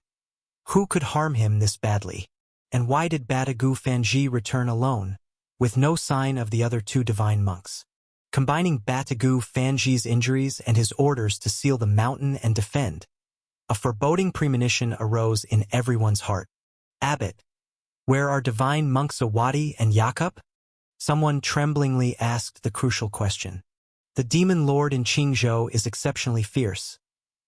[SPEAKER 1] Who could harm him this badly? And why did Batagu Fanji return alone, with no sign of the other two divine monks? Combining Batagu Fanji's injuries and his orders to seal the mountain and defend, a foreboding premonition arose in everyone's heart. Abbot, where are divine monks Awadi and Yakub? Someone tremblingly asked the crucial question. The demon lord in Qingzhou is exceptionally fierce.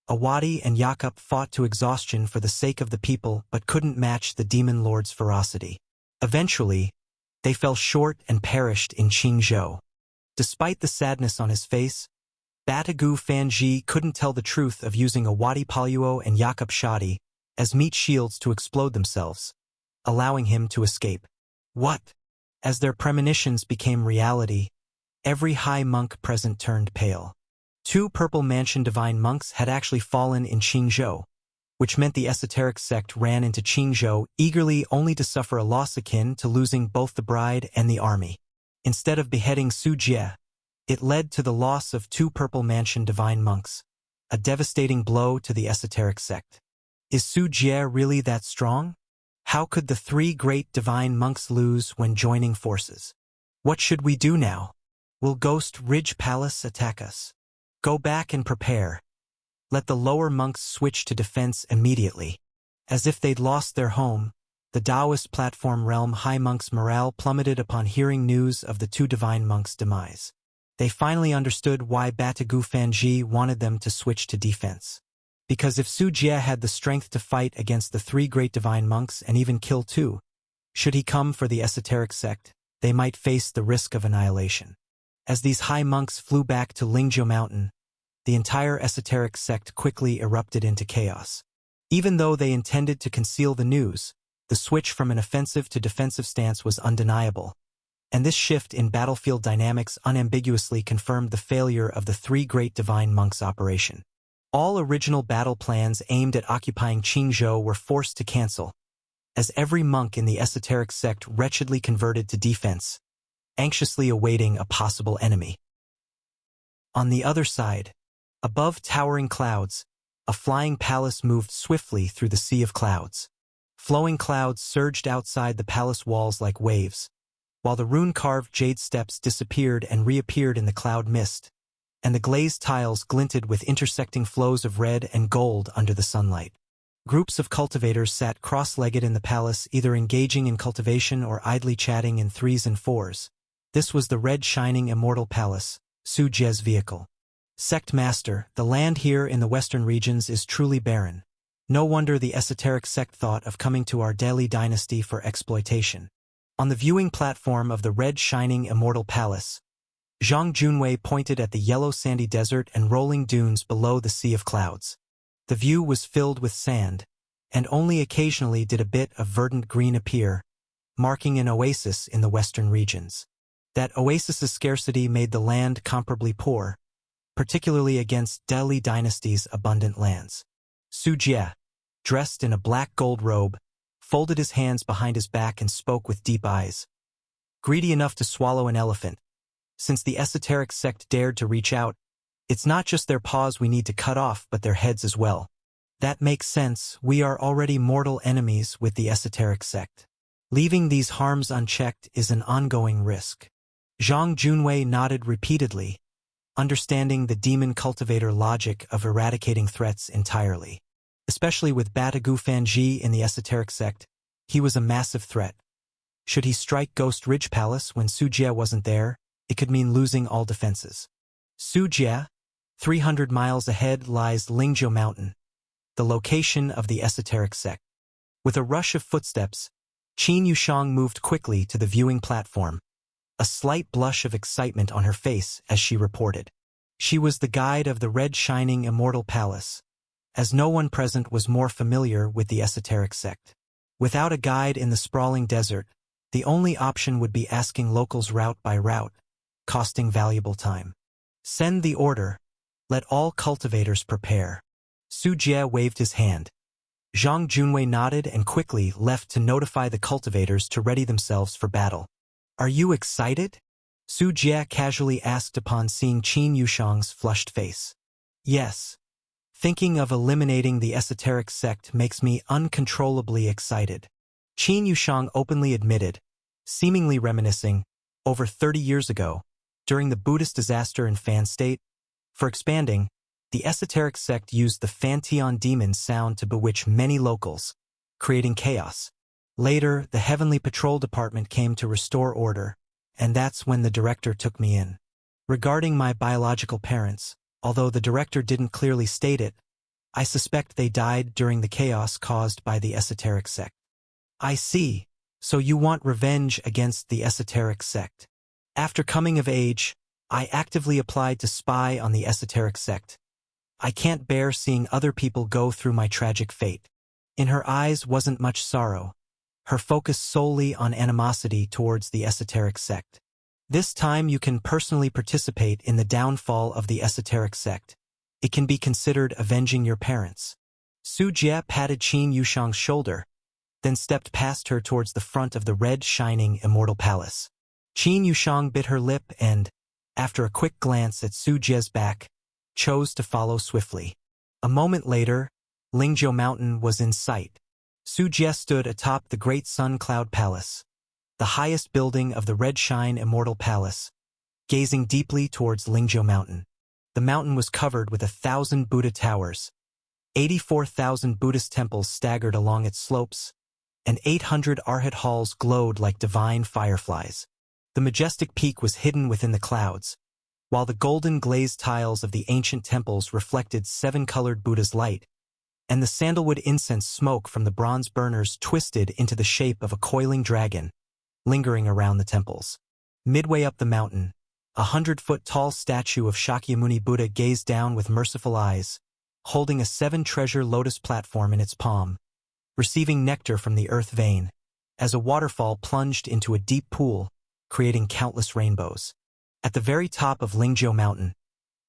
[SPEAKER 1] Awadi and Yakub fought to exhaustion for the sake of the people but couldn't match the demon lord's ferocity. Eventually, they fell short and perished in Qingzhou. Despite the sadness on his face, Batagu Fanji couldn't tell the truth of using Awadi Paluo and Yakub Shadi as meat shields to explode themselves, allowing him to escape. What? As their premonitions became reality, every high monk present turned pale. 2 Purple Mansion divine monks had actually fallen in Qingzhou, which meant the esoteric sect ran into Qingzhou eagerly only to suffer a loss akin to losing both the bride and the army. Instead of beheading Su Jie, it led to the loss of 2 Purple Mansion divine monks, a devastating blow to the esoteric sect. Is Su Jie really that strong? How could the 3 great divine monks lose when joining forces? What should we do now? Will Ghost Ridge Palace attack us? Go back and prepare. Let the lower monks switch to defense immediately. As if they'd lost their home, the Taoist platform realm high monks' morale plummeted upon hearing news of the 2 divine monks' demise. They finally understood why Batagu Fanji wanted them to switch to defense. Because if Su Jie had the strength to fight against the 3 great divine monks and even kill 2, should he come for the esoteric sect, they might face the risk of annihilation. As these high monks flew back to Lingzhou Mountain, the entire esoteric sect quickly erupted into chaos. Even though they intended to conceal the news, the switch from an offensive to defensive stance was undeniable, and this shift in battlefield dynamics unambiguously confirmed the failure of the 3 great divine monks' operation. All original battle plans aimed at occupying Qingzhou were forced to cancel, as every monk in the esoteric sect wretchedly converted to defense, anxiously awaiting a possible enemy. On the other side, above towering clouds, a flying palace moved swiftly through the sea of clouds. Flowing clouds surged outside the palace walls like waves, while the rune-carved jade steps disappeared and reappeared in the cloud mist, and the glazed tiles glinted with intersecting flows of red and gold under the sunlight. Groups of cultivators sat cross-legged in the palace, either engaging in cultivation or idly chatting in 3s and 4s. This was the red shining immortal palace, Su Jie's vehicle. Sect Master, the land here in the western regions is truly barren. No wonder the esoteric sect thought of coming to our Dali dynasty for exploitation. On the viewing platform of the red shining immortal palace, Zhang Junwei pointed at the yellow sandy desert and rolling dunes below the sea of clouds. The view was filled with sand, and only occasionally did a bit of verdant green appear, marking an oasis in the western regions. That oasis's scarcity made the land comparably poor, particularly against Dali dynasty's abundant lands. Su Jie, dressed in a black gold robe, folded his hands behind his back and spoke with deep eyes. Greedy enough to swallow an elephant. Since the esoteric sect dared to reach out, it's not just their paws we need to cut off but their heads as well. That makes sense. We are already mortal enemies with the esoteric sect. Leaving these harms unchecked is an ongoing risk. Zhang Junwei nodded repeatedly, understanding the demon cultivator logic of eradicating threats entirely. Especially with Batagu Fanji in the esoteric sect, he was a massive threat. Should he strike Ghost Ridge Palace when Su Jie wasn't there, it could mean losing all defenses. Su Jie, 300 miles ahead, lies Lingzhou Mountain, the location of the esoteric sect. With a rush of footsteps, Qin Yushang moved quickly to the viewing platform, a slight blush of excitement on her face as she reported. She was the guide of the red shining immortal palace, as no one present was more familiar with the esoteric sect. Without a guide in the sprawling desert, the only option would be asking locals route by route, costing valuable time. Send the order. Let all cultivators prepare. Su Jie waved his hand. Zhang Junwei nodded and quickly left to notify the cultivators to ready themselves for battle. Are you excited? Su Jie casually asked upon seeing Qin Yushang's flushed face. Yes. Thinking of eliminating the esoteric sect makes me uncontrollably excited. Qin Yushang openly admitted, seemingly reminiscing, over 30 years ago, during the Buddhist disaster in Fan State. For expanding, the esoteric sect used the Fantion demon sound to bewitch many locals, creating chaos. Later, the Heavenly Patrol Department came to restore order, and that's when the director took me in. Regarding my biological parents, although the director didn't clearly state it, I suspect they died during the chaos caused by the esoteric sect. I see. So you want revenge against the esoteric sect. After coming of age, I actively applied to spy on the esoteric sect. I can't bear seeing other people go through my tragic fate. In her eyes wasn't much sorrow, her focus solely on animosity towards the esoteric sect. This time you can personally participate in the downfall of the esoteric sect. It can be considered avenging your parents. Su Jie patted Qin Yushang's shoulder, then stepped past her towards the front of the red shining immortal palace. Qin Yushang bit her lip and, after a quick glance at Su Jie's back, chose to follow swiftly. A moment later, Lingzhou Mountain was in sight. Su Jie stood atop the Great Sun Cloud Palace, the highest building of the Red Shine Immortal Palace, gazing deeply towards Lingzhou Mountain. The mountain was covered with 1,000 Buddha towers, 84,000 Buddhist temples staggered along its slopes, and 800 Arhat halls glowed like divine fireflies. The majestic peak was hidden within the clouds, while the golden glazed tiles of the ancient temples reflected 7-colored Buddha's light, and the sandalwood incense smoke from the bronze burners twisted into the shape of a coiling dragon, lingering around the temples. Midway up the mountain, a 100-foot-tall statue of Shakyamuni Buddha gazed down with merciful eyes, holding a 7-treasure lotus platform in its palm, receiving nectar from the earth vein, as a waterfall plunged into a deep pool, creating countless rainbows. At the very top of Lingzhou Mountain,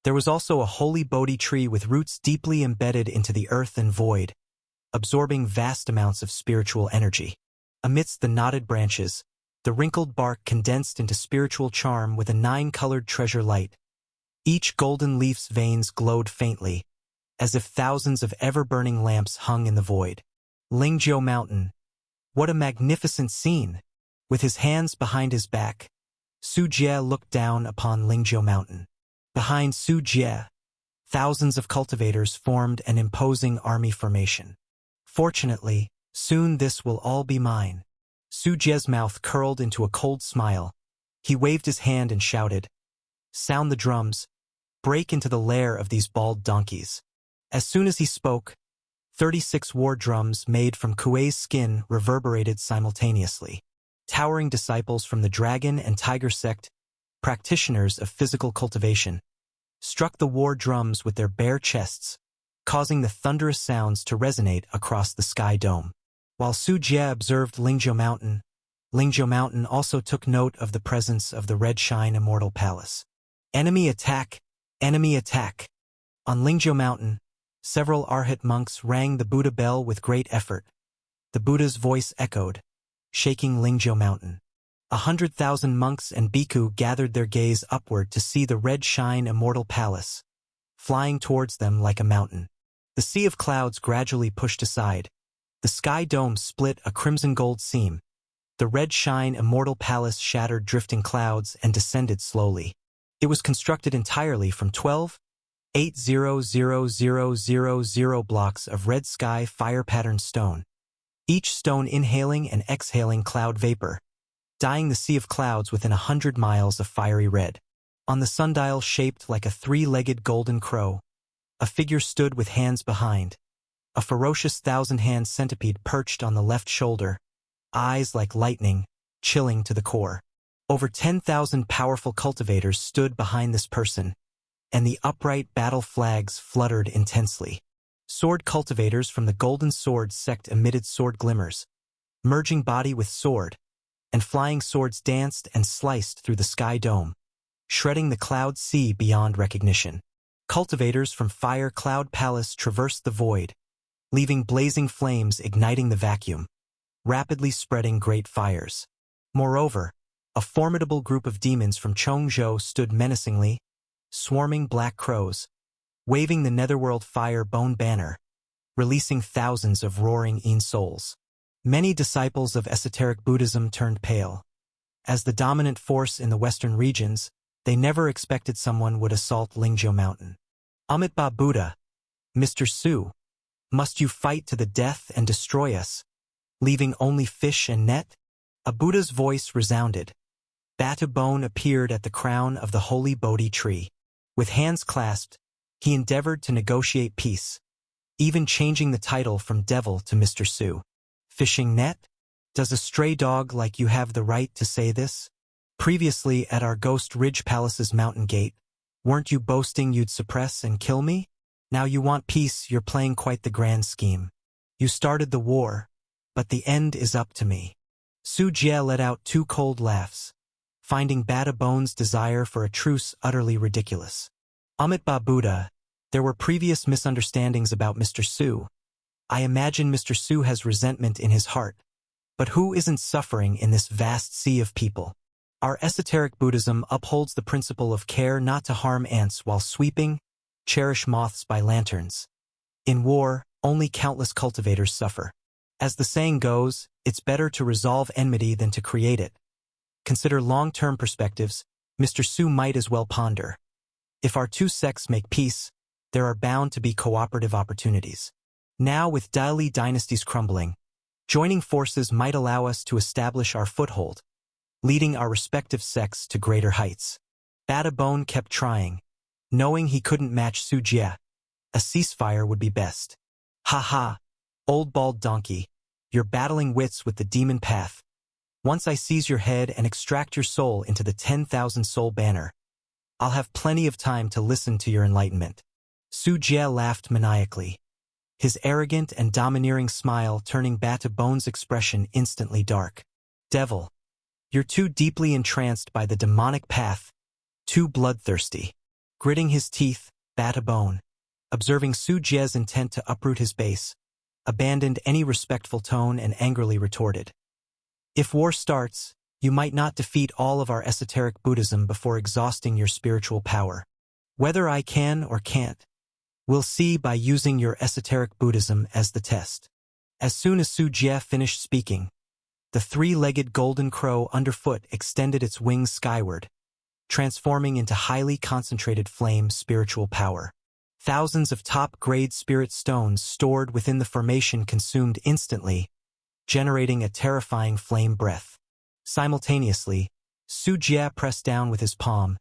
[SPEAKER 1] there was also a holy Bodhi tree with roots deeply embedded into the earth and void, absorbing vast amounts of spiritual energy. Amidst the knotted branches, the wrinkled bark condensed into spiritual charm with a 9-colored treasure light. Each golden leaf's veins glowed faintly, as if thousands of ever-burning lamps hung in the void. Lingzhou Mountain. What a magnificent scene! With his hands behind his back, Su Jie looked down upon Lingzhou Mountain. Behind Su Jie, thousands of cultivators formed an imposing army formation. Fortunately, soon this will all be mine. Su Jie's mouth curled into a cold smile. He waved his hand and shouted, "Sound the drums. Break into the lair of these bald donkeys." As soon as he spoke, 36 war drums made from Kuei's skin reverberated simultaneously. Towering disciples from the Dragon and Tiger sect, practitioners of physical cultivation, struck the war drums with their bare chests, causing the thunderous sounds to resonate across the sky dome. While Su Jie observed Lingzhou Mountain also took note of the presence of the Red Shine Immortal Palace. Enemy attack! Enemy attack! On Lingzhou Mountain, several Arhat monks rang the Buddha bell with great effort, the Buddha's voice echoed, shaking Lingzhou Mountain. 100,000 monks and bhikkhu gathered their gaze upward to see the red shine immortal palace, flying towards them like a mountain. The sea of clouds gradually pushed aside. The sky dome split a crimson gold seam. The red shine immortal palace shattered drifting clouds and descended slowly. It was constructed entirely from 12,800,000 blocks of red sky fire-patterned stone, each stone inhaling and exhaling cloud vapor, dyeing the sea of clouds within 100 miles of fiery red. On the sundial shaped like a three-legged golden crow, a figure stood with hands behind. A ferocious thousand-hand centipede perched on the left shoulder, eyes like lightning, chilling to the core. Over 10,000 powerful cultivators stood behind this person, and the upright battle flags fluttered intensely. Sword cultivators from the Golden Sword sect emitted sword glimmers, merging body with sword, and flying swords danced and sliced through the sky dome, shredding the cloud sea beyond recognition. Cultivators from Fire Cloud Palace traversed the void, leaving blazing flames igniting the vacuum, rapidly spreading great fires. Moreover, a formidable group of demons from Chongzhou stood menacingly, swarming black crows, waving the netherworld fire bone banner, releasing thousands of roaring Yin souls. Many disciples of esoteric Buddhism turned pale. As the dominant force in the western regions, they never expected someone would assault Lingzhou Mountain. Amitabha Buddha, Mr. Su, must you fight to the death and destroy us, leaving only fish and net? A Buddha's voice resounded. Batu Bone appeared at the crown of the holy Bodhi tree. With hands clasped, he endeavored to negotiate peace, even changing the title from devil to Mr. Su. Fishing net? Does a stray dog like you have the right to say this? Previously at our Ghost Ridge Palace's mountain gate, weren't you boasting you'd suppress and kill me? Now you want peace, you're playing quite the grand scheme. You started the war, but the end is up to me. Su Jie let out two cold laughs, finding Batu Bone's desire for a truce utterly ridiculous. Amitabha Buddha, there were previous misunderstandings about Mr. Su. I imagine Mr. Su has resentment in his heart. But who isn't suffering in this vast sea of people? Our esoteric Buddhism upholds the principle of care not to harm ants while sweeping, cherish moths by lanterns. In war, only countless cultivators suffer. As the saying goes, it's better to resolve enmity than to create it. Consider long-term perspectives. Mr. Su might as well ponder. If our two sects make peace, there are bound to be cooperative opportunities. Now with Dali dynasties crumbling, joining forces might allow us to establish our foothold, leading our respective sects to greater heights. Batu Bone kept trying, knowing he couldn't match Su Jie. A ceasefire would be best. Ha ha, old bald donkey, you're battling wits with the demon path. Once I seize your head and extract your soul into the 10,000 soul banner, I'll have plenty of time to listen to your enlightenment. Su Jie laughed maniacally, his arrogant and domineering smile turning Batu Bone's expression instantly dark. Devil, you're too deeply entranced by the demonic path, too bloodthirsty. Gritting his teeth, Batu Bone, observing Su Jie's intent to uproot his base, abandoned any respectful tone and angrily retorted. If war starts, you might not defeat all of our esoteric Buddhism before exhausting your spiritual power. Whether I can or can't, we'll see by using your esoteric Buddhism as the test. As soon as Su Jie finished speaking, the three-legged golden crow underfoot extended its wings skyward, transforming into highly concentrated flame spiritual power. Thousands of top-grade spirit stones stored within the formation consumed instantly, generating a terrifying flame breath. Simultaneously, Su Jie pressed down with his palm,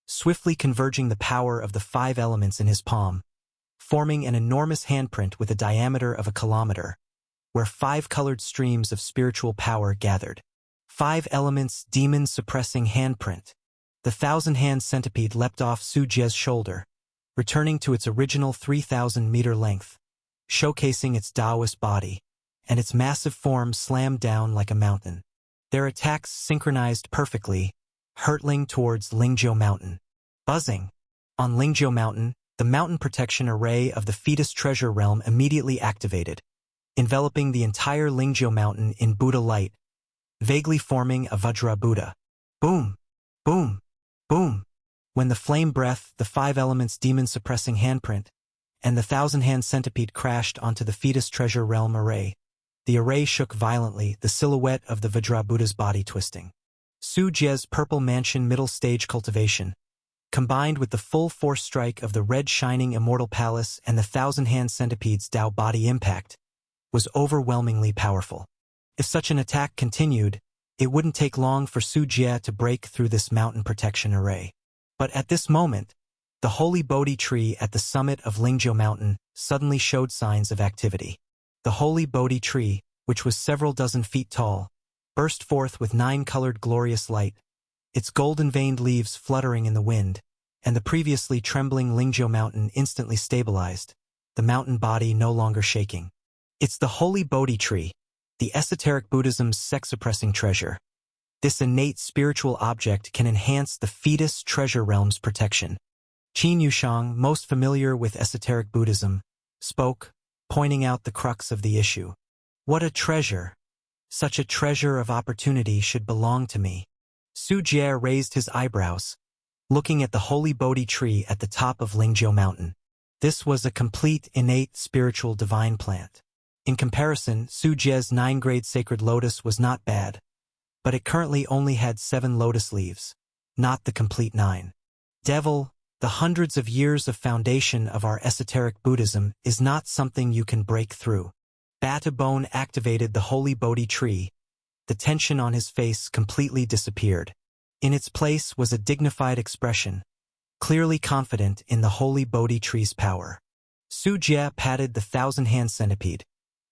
[SPEAKER 1] swiftly converging the power of the 5 elements in his palm, forming an enormous handprint with a diameter of a kilometer, where 5 colored streams of spiritual power gathered. 5 elements demon-suppressing handprint. The 1,000-hand centipede leapt off Su Jie's shoulder, returning to its original 3,000-meter length, showcasing its Taoist body, and its massive form slammed down like a mountain. Their attacks synchronized perfectly, hurtling towards Lingzhou Mountain. Buzzing. On Lingzhou Mountain, the mountain protection array of the Fetus Treasure Realm immediately activated, enveloping the entire Lingzhou mountain in Buddha light, vaguely forming a Vajra Buddha. Boom! Boom! Boom! When the flame breath, the five elements demon-suppressing handprint, and the thousand-hand centipede crashed onto the fetus treasure realm array, the array shook violently, the silhouette of the Vajra Buddha's body twisting. Su Jie's purple mansion middle stage cultivation, combined with the full force strike of the red shining immortal palace and the thousand-hand centipede's Tao body impact, was overwhelmingly powerful. If such an attack continued, it wouldn't take long for Su Jie to break through this mountain protection array. But at this moment, the holy Bodhi tree at the summit of Lingzhou Mountain suddenly showed signs of activity. The holy Bodhi tree, which was several dozen feet tall, burst forth with nine-colored glorious light, its golden-veined leaves fluttering in the wind, and the previously trembling Lingzhou Mountain instantly stabilized, the mountain body no longer shaking. It's the holy Bodhi tree, the esoteric Buddhism's sex-suppressing treasure. This innate spiritual object can enhance the fetus treasure realm's protection. Qin Yushang, most familiar with esoteric Buddhism, spoke, pointing out the crux of the issue. What a treasure! Such a treasure of opportunity should belong to me. Su Jie raised his eyebrows, looking at the holy Bodhi tree at the top of Lingzhou Mountain. This was a complete, innate, spiritual divine plant. In comparison, Su Jie's 9-grade sacred lotus was not bad, but it currently only had 7 lotus leaves, not the complete 9. Devil, the hundreds of years of foundation of our esoteric Buddhism is not something you can break through. Bata Bone activated the holy Bodhi tree. The tension on his face completely disappeared. In its place was a dignified expression, clearly confident in the holy Bodhi tree's power. Su Jie patted the thousand-hand centipede,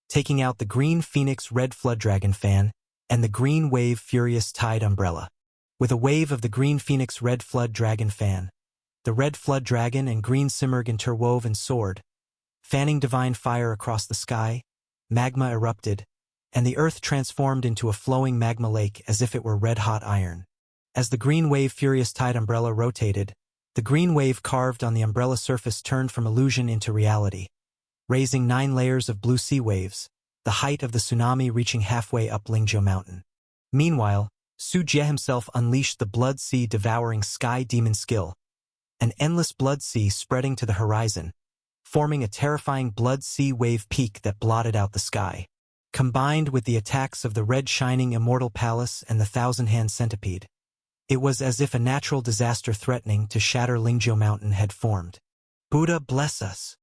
[SPEAKER 1] taking out the green phoenix red flood dragon fan and the green wave furious tide umbrella. With a wave of the green phoenix red flood dragon fan, the red flood dragon and green simurg interwove and soared, fanning divine fire across the sky. Magma erupted, and the earth transformed into a flowing magma lake as if it were red-hot iron. As the green wave furious tide umbrella rotated, the green wave carved on the umbrella surface turned from illusion into reality, raising 9 layers of blue sea waves, the height of the tsunami reaching halfway up Lingzhou Mountain. Meanwhile, Su Jie himself unleashed the blood sea devouring sky demon skill, an endless blood sea spreading to the horizon, forming a terrifying blood sea wave peak that blotted out the sky. Combined with the attacks of the red shining immortal palace and the thousand-hand centipede, it was as if a natural disaster threatening to shatter Lingzhou Mountain had formed. Buddha bless us.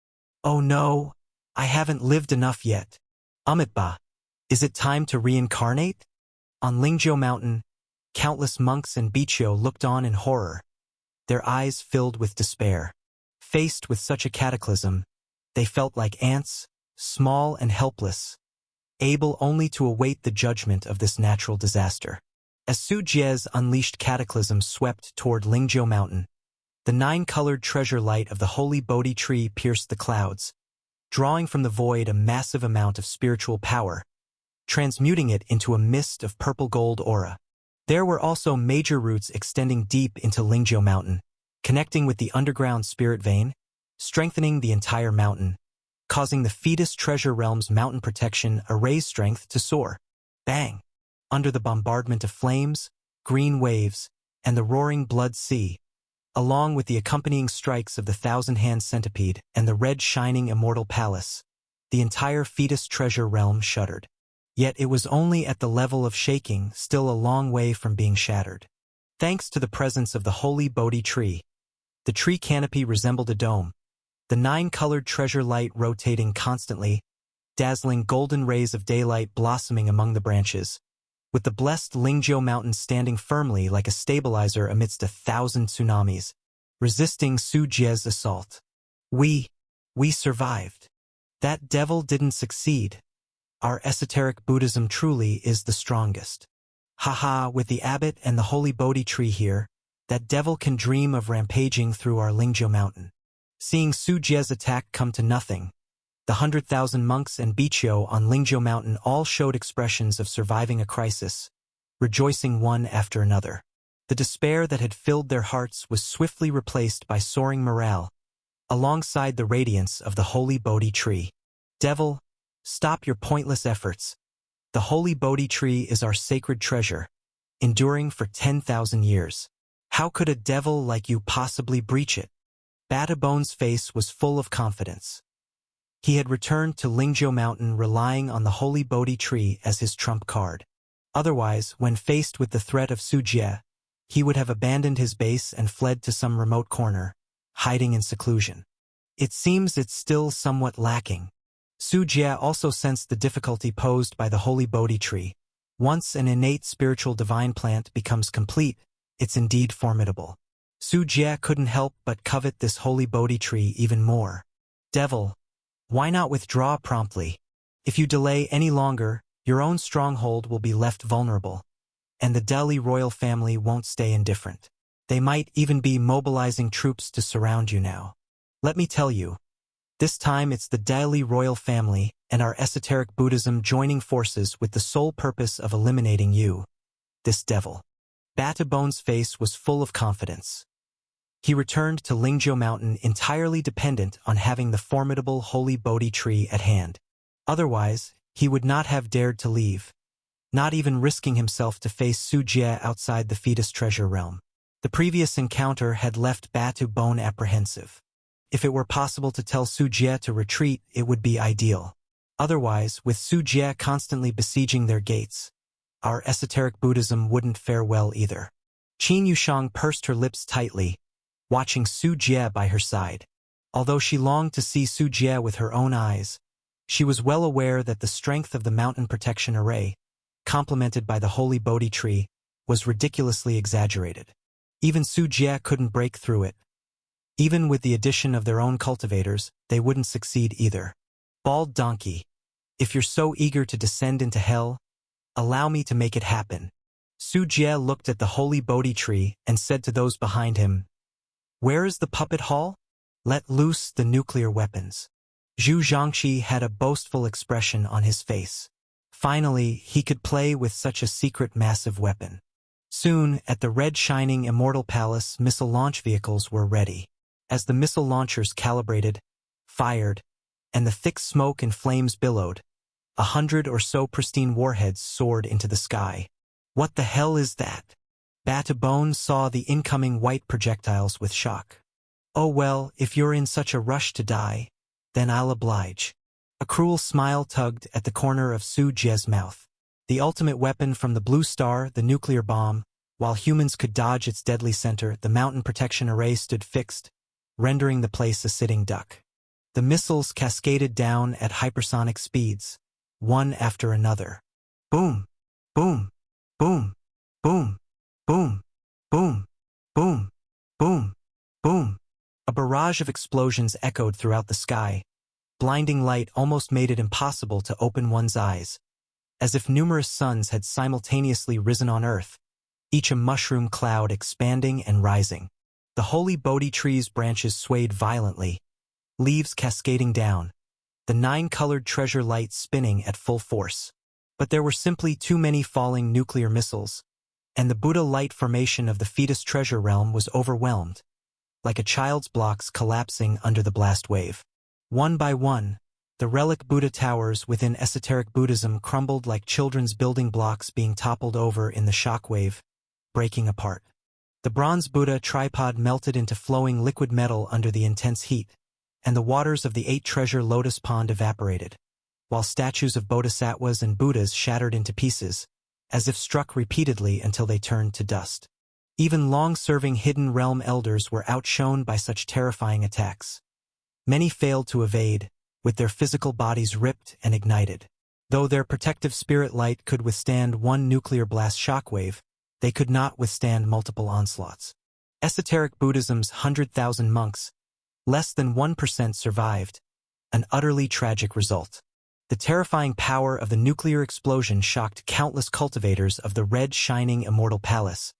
[SPEAKER 1] Oh no, I haven't lived enough yet. Amitabha, is it time to reincarnate? On Lingzhou Mountain, countless monks and Bichyo looked on in horror, their eyes filled with despair. Faced with such a cataclysm, they felt like ants, small and helpless, able only to await the judgment of this natural disaster. As Su Jie's unleashed cataclysm swept toward Lingzhou Mountain, the 9-colored treasure light of the holy Bodhi tree pierced the clouds, drawing from the void a massive amount of spiritual power, transmuting it into a mist of purple-gold aura. There were also major roots extending deep into Lingzhou Mountain, connecting with the underground spirit vein, strengthening the entire mountain, causing the fetus treasure realm's mountain protection array's strength to soar. Bang! Under the bombardment of flames, green waves, and the roaring blood sea, along with the accompanying strikes of the thousand-hand centipede and the red shining immortal palace, the entire fetus treasure realm shuddered. Yet it was only at the level of shaking, still a long way from being shattered. Thanks to the presence of the holy Bodhi tree, the tree canopy resembled a dome, the 9-colored treasure light rotating constantly, dazzling golden rays of daylight blossoming among the branches, with the blessed Lingzhou Mountain standing firmly like a stabilizer amidst 1,000 tsunamis, resisting Su Jie's assault. We survived. That devil didn't succeed. Our esoteric Buddhism truly is the strongest. Haha, with the abbot and the holy Bodhi tree here, that devil can dream of rampaging through our Lingzhou Mountain. Seeing Su Jie's attack come to nothing, the 100,000 monks and Bichyo on Lingzhou Mountain all showed expressions of surviving a crisis, rejoicing one after another. The despair that had filled their hearts was swiftly replaced by soaring morale, alongside the radiance of the holy Bodhi tree. Devil, Stop your pointless efforts. The holy Bodhi tree is our sacred treasure, enduring for 10,000 years. How could a devil like you possibly breach it? Batabone's face was full of confidence. He had returned to Lingzhou Mountain relying on the holy Bodhi tree as his trump card. Otherwise, when faced with the threat of Su Jie, he would have abandoned his base and fled to some remote corner, hiding in seclusion. It seems it's still somewhat lacking. Su Jie also sensed the difficulty posed by the holy Bodhi tree. Once an innate spiritual divine plant becomes complete, it's indeed formidable. Su Jie couldn't help but covet this holy Bodhi tree even more. Devil, why not withdraw promptly? If you delay any longer, your own stronghold will be left vulnerable, and the Delhi royal family won't stay indifferent. They might even be mobilizing troops to surround you now. Let me tell you, this time it's the Delhi royal family and our esoteric Buddhism joining forces with the sole purpose of eliminating you, this devil. Batabone's face was full of confidence. He returned to Lingzhou Mountain entirely dependent on having the formidable holy Bodhi tree at hand. Otherwise, he would not have dared to leave, not even risking himself to face Su Jie outside the fetus treasure realm. The previous encounter had left Batabone apprehensive. If it were possible to tell Su Jie to retreat, it would be ideal. Otherwise, with Su Jie constantly besieging their gates, our esoteric Buddhism wouldn't fare well either. Qin Yushang pursed her lips tightly, watching Su Jie by her side. Although she longed to see Su Jie with her own eyes, she was well aware that the strength of the mountain protection array, complemented by the holy Bodhi tree, was ridiculously exaggerated. Even Su Jie couldn't break through it. Even with the addition of their own cultivators, they wouldn't succeed either. Bald donkey, if you're so eager to descend into hell, allow me to make it happen. Su Jie looked at the holy Bodhi tree and said to those behind him, "Where is the puppet hall? Let loose the nuclear weapons." Zhu Zhangxi had a boastful expression on his face. Finally, he could play with such a secret massive weapon. Soon, at the red shining Immortal Palace, missile launch vehicles were ready. As the missile launchers calibrated, fired, and the thick smoke and flames billowed, 100 or so pristine warheads soared into the sky. What the hell is that? Batabone saw the incoming white projectiles with shock. Oh well, if you're in such a rush to die, then I'll oblige. A cruel smile tugged at the corner of Su Jie's mouth. The ultimate weapon from the Blue Star, the nuclear bomb, while humans could dodge its deadly center, the mountain protection array stood fixed, rendering the place a sitting duck. The missiles cascaded down at hypersonic speeds, one after another. Boom, boom, boom, boom, boom, boom, boom, boom, boom. A barrage of explosions echoed throughout the sky. Blinding light almost made it impossible to open one's eyes, as if numerous suns had simultaneously risen on Earth, each a mushroom cloud expanding and rising. The holy Bodhi tree's branches swayed violently, leaves cascading down, the 9-colored treasure light spinning at full force. But there were simply too many falling nuclear missiles, and the Buddha light formation of the fetus treasure realm was overwhelmed, like a child's blocks collapsing under the blast wave. One by one, the relic Buddha towers within esoteric Buddhism crumbled like children's building blocks being toppled over in the shockwave, breaking apart. The bronze Buddha tripod melted into flowing liquid metal under the intense heat, and the waters of the 8-treasure lotus pond evaporated, while statues of bodhisattvas and Buddhas shattered into pieces, as if struck repeatedly until they turned to dust. Even long-serving hidden realm elders were outshone by such terrifying attacks. Many failed to evade, with their physical bodies ripped and ignited. Though their protective spirit light could withstand one nuclear blast shockwave, they could not withstand multiple onslaughts. Esoteric Buddhism's 100,000 monks, less than 1% survived, an utterly tragic result. The terrifying power of the nuclear explosion shocked countless cultivators of the red shining Immortal Palace.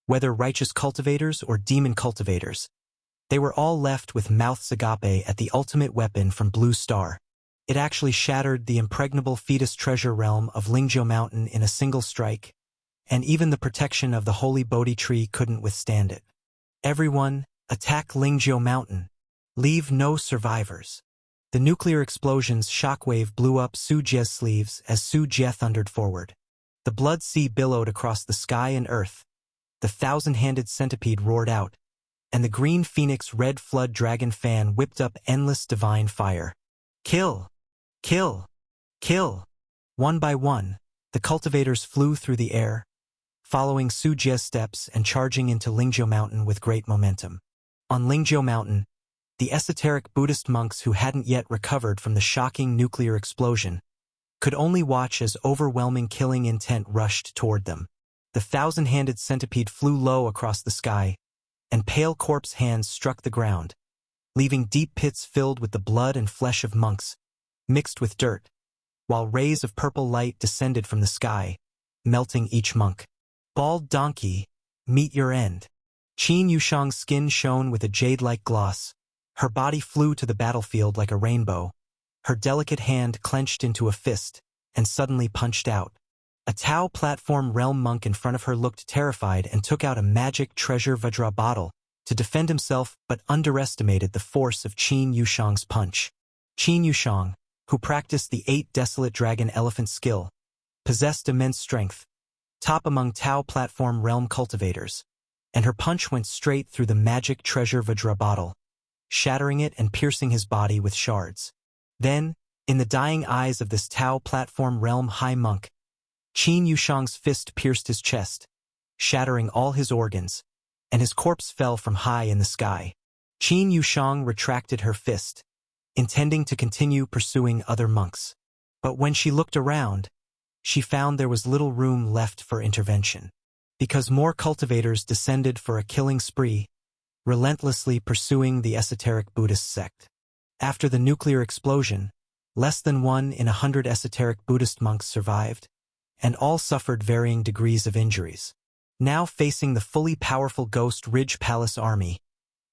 [SPEAKER 1] Whether righteous cultivators or demon cultivators, they were all left with mouths agape at the ultimate weapon from Blue Star. It actually shattered the impregnable fetus treasure realm of Lingzhou Mountain in a single strike, and even the protection of the holy Bodhi tree couldn't withstand it. Everyone, attack Lingzhou Mountain. Leave no survivors. The nuclear explosion's shockwave blew up Su Jie's sleeves as Su Jie thundered forward. The blood sea billowed across the sky and earth. The thousand-handed centipede roared out, and the green phoenix red flood dragon fan whipped up endless divine fire. Kill! Kill! Kill! One by one, the cultivators flew through the air, following Su Jie's steps and charging into Lingzhou Mountain with great momentum. On Lingzhou Mountain, the esoteric Buddhist monks who hadn't yet recovered from the shocking nuclear explosion could only watch as overwhelming killing intent rushed toward them. The thousand-handed centipede flew low across the sky, and pale corpse hands struck the ground, leaving deep pits filled with the blood and flesh of monks, mixed with dirt, while rays of purple light descended from the sky, melting each monk. Bald donkey, meet your end. Qin Yushang's skin shone with a jade-like gloss. Her body flew to the battlefield like a rainbow. Her delicate hand clenched into a fist and suddenly punched out. A Tao platform realm monk in front of her looked terrified and took out a magic treasure Vajra bottle to defend himself, but underestimated the force of Qin Yushang's punch. Qin Yushang, who practiced the 8 desolate dragon elephant skill, possessed immense strength, top among Tao platform realm cultivators, and her punch went straight through the magic treasure Vajra bottle, shattering it and piercing his body with shards. Then, in the dying eyes of this Tao platform realm high monk, Qin Yushang's fist pierced his chest, shattering all his organs, and his corpse fell from high in the sky. Qin Yushang retracted her fist, intending to continue pursuing other monks. But when she looked around, she found there was little room left for intervention, because more cultivators descended for a killing spree, relentlessly pursuing the esoteric Buddhist sect. After the nuclear explosion, less than 1 in 100 esoteric Buddhist monks survived, and all suffered varying degrees of injuries. Now facing the fully powerful Ghost Ridge Palace army,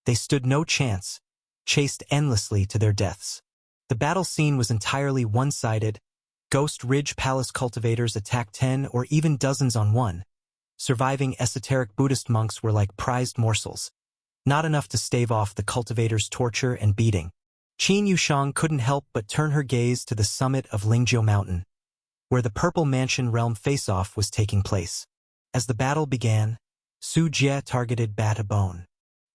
[SPEAKER 1] they stood no chance, chased endlessly to their deaths. The battle scene was entirely one-sided. Ghost Ridge Palace cultivators attacked 10 or even dozens on one. Surviving esoteric Buddhist monks were like prized morsels, not enough to stave off the cultivators' torture and beating. Qin Yushang couldn't help but turn her gaze to the summit of Lingzhou Mountain, where the Purple Mansion realm face-off was taking place. As the battle began, Su Jie targeted Bata Bone.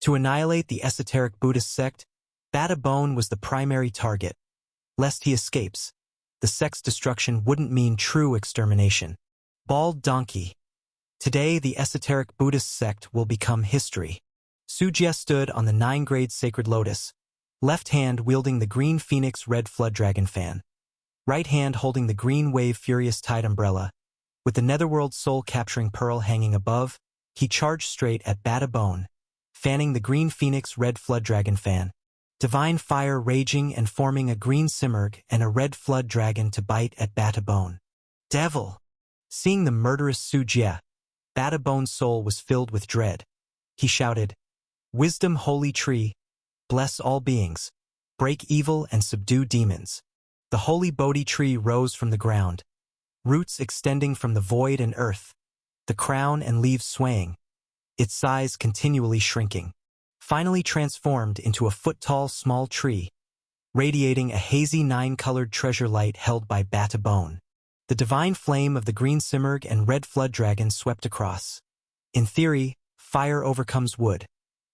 [SPEAKER 1] To annihilate the esoteric Buddhist sect, Bata Bone was the primary target. Lest he escapes, the sect's destruction wouldn't mean true extermination. Bald donkey. Today the esoteric Buddhist sect will become history. Su Jie stood on the 9-grade sacred lotus, left hand wielding the green phoenix red flood dragon fan, right hand holding the green wave furious tide umbrella. With the netherworld soul capturing pearl hanging above, he charged straight at Bata Bone, fanning the green phoenix red flood dragon fan. Divine fire raging and forming a green simurgh and a red flood dragon to bite at Bata Bone. Devil! Seeing the murderous Su Jie, Bata Bone's soul was filled with dread. He shouted, "Wisdom holy tree, bless all beings, break evil and subdue demons." The holy Bodhi tree rose from the ground, roots extending from the void and earth, the crown and leaves swaying, its size continually shrinking. Finally transformed into a foot-tall small tree, radiating a hazy 9-colored treasure light held by Bata Bone. The divine flame of the green simurgh and red flood dragon swept across. In theory, fire overcomes wood,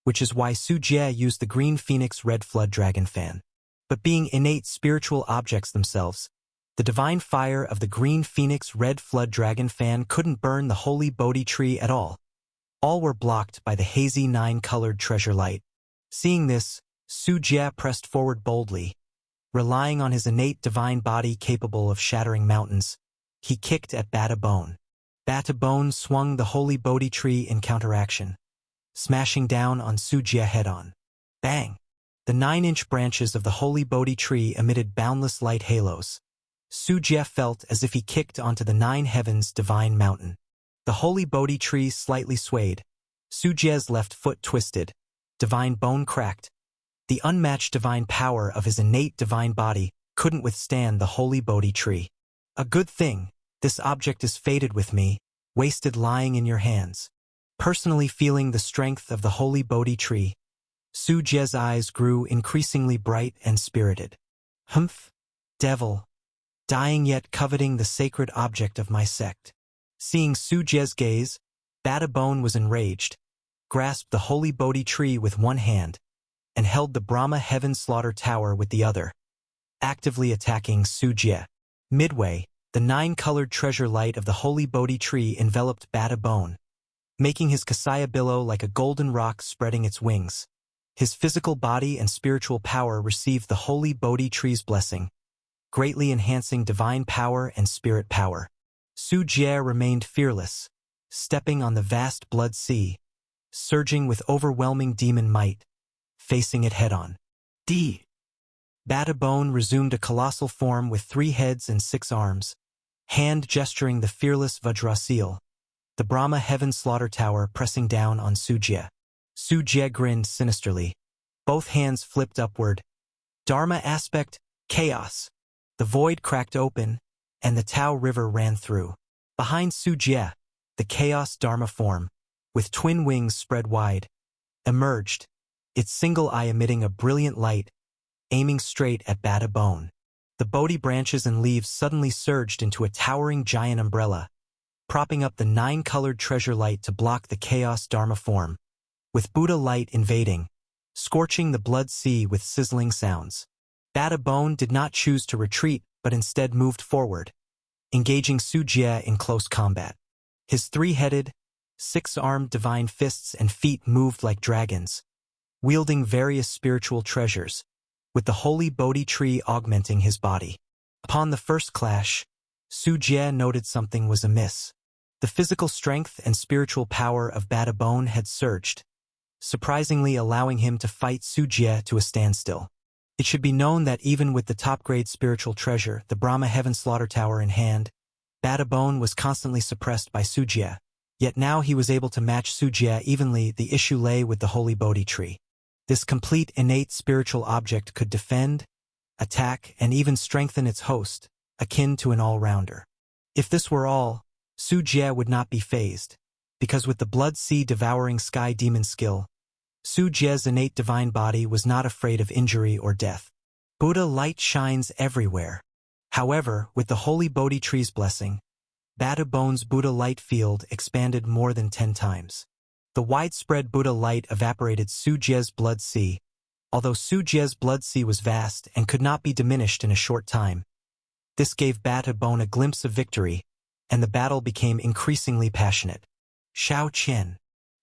[SPEAKER 1] which is why Su Jie used the green phoenix red flood dragon fan. But being innate spiritual objects themselves, the divine fire of the green phoenix red flood dragon fan couldn't burn the holy Bodhi tree at all. All were blocked by the hazy 9-colored treasure light. Seeing this, Su Jie pressed forward boldly. Relying on his innate divine body capable of shattering mountains, he kicked at Bata Bone. Bata Bone swung the holy Bodhi tree in counteraction, smashing down on Su Jie head-on. Bang! The 9-inch branches of the holy Bodhi tree emitted boundless light halos. Su Jie felt as if he kicked onto the 9 heavens' divine mountain. The holy Bodhi tree slightly swayed. Su Jie's left foot twisted. Divine bone cracked. The unmatched divine power of his innate divine body couldn't withstand the holy Bodhi tree. A good thing, this object is fated with me, wasted lying in your hands. Personally feeling the strength of the holy Bodhi tree, Su Jie's eyes grew increasingly bright and spirited. Humph, devil, dying yet coveting the sacred object of my sect. Seeing Sujie's gaze, Bada Bone was enraged, grasped the holy Bodhi tree with one hand, and held the Brahma Heaven Slaughter Tower with the other, actively attacking Sujie. Midway, the 9-colored treasure light of the holy Bodhi tree enveloped Bada Bone, making his Kasaya billow like a golden rock spreading its wings. His physical body and spiritual power received the holy Bodhi tree's blessing, greatly enhancing divine power and spirit power. Sujie remained fearless, stepping on the vast blood sea, surging with overwhelming demon might, facing it head-on. Bada Bone resumed a colossal form with 3 heads and 6 arms, hand gesturing the fearless Vajrasil, the Brahma Heaven Slaughter Tower pressing down on Sujie. Sujie grinned sinisterly, both hands flipped upward. Dharma aspect, chaos. The void cracked open, and the Tao River ran through. Behind Sujie, the chaos Dharma form, with twin wings spread wide, emerged, its single eye emitting a brilliant light, aiming straight at Bada Bone. The Bodhi branches and leaves suddenly surged into a towering giant umbrella, propping up the 9-colored treasure light to block the chaos Dharma form, with Buddha light invading, scorching the blood sea with sizzling sounds. Bada Bone did not choose to retreat, but instead moved forward, engaging Sujie in close combat. His 3-headed, 6-armed divine fists and feet moved like dragons, wielding various spiritual treasures, with the holy Bodhi tree augmenting his body. Upon the first clash, Sujie noted something was amiss. The physical strength and spiritual power of Bada Bone had surged, surprisingly allowing him to fight Sujie to a standstill. It should be known that even with the top-grade spiritual treasure, the Brahma Heaven Slaughter Tower in hand, Bada Bone was constantly suppressed by Sujie. Yet now he was able to match Sujie evenly. The issue lay with the holy Bodhi tree. This complete innate spiritual object could defend, attack, and even strengthen its host, akin to an all-rounder. If this were all, Sujie would not be fazed, because with the blood sea devouring sky demon skill, Sujie's innate divine body was not afraid of injury or death. Buddha light shines everywhere. However, with the holy Bodhi tree's blessing, Bada Bone's Buddha light field expanded more than 10 times. The widespread Buddha light evaporated Sujie's blood sea. Although Sujie's blood sea was vast and could not be diminished in a short time, this gave Bada Bone a glimpse of victory, and the battle became increasingly passionate. Shao Qian.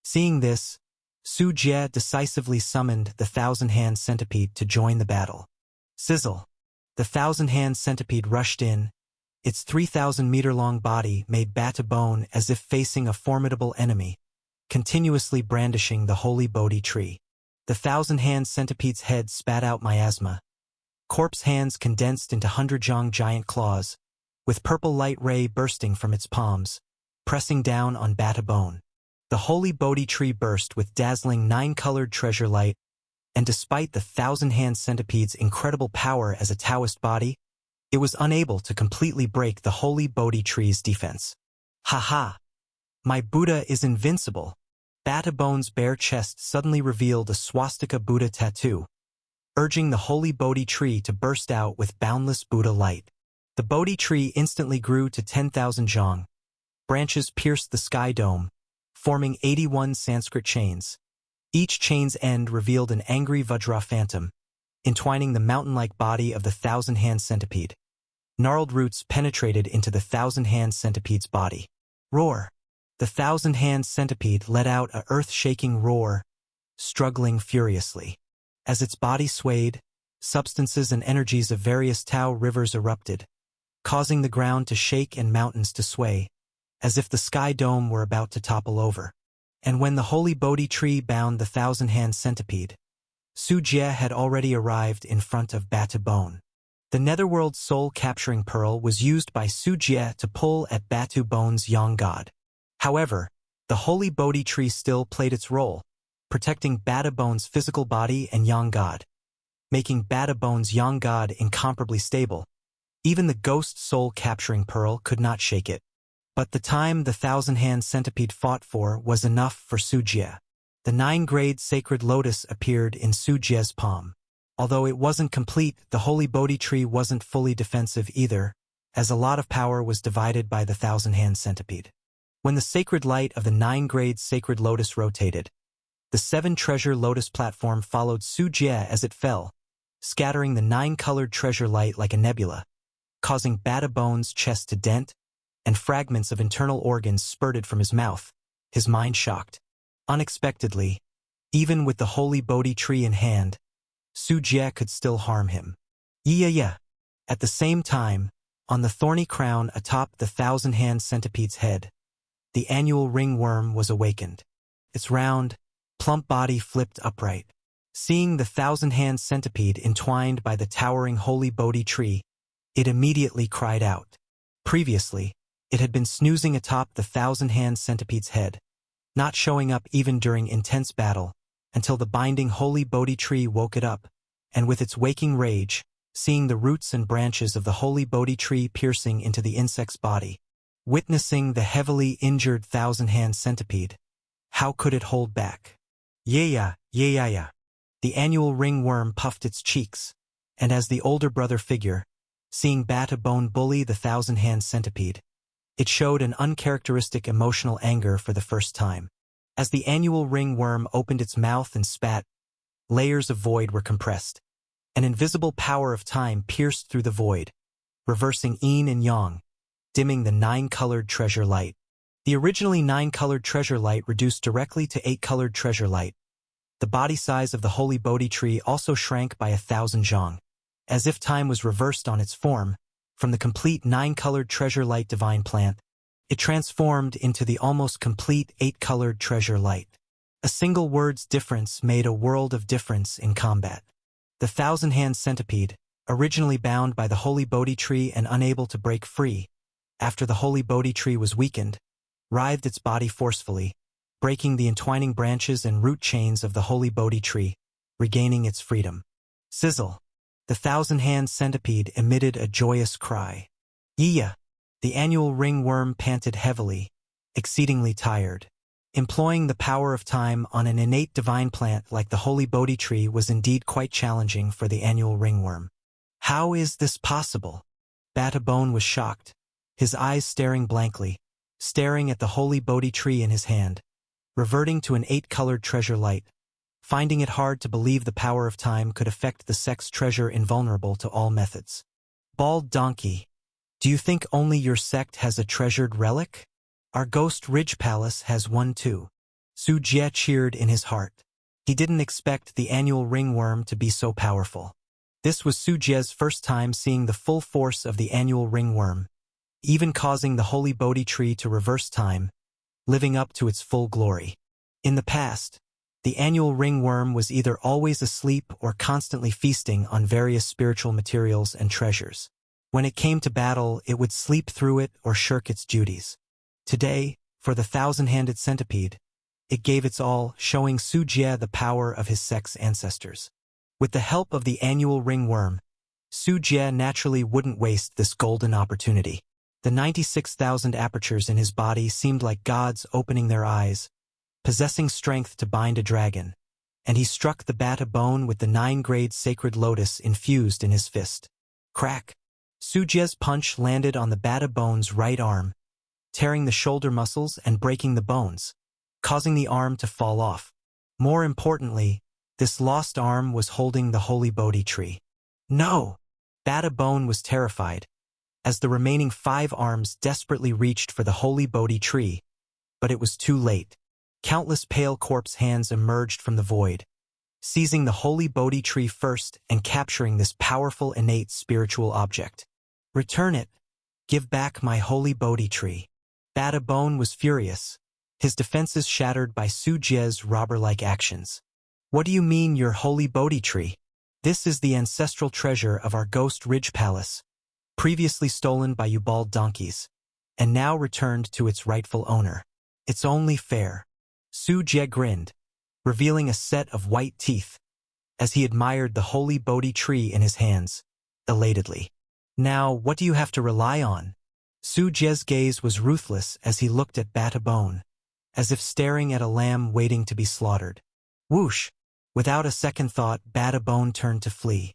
[SPEAKER 1] Seeing this, Sujie decisively summoned the 1,000-hand centipede to join the battle. Sizzle. The 1,000-hand centipede rushed in. Its 3,000-meter-long body made Bada Bone as if facing a formidable enemy, continuously brandishing the holy Bodhi tree. The 1,000-hand centipede's head spat out miasma. Corpse hands condensed into 100-jong giant claws, with purple light ray bursting from its palms, pressing down on Bada Bone. The holy Bodhi tree burst with dazzling 9-colored treasure light, and despite the 1,000-hand centipede's incredible power as a Taoist body, it was unable to completely break the holy Bodhi tree's defense. Ha! My Buddha is invincible. Bada Bone's bare chest suddenly revealed a swastika Buddha tattoo, urging the holy Bodhi tree to burst out with boundless Buddha light. The Bodhi tree instantly grew to 10,000 jong. Branches pierced the sky dome, forming 81 Sanskrit chains. Each chain's end revealed an angry Vajra phantom, entwining the mountain-like body of the 1,000-hand centipede. Gnarled roots penetrated into the 1,000-hand centipede's body. Roar! The 1,000-hand centipede let out a earth-shaking roar, struggling furiously. As its body swayed, substances and energies of various Tao rivers erupted, causing the ground to shake and mountains to sway, as if the sky dome were about to topple over. And when the holy Bodhi tree bound the 1,000-hand centipede, Sujie had already arrived in front of Bada Bone. The netherworld soul-capturing pearl was used by Sujie to pull at Bada Bone's yang god. However, the holy Bodhi tree still played its role, protecting Bada Bone's physical body and yang god, making Bada Bone's yang god incomparably stable. Even the ghost soul-capturing pearl could not shake it. But the time the 1,000-hand centipede fought for was enough for Sujie. The 9-grade sacred lotus appeared in Sujie's palm. Although it wasn't complete, the holy Bodhi tree wasn't fully defensive either, as a lot of power was divided by the thousand-hand centipede. When the sacred light of the 9-grade sacred lotus rotated, the 7-treasure lotus platform followed Su Jie as it fell, scattering the 9-colored treasure light like a nebula, causing Bata Bone's chest to dent, and fragments of internal organs spurted from his mouth, his mind shocked. Unexpectedly, even with the holy Bodhi tree in hand, Su Jie could still harm him. Yeah. At the same time, on the thorny crown atop the thousand-hand centipede's head, the annual ringworm was awakened. Its round, plump body flipped upright. Seeing the thousand-hand centipede entwined by the towering holy Bodhi tree, it immediately cried out. Previously, it had been snoozing atop the thousand-hand centipede's head, not showing up even during intense battle, until the binding holy Bodhi tree woke it up, and with its waking rage, seeing the roots and branches of the holy Bodhi tree piercing into the insect's body, witnessing the heavily injured thousand-hand centipede, how could it hold back? Yeah. The annual ringworm puffed its cheeks, and as the older brother figure, seeing Bata Bone bully the thousand-hand centipede, it showed an uncharacteristic emotional anger for the first time. As the annual ringworm opened its mouth and spat, layers of void were compressed. An invisible power of time pierced through the void, reversing yin and yang, dimming the 9-colored treasure light. The originally 9-colored treasure light reduced directly to 8-colored treasure light. The body size of the holy Bodhi tree also shrank by 1,000 zhang. As if time was reversed on its form, from the complete 9-colored treasure light divine plant, it transformed into the almost complete 8-colored treasure light. A single word's difference made a world of difference in combat. The thousand-hand centipede, originally bound by the holy Bodhi tree and unable to break free, after the holy Bodhi tree was weakened, writhed its body forcefully, breaking the entwining branches and root chains of the holy Bodhi tree, regaining its freedom. Sizzle! The thousand-hand centipede emitted a joyous cry. Yeah! The annual ringworm panted heavily, exceedingly tired. Employing the power of time on an innate divine plant like the holy Bodhi tree was indeed quite challenging for the annual ringworm. How is this possible? Bata Bone was shocked, his eyes staring blankly, staring at the holy Bodhi tree in his hand, reverting to an 8-colored treasure light, finding it hard to believe the power of time could affect the sex treasure invulnerable to all methods. Bald donkey, do you think only your sect has a treasured relic? Our Ghost Ridge Palace has one too. Su Jie cheered in his heart. He didn't expect the annual ringworm to be so powerful. This was Su Jie's first time seeing the full force of the annual ringworm, even causing the holy Bodhi tree to reverse time, living up to its full glory. In the past, the annual ringworm was either always asleep or constantly feasting on various spiritual materials and treasures. When it came to battle, it would sleep through it or shirk its duties. Today, for the thousand-handed centipede, it gave its all, showing Su Jie the power of his sect's ancestors. With the help of the annual ringworm, Su Jie naturally wouldn't waste this golden opportunity. The 96,000 apertures in his body seemed like gods opening their eyes, possessing strength to bind a dragon, and he struck the Bata Bone with the 9-grade sacred lotus infused in his fist. Crack! Su Jie's punch landed on the Bata Bone's right arm, tearing the shoulder muscles and breaking the bones, causing the arm to fall off. More importantly, this lost arm was holding the holy Bodhi tree. No! Bata Bone was terrified, as the remaining 5 arms desperately reached for the holy Bodhi tree, but it was too late. Countless pale corpse hands emerged from the void, seizing the holy Bodhi tree first and capturing this powerful innate spiritual object. Return it! Give back my holy Bodhi tree! Bata Bone was furious, his defenses shattered by Su Jie's robber-like actions. What do you mean your holy Bodhi tree? This is the ancestral treasure of our Ghost Ridge Palace, previously stolen by you bald donkeys, and now returned to its rightful owner. It's only fair. Su Jie grinned, revealing a set of white teeth, as he admired the holy Bodhi tree in his hands, elatedly. Now, what do you have to rely on? Su Jie's gaze was ruthless as he looked at Bata Bone, as if staring at a lamb waiting to be slaughtered. Whoosh! Without a second thought, Bada Bone turned to flee.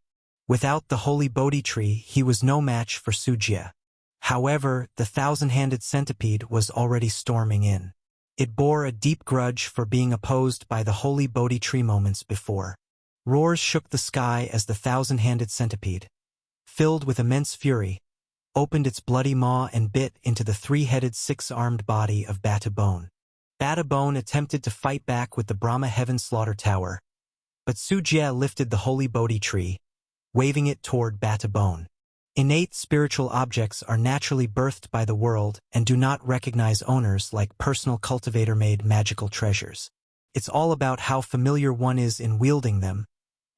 [SPEAKER 1] Without the holy Bodhi tree, he was no match for Sujie. However, the thousand-handed centipede was already storming in. It bore a deep grudge for being opposed by the holy Bodhi tree moments before. Roars shook the sky as the thousand-handed centipede, filled with immense fury, opened its bloody maw and bit into the three-headed six-armed body of Bada Bone. Bada Bone attempted to fight back with the Brahma Heaven Slaughter Tower, but Sujie lifted the holy Bodhi tree, waving it toward Bada Bone. Innate spiritual objects are naturally birthed by the world and do not recognize owners like personal cultivator-made magical treasures. It's all about how familiar one is in wielding them,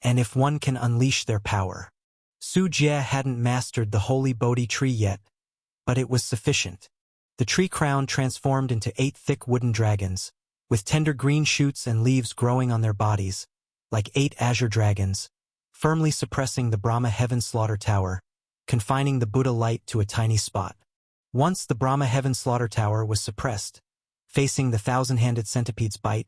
[SPEAKER 1] and if one can unleash their power. Sujie hadn't mastered the holy Bodhi tree yet, but it was sufficient. The tree crown transformed into 8 thick wooden dragons, with tender green shoots and leaves growing on their bodies, like 8 azure dragons, firmly suppressing the Brahma Heaven Slaughter Tower, confining the Buddha light to a tiny spot. Once the Brahma Heaven Slaughter Tower was suppressed, facing the thousand-handed centipede's bite,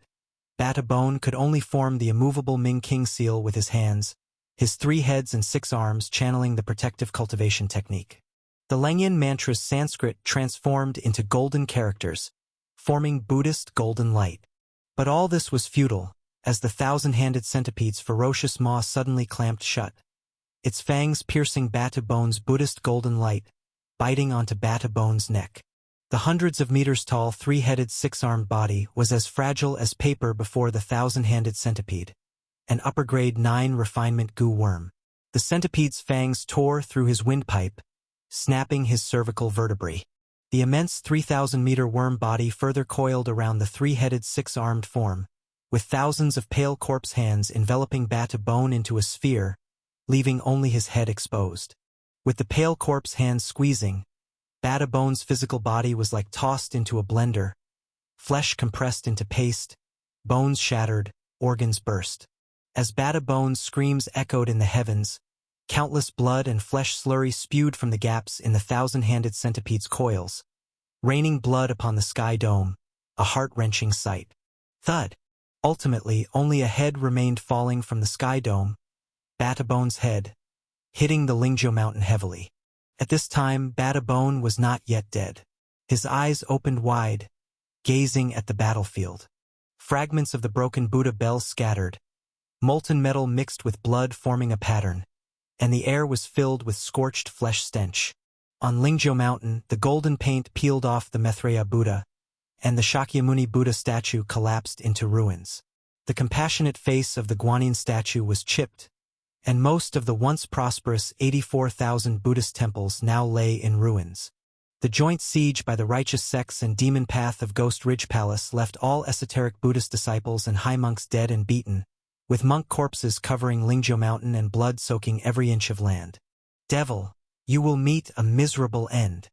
[SPEAKER 1] Bada Bone could only form the immovable Ming King seal with his hands, his 3 heads and 6 arms channeling the protective cultivation technique. The Lengyan mantra's Sanskrit transformed into golden characters, forming Buddhist golden light. But all this was futile, as the thousand-handed centipede's ferocious maw suddenly clamped shut, its fangs piercing Bada Bone's Buddhist golden light, biting onto Bada Bone's neck. The hundreds of meters tall 3-headed 6-armed body was as fragile as paper before the thousand-handed centipede, an upper-grade 9 refinement goo worm. The centipede's fangs tore through his windpipe, snapping his cervical vertebrae. The immense 3,000-meter worm body further coiled around the 3-headed 6-armed form, with thousands of pale corpse hands enveloping Bada Bone into a sphere, leaving only his head exposed. With the pale corpse hands squeezing, Bada Bone's physical body was like tossed into a blender, flesh compressed into paste, bones shattered, organs burst. As Bada Bone's screams echoed in the heavens, countless blood and flesh slurry spewed from the gaps in the thousand-handed centipede's coils, raining blood upon the sky dome, a heart-wrenching sight. Thud! Ultimately, only a head remained falling from the sky dome, Bada Bone's head, hitting the Lingzhou mountain heavily. At this time, Bada Bone was not yet dead. His eyes opened wide, gazing at the battlefield. Fragments of the broken Buddha bell scattered, molten metal mixed with blood forming a pattern, and the air was filled with scorched flesh stench. On Lingzhou mountain, the golden paint peeled off the Maitreya Buddha, and the Shakyamuni Buddha statue collapsed into ruins. The compassionate face of the Guanyin statue was chipped, and most of the once prosperous 84,000 Buddhist temples now lay in ruins. The joint siege by the righteous sects and demon path of Ghost Ridge Palace left all esoteric Buddhist disciples and high monks dead and beaten, with monk corpses covering Lingzhou mountain and blood soaking every inch of land. Devil, you will meet a miserable end.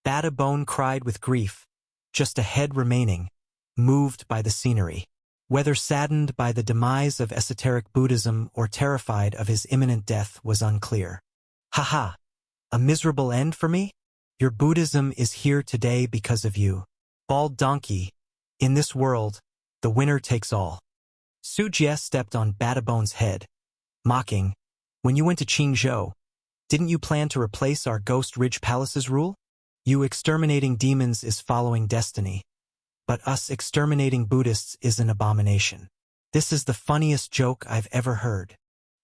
[SPEAKER 1] Bada Bone cried with grief, just a head remaining, moved by the scenery. Whether saddened by the demise of esoteric Buddhism or terrified of his imminent death was unclear. Ha! A miserable end for me? Your Buddhism is here today because of you. Bald donkey. In this world, the winner takes all. Sujie stepped on Bada Bone's head, mocking, when you went to Qingzhou, didn't you plan to replace our Ghost Ridge Palace's rule? You exterminating demons is following destiny. But us exterminating Buddhists is an abomination. This is the funniest joke I've ever heard.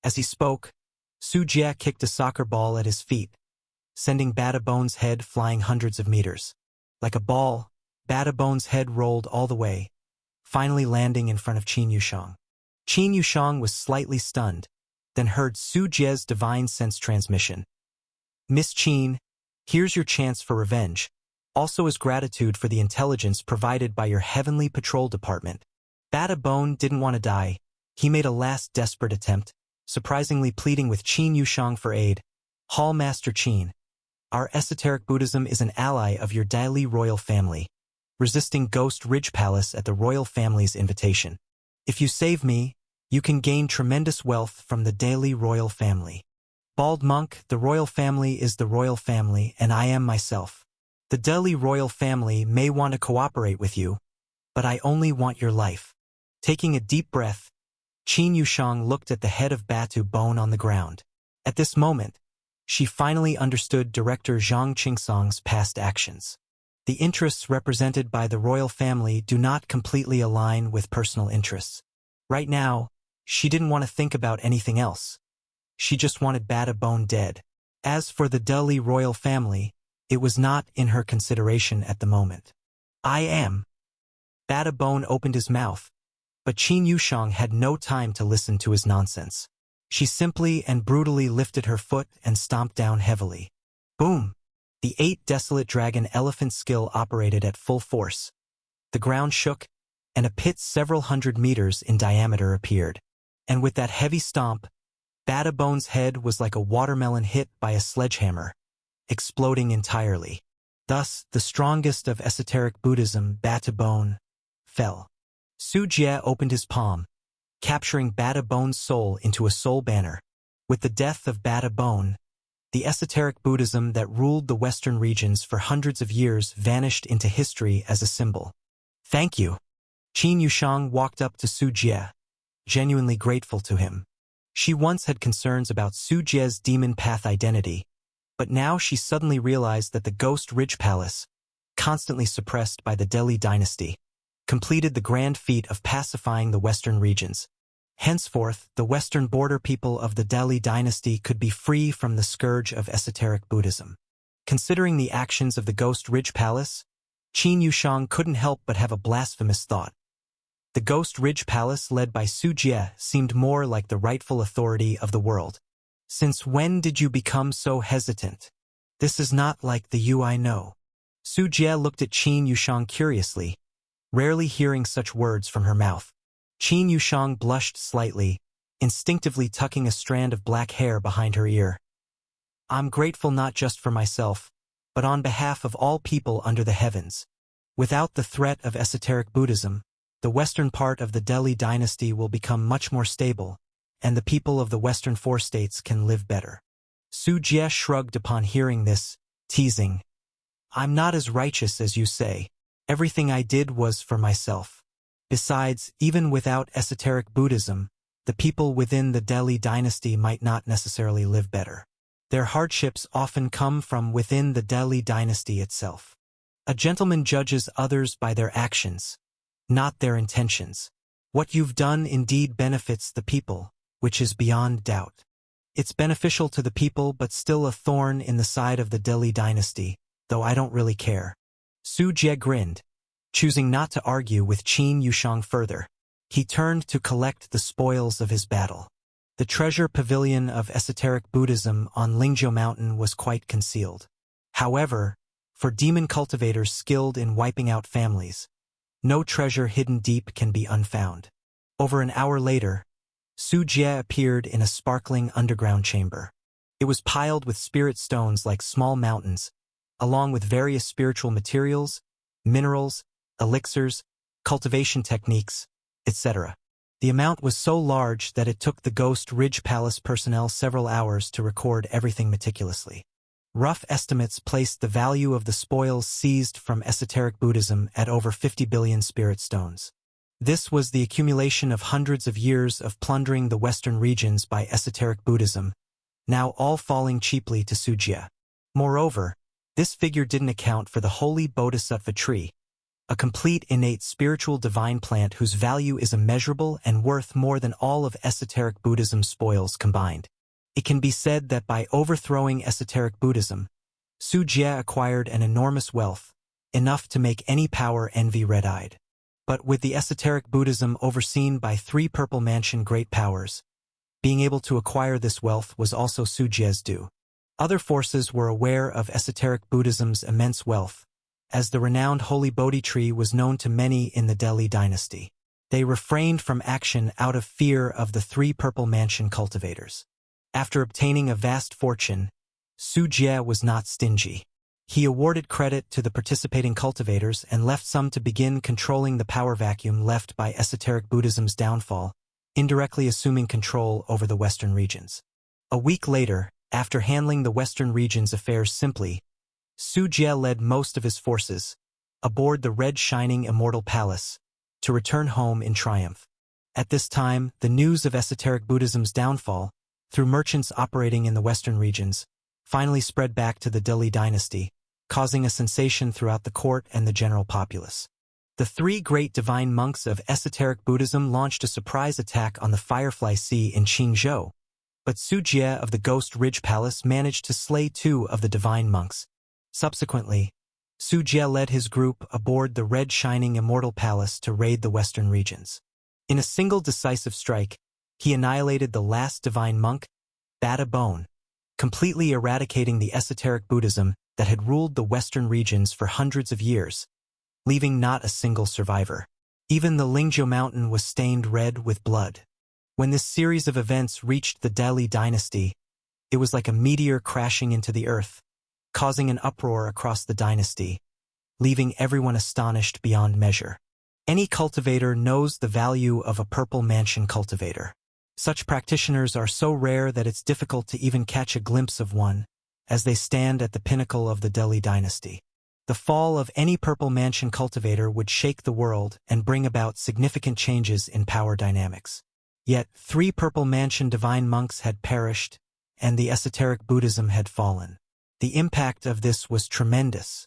[SPEAKER 1] As he spoke, Sujie kicked a soccer ball at his feet, sending Bada Bone's head flying hundreds of meters. Like a ball, Bada Bone's head rolled all the way, finally landing in front of Qin Yushang. Qin Yushang was slightly stunned, then heard Sujie's divine sense transmission. Miss Qin, here's your chance for revenge. Also as gratitude for the intelligence provided by your heavenly patrol department. Bada Bone didn't want to die. He made a last desperate attempt, surprisingly pleading with Qin Yushang for aid. Hall Master Qin, our esoteric Buddhism is an ally of your Daily royal family, resisting Ghost Ridge Palace at the royal family's invitation. If you save me, you can gain tremendous wealth from the Daily royal family. Bald monk, the royal family is the royal family, and I am myself. The Delhi royal family may want to cooperate with you, but I only want your life. Taking a deep breath, Qin Yushang looked at the head of Batu bone on the ground. At this moment, she finally understood Director Zhang Qingsong's past actions. The interests represented by the royal family do not completely align with personal interests. Right now, she didn't want to think about anything else. She just wanted Batu Bone dead. As for the Delhi royal family, it was not in her consideration at the moment. I am. Batu Bone opened his mouth, but Qin Yushang had no time to listen to his nonsense. She simply and brutally lifted her foot and stomped down heavily. Boom! The 8 desolate dragon elephant skill operated at full force. The ground shook, and a pit several hundred meters in diameter appeared. And with that heavy stomp, Batu Bone's head was like a watermelon hit by a sledgehammer, exploding entirely. Thus, the strongest of esoteric Buddhism, Batu Bone, fell. Su Jie opened his palm, capturing Batu Bone's soul into a soul banner. With the death of Batu Bone, the esoteric Buddhism that ruled the Western regions for hundreds of years vanished into history as a symbol. Thank you. Qin Yushang walked up to Su Jie, genuinely grateful to him. She once had concerns about Su Jie's demon path identity, but now she suddenly realized that the Ghost Ridge Palace, constantly suppressed by the Delhi dynasty, completed the grand feat of pacifying the western regions. Henceforth, the western border people of the Delhi dynasty could be free from the scourge of esoteric Buddhism. Considering the actions of the Ghost Ridge Palace, Qin Yushang couldn't help but have a blasphemous thought. The Ghost Ridge Palace led by Su Jie seemed more like the rightful authority of the world. Since when did you become so hesitant? This is not like the you I know. Su Jie looked at Qin Yushang curiously, rarely hearing such words from her mouth. Qin Yushang blushed slightly, instinctively tucking a strand of black hair behind her ear. I'm grateful not just for myself, but on behalf of all people under the heavens. Without the threat of esoteric Buddhism, the western part of the Delhi dynasty will become much more stable, and the people of the western 4 states can live better. Su Jie shrugged upon hearing this, teasing. I'm not as righteous as you say. Everything I did was for myself. Besides, even without esoteric Buddhism, the people within the Delhi dynasty might not necessarily live better. Their hardships often come from within the Delhi dynasty itself. A gentleman judges others by their actions, not their intentions. What you've done indeed benefits the people, which is beyond doubt. It's beneficial to the people but still a thorn in the side of the Delhi dynasty, though I don't really care. Su Jie grinned, choosing not to argue with Qin Yushang further. He turned to collect the spoils of his battle. The treasure pavilion of esoteric Buddhism on Lingzhou Mountain was quite concealed. However, for demon cultivators skilled in wiping out families, no treasure hidden deep can be unfound. Over an hour later, Su Jie appeared in a sparkling underground chamber. It was piled with spirit stones like small mountains, along with various spiritual materials, minerals, elixirs, cultivation techniques, etc. The amount was so large that it took the Ghost Ridge Palace personnel several hours to record everything meticulously. Rough estimates placed the value of the spoils seized from esoteric Buddhism at over 50 billion spirit stones. This was the accumulation of hundreds of years of plundering the western regions by esoteric Buddhism, now all falling cheaply to Su Jie. Moreover, this figure didn't account for the holy bodhisattva tree, a complete innate spiritual divine plant whose value is immeasurable and worth more than all of esoteric Buddhism's spoils combined. It can be said that by overthrowing esoteric Buddhism, Su Jie acquired an enormous wealth, enough to make any power envy red-eyed. But with the esoteric Buddhism overseen by 3 Purple Mansion great powers, being able to acquire this wealth was also Su Jie's due. Other forces were aware of esoteric Buddhism's immense wealth, as the renowned Holy Bodhi tree was known to many in the Delhi dynasty. They refrained from action out of fear of the 3 Purple Mansion cultivators. After obtaining a vast fortune, Su Jie was not stingy. He awarded credit to the participating cultivators and left some to begin controlling the power vacuum left by esoteric Buddhism's downfall, indirectly assuming control over the western regions. A week later, after handling the western region's affairs simply, Su Jie led most of his forces, aboard the red shining immortal palace, to return home in triumph. At this time, the news of esoteric Buddhism's downfall, through merchants operating in the western regions, finally spread back to the Dali dynasty, causing a sensation throughout the court and the general populace. The three great divine monks of esoteric Buddhism launched a surprise attack on the Firefly Sea in Qingzhou, but Su Jie of the Ghost Ridge Palace managed to slay 2 of the divine monks. Subsequently, Su Jie led his group aboard the red shining Immortal Palace to raid the western regions. In a single decisive strike, he annihilated the last divine monk, Bada Bone, completely eradicating the esoteric Buddhism that had ruled the western regions for hundreds of years, leaving not a single survivor. Even the Lingzhou mountain was stained red with blood. When this series of events reached the Dali dynasty, it was like a meteor crashing into the earth, causing an uproar across the dynasty, leaving everyone astonished beyond measure. Any cultivator knows the value of a purple mansion cultivator. Such practitioners are so rare that it's difficult to even catch a glimpse of one, as they stand at the pinnacle of the Dali dynasty. The fall of any purple mansion cultivator would shake the world and bring about significant changes in power dynamics. Yet 3 purple mansion divine monks had perished, and the esoteric Buddhism had fallen. The impact of this was tremendous.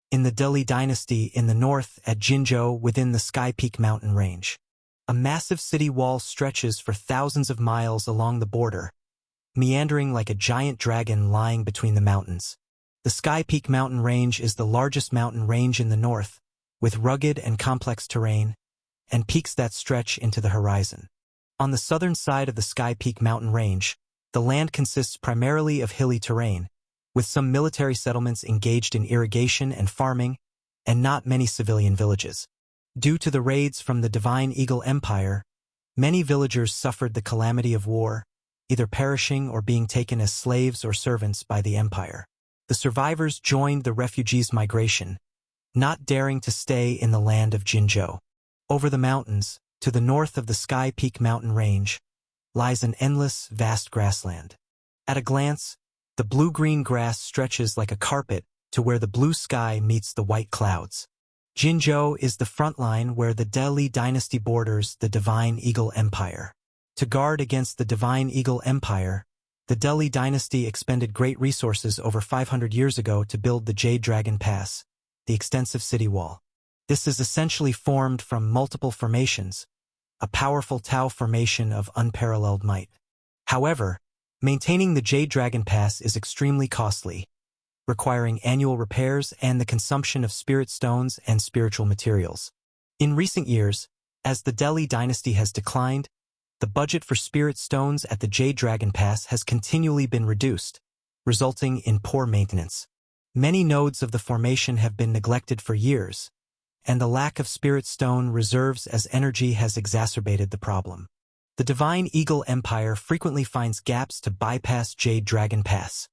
[SPEAKER 1] In the Dali dynasty in the north at Jinzhou within the Sky Peak mountain range, a massive city wall stretches for thousands of miles along the border, meandering like a giant dragon lying between the mountains. The Sky Peak mountain range is the largest mountain range in the north, with rugged and complex terrain, and peaks that stretch into the horizon. On the southern side of the Sky Peak mountain range, the land consists primarily of hilly terrain, with some military settlements engaged in irrigation and farming, and not many civilian villages. Due to the raids from the Divine Eagle Empire, many villagers suffered the calamity of war, either perishing or being taken as slaves or servants by the empire. The survivors joined the refugees' migration, not daring to stay in the land of Jinzhou. Over the mountains, to the north of the Sky Peak mountain range, lies an endless, vast grassland. At a glance, the blue-green grass stretches like a carpet to where the blue sky meets the white clouds. Jinzhou is the front line where the Dali dynasty borders the Divine Eagle Empire. To guard against the Divine Eagle Empire, the Dali dynasty expended great resources over 500 years ago to build the Jade Dragon Pass, the extensive city wall. This is essentially formed from multiple formations, a powerful Tao formation of unparalleled might. However, maintaining the Jade Dragon Pass is extremely costly, requiring annual repairs and the consumption of spirit stones and spiritual materials. In recent years, as the Dali dynasty has declined, the budget for spirit stones at the Jade Dragon Pass has continually been reduced, resulting in poor maintenance. Many nodes of the formation have been neglected for years, and the lack of spirit stone reserves as energy has exacerbated the problem. The Divine Eagle Empire frequently finds gaps to bypass Jade Dragon Pass,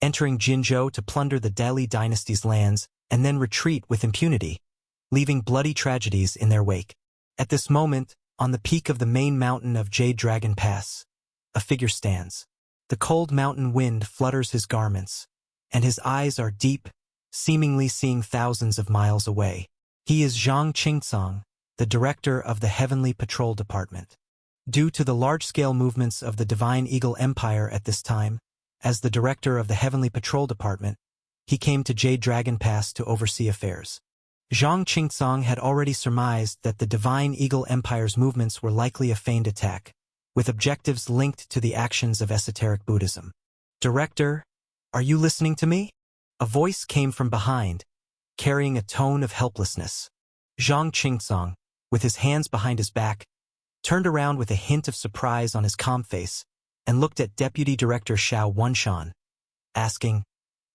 [SPEAKER 1] entering Jinzhou to plunder the Dali dynasty's lands and then retreat with impunity, leaving bloody tragedies in their wake. At this moment, on the peak of the main mountain of Jade Dragon Pass, a figure stands. The cold mountain wind flutters his garments, and his eyes are deep, seemingly seeing thousands of miles away. He is Zhang Qingcang, the director of the Heavenly Patrol Department. Due to the large-scale movements of the Divine Eagle Empire at this time, as the director of the Heavenly Patrol Department, he came to Jade Dragon Pass to oversee affairs. Zhang Qingcang had already surmised that the Divine Eagle Empire's movements were likely a feigned attack, with objectives linked to the actions of esoteric Buddhism. "Director, are you listening to me?" A voice came from behind, carrying a tone of helplessness. Zhang Qingcang, with his hands behind his back, turned around with a hint of surprise on his calm face and looked at Deputy Director Xiao Wunshan, asking,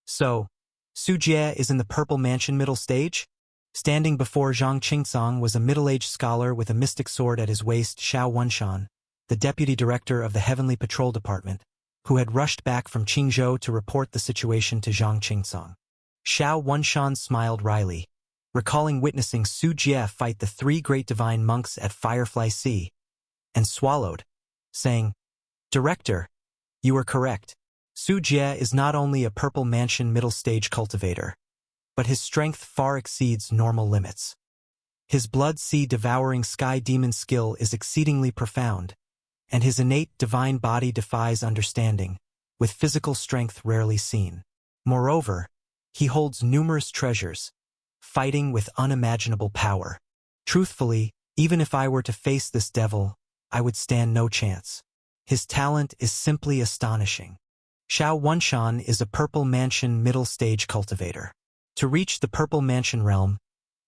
[SPEAKER 1] "So, Su Jie is in the Purple Mansion middle stage?" Standing before Zhang Qingcang was a middle-aged scholar with a mystic sword at his waist, Xiao Wunshan, the Deputy Director of the Heavenly Patrol Department, who had rushed back from Qingzhou to report the situation to Zhang Qingcang. Xiao Wunshan smiled wryly, recalling witnessing Su Jie fight the 3 great divine monks at Firefly Sea, and swallowed, saying, "Director, you are correct. Su Jie is not only a Purple Mansion middle-stage cultivator, but his strength far exceeds normal limits." His blood sea-devouring sky demon skill is exceedingly profound, and his innate divine body defies understanding, with physical strength rarely seen. Moreover, he holds numerous treasures, fighting with unimaginable power. Truthfully, even if I were to face this devil, I would stand no chance. His talent is simply astonishing. Xiao Wunshan is a Purple Mansion middle-stage cultivator. To reach the Purple Mansion realm,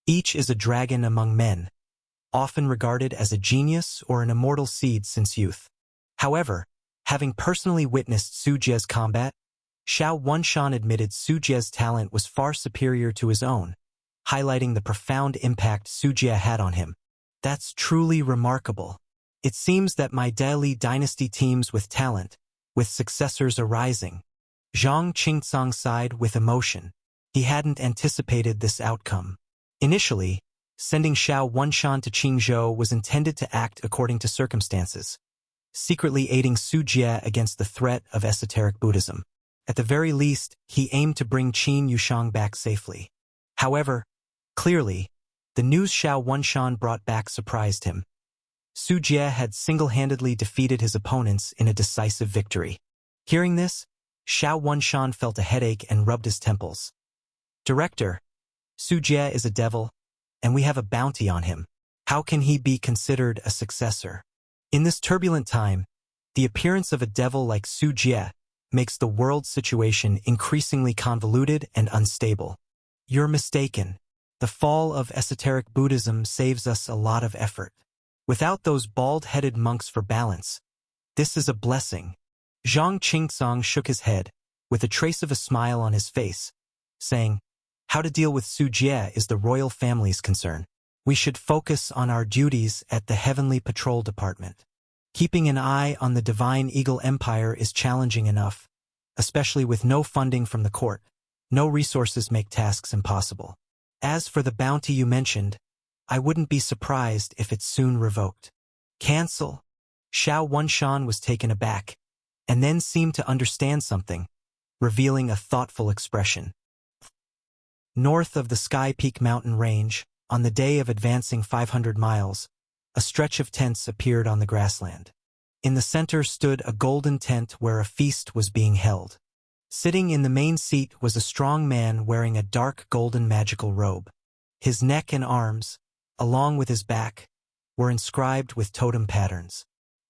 [SPEAKER 1] each is a dragon among men, often regarded as a genius or an immortal seed since youth. However, having personally witnessed Su Jie's combat, Xiao Wunshan admitted Su Jie's talent was far superior to his own, highlighting the profound impact Su Jie had on him. That's truly remarkable. It seems that my Deli dynasty teems with talent, with successors arising. Zhang Qingcang sighed with emotion. He hadn't anticipated this outcome. Initially, sending Xiao Wunshan to Qingzhou was intended to act according to circumstances, secretly aiding Su Jie against the threat of esoteric Buddhism. At the very least, he aimed to bring Qin Yushang back safely. However, clearly, the news Xiao Wunshan brought back surprised him. Su Jie had single-handedly defeated his opponents in a decisive victory. Hearing this, Xiao Wunshan felt a headache and rubbed his temples. Director, Su Jie is a devil, and we have a bounty on him. How can he be considered a successor? In this turbulent time, the appearance of a devil like Su Jie makes the world situation increasingly convoluted and unstable. You're mistaken. The fall of esoteric Buddhism saves us a lot of effort. Without those bald-headed monks for balance, this is a blessing. Zhang Qingcang shook his head, with a trace of a smile on his face, saying, how to deal with Su Jie is the royal family's concern. We should focus on our duties at the Heavenly Patrol Department. Keeping an eye on the Divine Eagle Empire is challenging enough, especially with no funding from the court. No resources make tasks impossible. As for the bounty you mentioned, I wouldn't be surprised if it's soon revoked. Cancel? Xiao Wunshan was taken aback, and then seemed to understand something, revealing a thoughtful expression. North of the Sky Peak mountain range, on the day of advancing 500 miles, a stretch of tents appeared on the grassland. In the center stood a golden tent where a feast was being held. Sitting in the main seat was a strong man wearing a dark golden magical robe. His neck and arms, along with his back, were inscribed with totem patterns.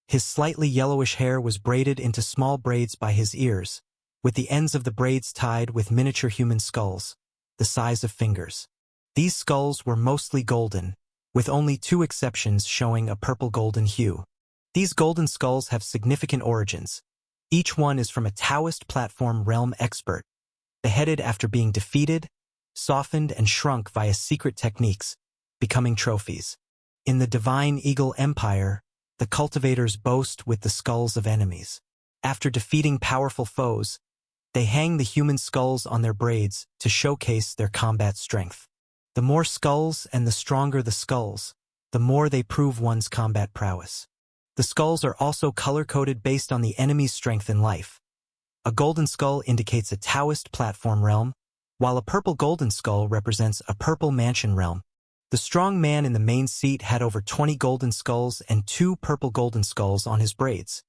[SPEAKER 1] His slightly yellowish hair was braided into small braids by his ears, with the ends of the braids tied with miniature human skulls, the size of fingers. These skulls were mostly golden, with only 2 exceptions showing a purple-golden hue. These golden skulls have significant origins. Each one is from a Taoist platform realm expert, beheaded after being defeated, softened and shrunk via secret techniques, becoming trophies. In the Divine Eagle Empire, the cultivators boast with the skulls of enemies. After defeating powerful foes, they hang the human skulls on their braids to showcase their combat strength. The more skulls and the stronger the skulls, the more they prove one's combat prowess. The skulls are also color-coded based on the enemy's strength in life. A golden skull indicates a Taoist platform realm, while a purple golden skull represents a Purple Mansion realm. The strong man in the main seat had over 20 golden skulls and 2 purple golden skulls on his braids,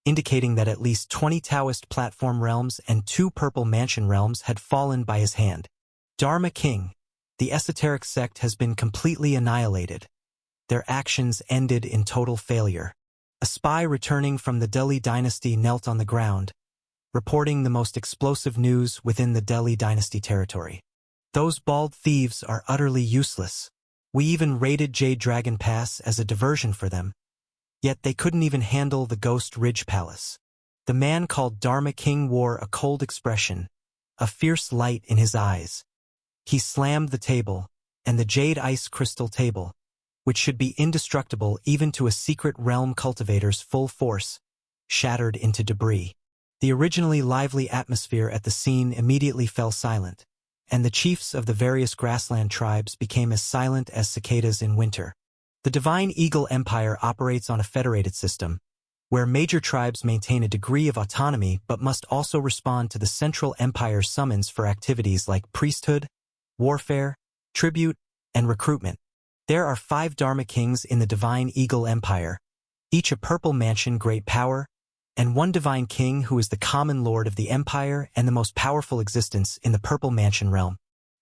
[SPEAKER 1] indicating that at least 20 Taoist platform realms and 2 Purple Mansion realms had fallen by his hand. Dharma King, the esoteric sect has been completely annihilated. Their actions ended in total failure. A spy returning from the Deli dynasty knelt on the ground, reporting the most explosive news within the Deli dynasty territory. Those bald thieves are utterly useless. We even raided Jade Dragon Pass as a diversion for them, yet they couldn't even handle the Ghost Ridge Palace. The man called Dharma King wore a cold expression, a fierce light in his eyes. He slammed the table, and the Jade Ice Crystal table, which should be indestructible even to a secret realm cultivator's full force, shattered into debris. The originally lively atmosphere at the scene immediately fell silent, and the chiefs of the various grassland tribes became as silent as cicadas in winter. The Divine Eagle Empire operates on a federated system, where major tribes maintain a degree of autonomy but must also respond to the Central Empire's summons for activities like priesthood, warfare, tribute, and recruitment. There are 5 Dharma kings in the Divine Eagle Empire, each a purple mansion great power, and one divine king who is the common lord of the empire and the most powerful existence in the purple mansion realm.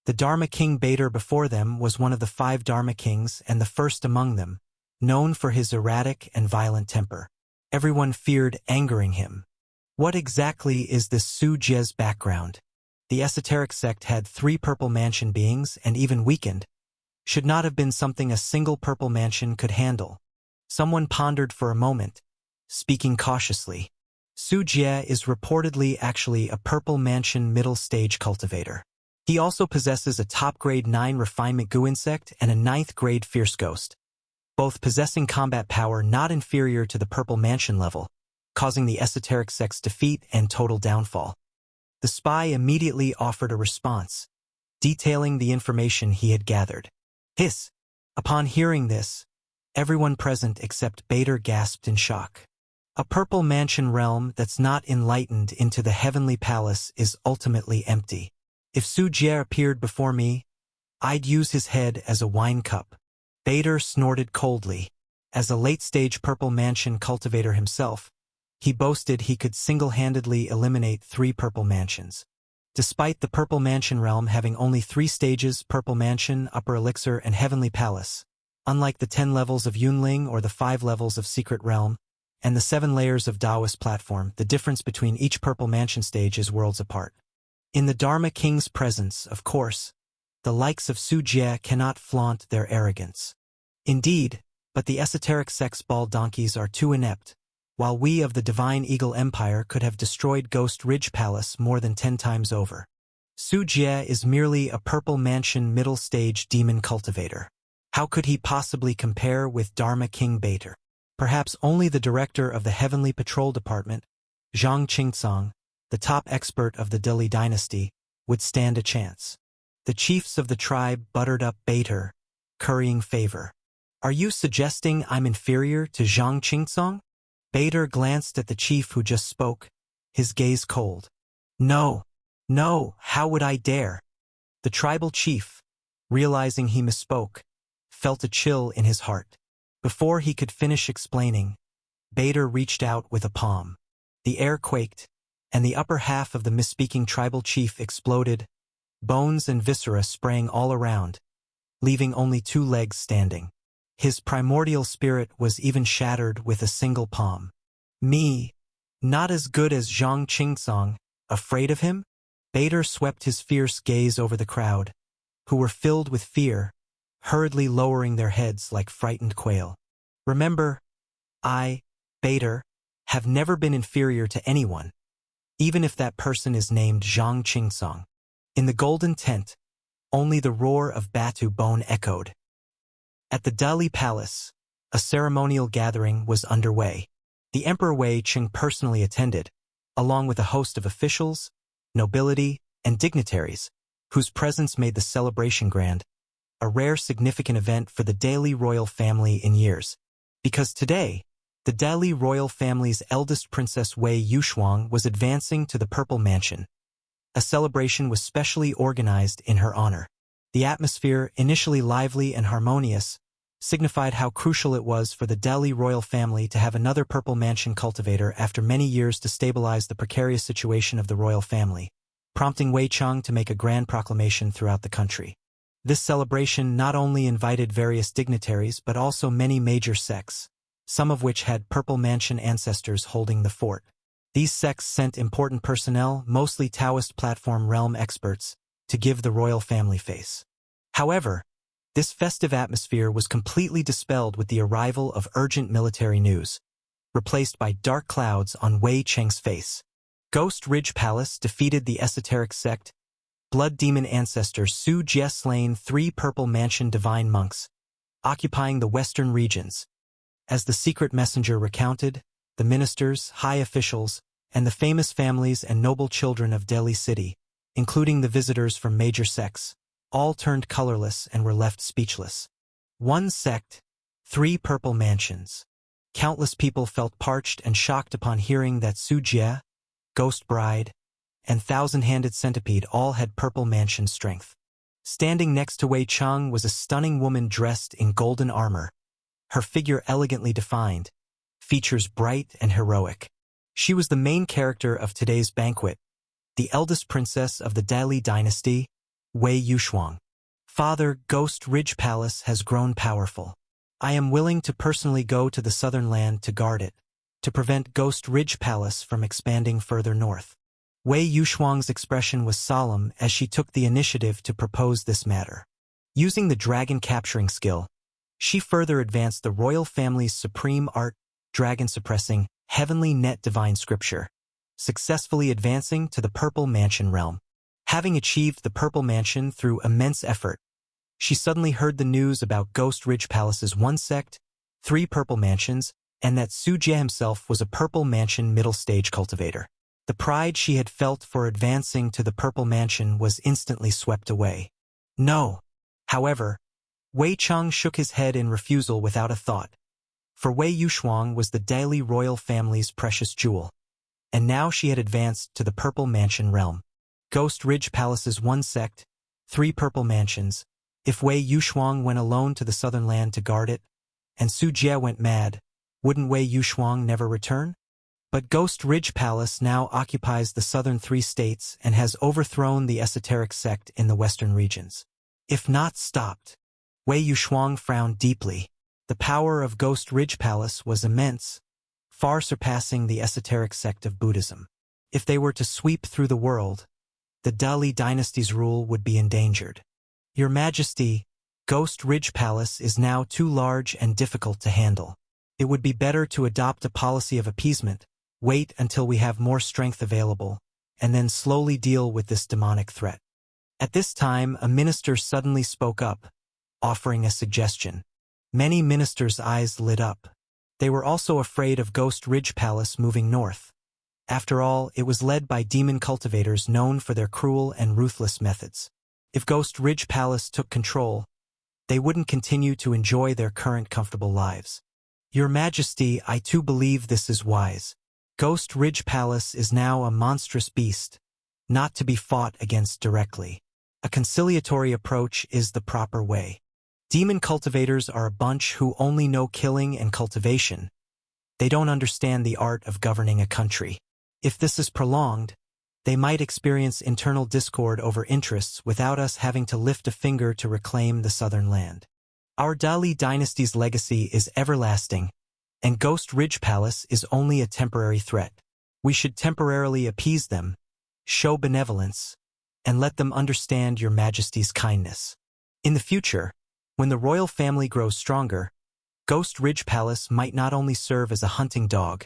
[SPEAKER 1] The Dharma king Bader before them was one of the 5 Dharma kings and the first among them, known for his erratic and violent temper. Everyone feared angering him. What exactly is this Su Jie's background? The esoteric sect had 3 purple mansion beings and even weakened. Should not have been something a single purple mansion could handle. Someone pondered for a moment, speaking cautiously. Su Jie is reportedly actually a purple mansion middle stage cultivator. He also possesses a top grade 9 refinement goo insect and a 9th grade fierce ghost, both possessing combat power not inferior to the purple mansion level, causing the esoteric sect's defeat and total downfall. The spy immediately offered a response, detailing the information he had gathered. Hiss! Upon hearing this, everyone present except Bader gasped in shock. A purple mansion realm that's not enlightened into the heavenly palace is ultimately empty. If Su Jie appeared before me, I'd use his head as a wine cup. Bader snorted coldly. As a late-stage purple mansion cultivator himself, he boasted he could single-handedly eliminate 3 purple mansions. Despite the purple mansion realm having only 3 stages, purple mansion, upper elixir, and heavenly palace, unlike the 10 levels of Yunling or the 5 levels of secret realm, and the 7 layers of Taoist platform, the difference between each purple mansion stage is worlds apart. In the Dharma King's presence, of course, the likes of Su Jie cannot flaunt their arrogance. Indeed, but the esoteric sect's bald donkeys are too inept, while we of the Divine Eagle Empire could have destroyed Ghost Ridge Palace more than 10 times over. Su Jie is merely a purple mansion middle-stage demon cultivator. How could he possibly compare with Dharma King Bader? Perhaps only the director of the Heavenly Patrol Department, Zhang Qingcong, the top expert of the Dili dynasty, would stand a chance. The chiefs of the tribe buttered up Bader, currying favor. Are you suggesting I'm inferior to Zhang Qingcong? Bader glanced at the chief who just spoke, his gaze cold. No, how would I dare? The tribal chief, realizing he misspoke, felt a chill in his heart. Before he could finish explaining, Bader reached out with a palm. The air quaked, and the upper half of the misspeaking tribal chief exploded, bones and viscera spraying all around, leaving only 2 legs standing. His primordial spirit was even shattered with a single palm. Me, not as good as Zhang Qingcong, afraid of him? Bader swept his fierce gaze over the crowd, who were filled with fear, hurriedly lowering their heads like frightened quail. Remember, I, Bader, have never been inferior to anyone, even if that person is named Zhang Qingcong. In the golden tent, only the roar of Batu Bone echoed. At the Dali Palace, a ceremonial gathering was underway. The Emperor Wei Qing personally attended, along with a host of officials, nobility, and dignitaries, whose presence made the celebration grand, a rare significant event for the Dali royal family in years. Because today, the Dali royal family's eldest princess Wei Yushuang was advancing to the Purple Mansion. A celebration was specially organized in her honor. The atmosphere, initially lively and harmonious, signified how crucial it was for the Dali royal family to have another Purple Mansion cultivator after many years to stabilize the precarious situation of the royal family, prompting Wei Cheng to make a grand proclamation throughout the country. This celebration not only invited various dignitaries but also many major sects, some of which had Purple Mansion ancestors holding the fort. These sects sent important personnel, mostly Taoist platform realm experts, to give the royal family face. However, this festive atmosphere was completely dispelled with the arrival of urgent military news, replaced by dark clouds on Wei Cheng's face. Ghost Ridge Palace defeated the esoteric sect, Blood Demon ancestor Su Jie slain 3 Purple Mansion divine monks, occupying the western regions. As the secret messenger recounted, the ministers, high officials, and the famous families and noble children of Delhi City, including the visitors from major sects, all turned colorless and were left speechless. 1 sect, 3 Purple Mansions. Countless people felt parched and shocked upon hearing that Su Jie, Ghost Bride, and Thousand-Handed Centipede all had Purple Mansion strength. Standing next to Wei Cheng was a stunning woman dressed in golden armor, her figure elegantly defined, features bright and heroic. She was the main character of today's banquet, the eldest princess of the Dali dynasty, Wei Yuxuang. Father, Ghost Ridge Palace has grown powerful. I am willing to personally go to the southern land to guard it, to prevent Ghost Ridge Palace from expanding further north. Wei Yuxuang's expression was solemn as she took the initiative to propose this matter. Using the dragon capturing skill, she further advanced the royal family's supreme art, dragon suppressing, heavenly net divine scripture, successfully advancing to the Purple Mansion realm. Having achieved the Purple Mansion through immense effort, she suddenly heard the news about Ghost Ridge Palace's 1 sect, 3 Purple Mansions, and that Su Jie himself was a Purple Mansion middle-stage cultivator. The pride she had felt for advancing to the Purple Mansion was instantly swept away. No. However, Wei Cheng shook his head in refusal without a thought. For Wei Yuxuang was the Dali royal family's precious jewel, and now she had advanced to the Purple Mansion realm. Ghost Ridge Palace's 1 sect, 3 Purple Mansions. If Wei Yuxuang went alone to the southern land to guard it, and Su Jie went mad, wouldn't Wei Yuxuang never return? But Ghost Ridge Palace now occupies the southern 3 states and has overthrown the esoteric sect in the western regions. If not stopped, Wei Yuxuang frowned deeply. The power of Ghost Ridge Palace was immense, far surpassing the esoteric sect of Buddhism. If they were to sweep through the world, the Dali dynasty's rule would be endangered. Your Majesty, Ghost Ridge Palace is now too large and difficult to handle. It would be better to adopt a policy of appeasement, wait until we have more strength available, and then slowly deal with this demonic threat. At this time, a minister suddenly spoke up, offering a suggestion. Many ministers' eyes lit up. They were also afraid of Ghost Ridge Palace moving north. After all, it was led by demon cultivators known for their cruel and ruthless methods. If Ghost Ridge Palace took control, they wouldn't continue to enjoy their current comfortable lives. Your Majesty, I too believe this is wise. Ghost Ridge Palace is now a monstrous beast, not to be fought against directly. A conciliatory approach is the proper way. Demon cultivators are a bunch who only know killing and cultivation. They don't understand the art of governing a country. If this is prolonged, they might experience internal discord over interests without us having to lift a finger to reclaim the southern land. Our Dali dynasty's legacy is everlasting, and Ghost Ridge Palace is only a temporary threat. We should temporarily appease them, show benevolence, and let them understand your Majesty's kindness. In the future, when the royal family grows stronger, Ghost Ridge Palace might not only serve as a hunting dog,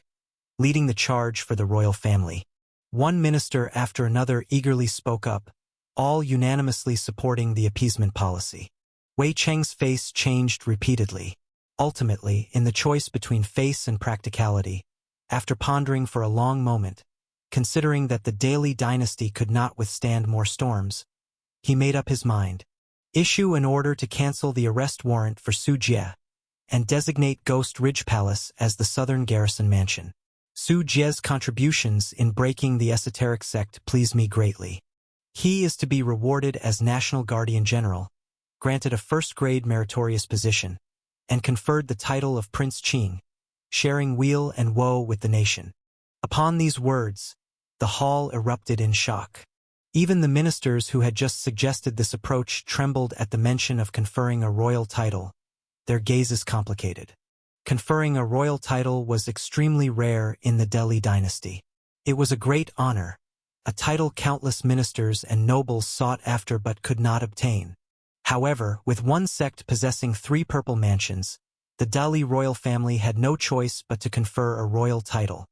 [SPEAKER 1] leading the charge for the royal family. One minister after another eagerly spoke up, all unanimously supporting the appeasement policy. Wei Cheng's face changed repeatedly. Ultimately, in the choice between face and practicality, after pondering for a long moment, considering that the Dali dynasty could not withstand more storms, he made up his mind. Issue an order to cancel the arrest warrant for Su Jie, and designate Ghost Ridge Palace as the Southern Garrison Mansion. Su Jie's contributions in breaking the esoteric sect please me greatly. He is to be rewarded as National Guardian General, granted a first-grade meritorious position, and conferred the title of Prince Qing, sharing weal and woe with the nation. Upon these words, the hall erupted in shock. Even the ministers who had just suggested this approach trembled at the mention of conferring a royal title, their gazes complicated. Conferring a royal title was extremely rare in the Dali dynasty. It was a great honor, a title countless ministers and nobles sought after but could not obtain. However, with 1 sect possessing 3 purple mansions, the Dali royal family had no choice but to confer a royal title.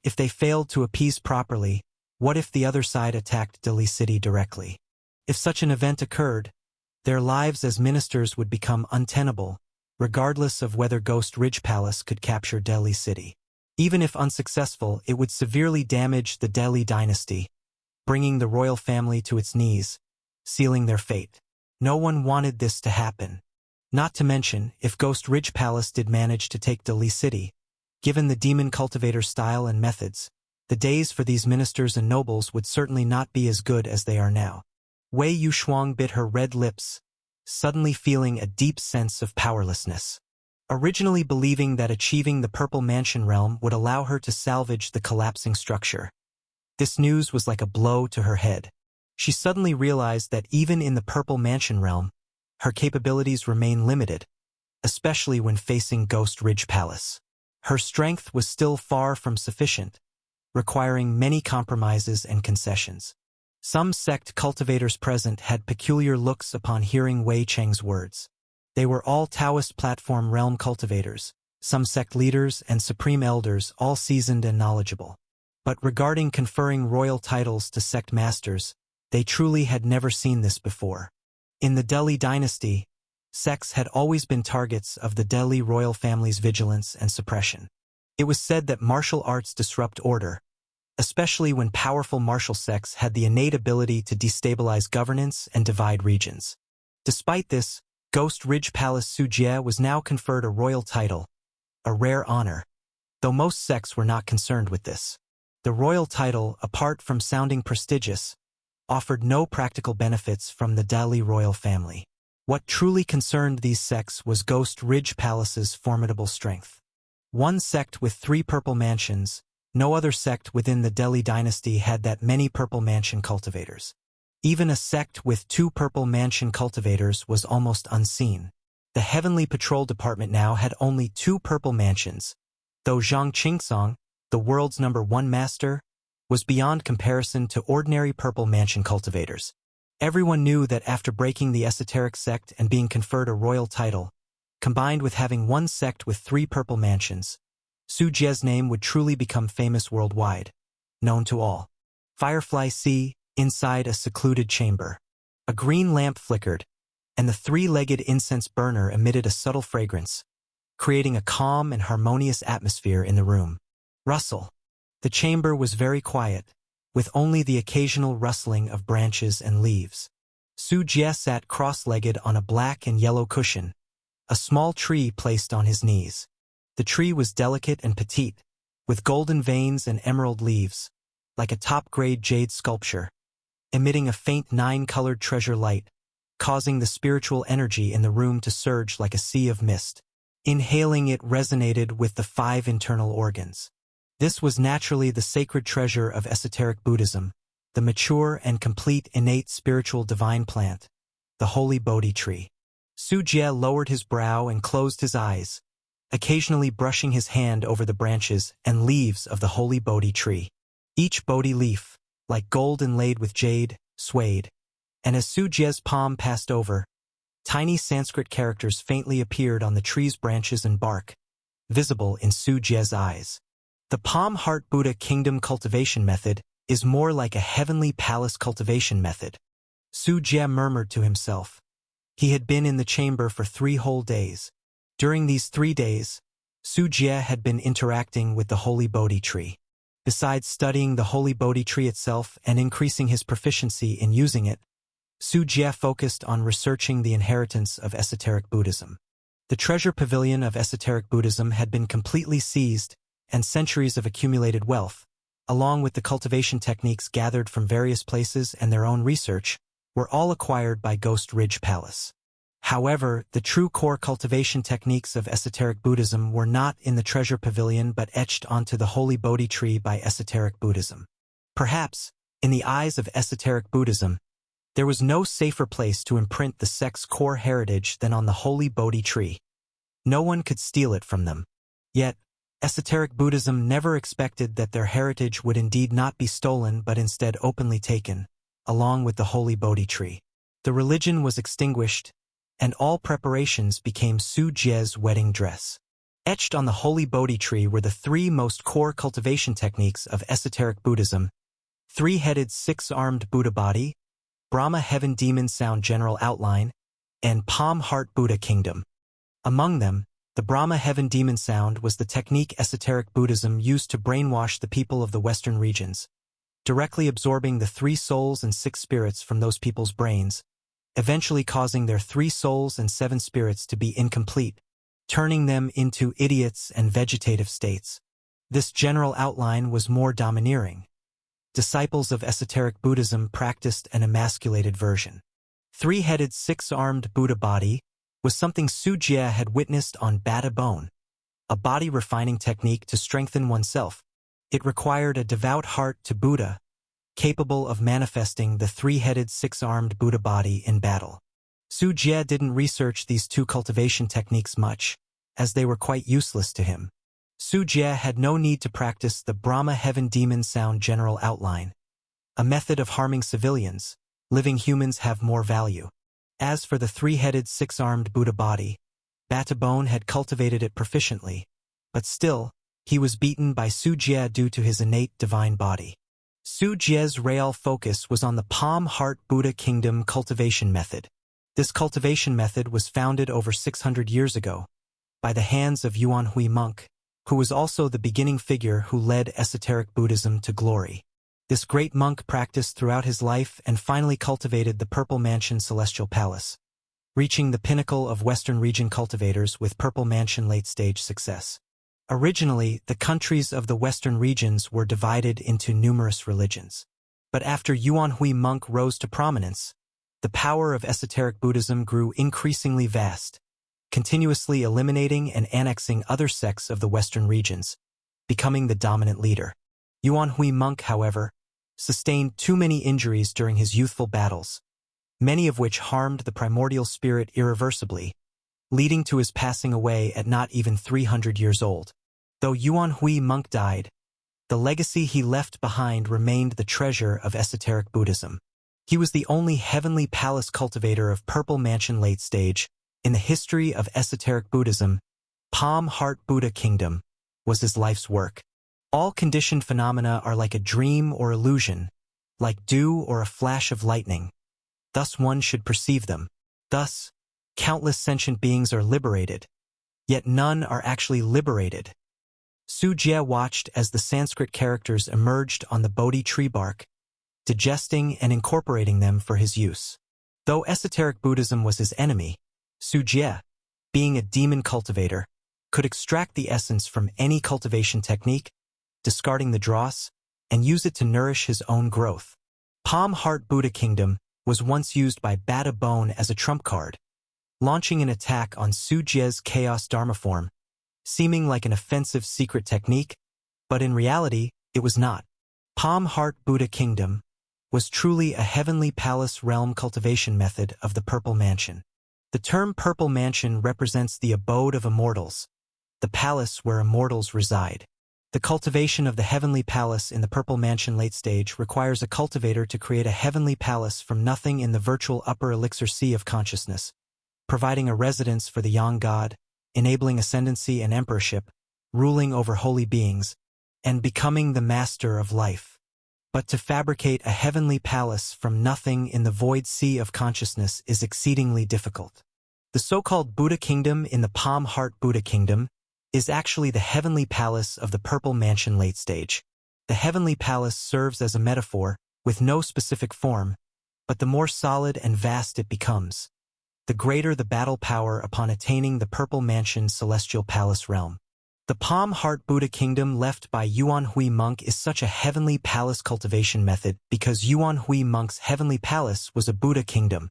[SPEAKER 1] If they failed to appease properly, what if the other side attacked Dali City directly? If such an event occurred, their lives as ministers would become untenable, regardless of whether Ghost Ridge Palace could capture Dali City. Even if unsuccessful, it would severely damage the Dali dynasty, bringing the royal family to its knees, sealing their fate. No one wanted this to happen. Not to mention, if Ghost Ridge Palace did manage to take Dali City, given the demon cultivator style and methods, the days for these ministers and nobles would certainly not be as good as they are now. Wei Yushuang bit her red lips, suddenly feeling a deep sense of powerlessness. Originally believing that achieving the Purple Mansion realm would allow her to salvage the collapsing structure, this news was like a blow to her head. She suddenly realized that even in the Purple Mansion realm, her capabilities remain limited, especially when facing Ghost Ridge Palace. Her strength was still far from sufficient, requiring many compromises and concessions. Some sect cultivators present had peculiar looks upon hearing Wei Cheng's words. They were all Taoist platform realm cultivators, some sect leaders and supreme elders, all seasoned and knowledgeable. But regarding conferring royal titles to sect masters, they truly had never seen this before. In the Delhi dynasty, sects had always been targets of the Delhi royal family's vigilance and suppression. It was said that martial arts disrupt order, especially when powerful martial sects had the innate ability to destabilize governance and divide regions. Despite this, Ghost Ridge Palace Sujie was now conferred a royal title, a rare honor, though most sects were not concerned with this. The royal title, apart from sounding prestigious, offered no practical benefits from the Delhi royal family. What truly concerned these sects was Ghost Ridge Palace's formidable strength. One sect with 3 purple mansions, no other sect within the Delhi dynasty had that many purple mansion cultivators. Even a sect with 2 purple mansion cultivators was almost unseen. The Heavenly Patrol Department now had only 2 purple mansions, though Zhang Qingsong, the world's #1 master, was beyond comparison to ordinary purple mansion cultivators. Everyone knew that after breaking the esoteric sect and being conferred a royal title, combined with having one sect with 3 purple mansions, Sujie's name would truly become famous worldwide, known to all. Firefly C, inside a secluded chamber. A green lamp flickered, and the 3-legged incense burner emitted a subtle fragrance, creating a calm and harmonious atmosphere in the room. Rustle. The chamber was very quiet, with only the occasional rustling of branches and leaves. Sujie sat cross-legged on a black and yellow cushion, a small tree placed on his knees. The tree was delicate and petite, with golden veins and emerald leaves, like a top-grade jade sculpture, emitting a faint 9-colored treasure light, causing the spiritual energy in the room to surge like a sea of mist. Inhaling it resonated with the 5 internal organs. This was naturally the sacred treasure of esoteric Buddhism, the mature and complete innate spiritual divine plant, the holy Bodhi tree. Sujie lowered his brow and closed his eyes, occasionally brushing his hand over the branches and leaves of the holy Bodhi tree. Each Bodhi leaf, like gold inlaid with jade, swayed, and as Sujie's palm passed over, tiny Sanskrit characters faintly appeared on the tree's branches and bark, visible in Sujie's eyes. The Palm Heart Buddha Kingdom cultivation method is more like a heavenly palace cultivation method. Sujie murmured to himself. He had been in the chamber for 3 whole days. During these 3 days, Sujie had been interacting with the holy Bodhi tree. Besides studying the holy Bodhi tree itself and increasing his proficiency in using it, Sujie focused on researching the inheritance of esoteric Buddhism. The treasure pavilion of esoteric Buddhism had been completely seized, and centuries of accumulated wealth, along with the cultivation techniques gathered from various places and their own research, were all acquired by Ghost Ridge Palace. However, the true core cultivation techniques of esoteric Buddhism were not in the treasure pavilion but etched onto the holy Bodhi tree by esoteric Buddhism. Perhaps, in the eyes of esoteric Buddhism, there was no safer place to imprint the sect's core heritage than on the holy Bodhi tree. No one could steal it from them. Yet, esoteric Buddhism never expected that their heritage would indeed not be stolen but instead openly taken, along with the holy Bodhi tree. The religion was extinguished, and all preparations became Sujie's wedding dress. Etched on the holy Bodhi tree were the 3 most core cultivation techniques of esoteric Buddhism: 3-headed 6-armed Buddha body, Brahma Heaven Demon Sound General Outline, and Palm Heart Buddha Kingdom. Among them, the Brahma Heaven Demon Sound was the technique esoteric Buddhism used to brainwash the people of the Western regions, directly absorbing the 3 souls and 6 spirits from those people's brains, eventually causing their 3 souls and 7 spirits to be incomplete, turning them into idiots and vegetative states. This general outline was more domineering. disciples of esoteric Buddhism practiced an emasculated version. Three-headed, six-armed Buddha body was something Su Jie had witnessed on Bata Bone, a body-refining technique to strengthen oneself. It required a devout heart to Buddha, capable of manifesting the three-headed, six-armed Buddha body in battle. Su Jie didn't research these two cultivation techniques much, as they were quite useless to him. Su Jie had no need to practice the Brahma Heaven Demon Sound general outline, a method of harming civilians. Living humans have more value. As for the three-headed, six-armed Buddha body, Bata Bone had cultivated it proficiently, but still, he was beaten by Su Jie due to his innate divine body. Su Jie's real focus was on the Palm Heart Buddha Kingdom cultivation method. This cultivation method was founded over 600 years ago by the hands of Yuan Hui monk, who was also the beginning figure who led esoteric Buddhism to glory. This great monk practiced throughout his life and finally cultivated the Purple Mansion Celestial Palace, reaching the pinnacle of Western region cultivators with Purple Mansion late-stage success. Originally, the countries of the Western regions were divided into numerous religions. But after Yuan Hui monk rose to prominence, the power of esoteric Buddhism grew increasingly vast, continuously eliminating and annexing other sects of the Western regions, becoming the dominant leader. Yuan Hui monk, however, sustained too many injuries during his youthful battles, many of which harmed the primordial spirit irreversibly, leading to his passing away at not even 300 years old. Though Yuan Hui monk died, the legacy he left behind remained the treasure of esoteric Buddhism. He was the only heavenly palace cultivator of Purple Mansion late stage. In the history of esoteric Buddhism, Palm Heart Buddha Kingdom was his life's work. All conditioned phenomena are like a dream or illusion, like dew or a flash of lightning. Thus one should perceive them. Thus, countless sentient beings are liberated, yet none are actually liberated. Su Jie watched as the Sanskrit characters emerged on the Bodhi tree bark, digesting and incorporating them for his use. Though esoteric Buddhism was his enemy, Su Jie, being a demon cultivator, could extract the essence from any cultivation technique, discarding the dross, and use it to nourish his own growth. Palm Heart Buddha Kingdom was once used by Bata Bone as a trump card, launching an attack on Su Jie's Chaos Dharma form, seeming like an offensive secret technique, but in reality, it was not. Palm Heart Buddha Kingdom was truly a heavenly palace realm cultivation method of the Purple Mansion. The term Purple Mansion represents the abode of immortals, the palace where immortals reside. The cultivation of the heavenly palace in the Purple Mansion late stage requires a cultivator to create a heavenly palace from nothing in the virtual upper elixir sea of consciousness, providing a residence for the Yang God, enabling ascendancy and emperorship, ruling over holy beings, and becoming the master of life. But to fabricate a heavenly palace from nothing in the void sea of consciousness is exceedingly difficult. The so-called Buddha Kingdom in the Palm Heart Buddha Kingdom is actually the heavenly palace of the Purple Mansion late stage. The heavenly palace serves as a metaphor, with no specific form, but the more solid and vast it becomes, the greater the battle power upon attaining the Purple Mansion celestial palace realm. The Palm Heart Buddha Kingdom left by Yuan Hui monk is such a heavenly palace cultivation method because Yuan Hui monk's heavenly palace was a Buddha kingdom,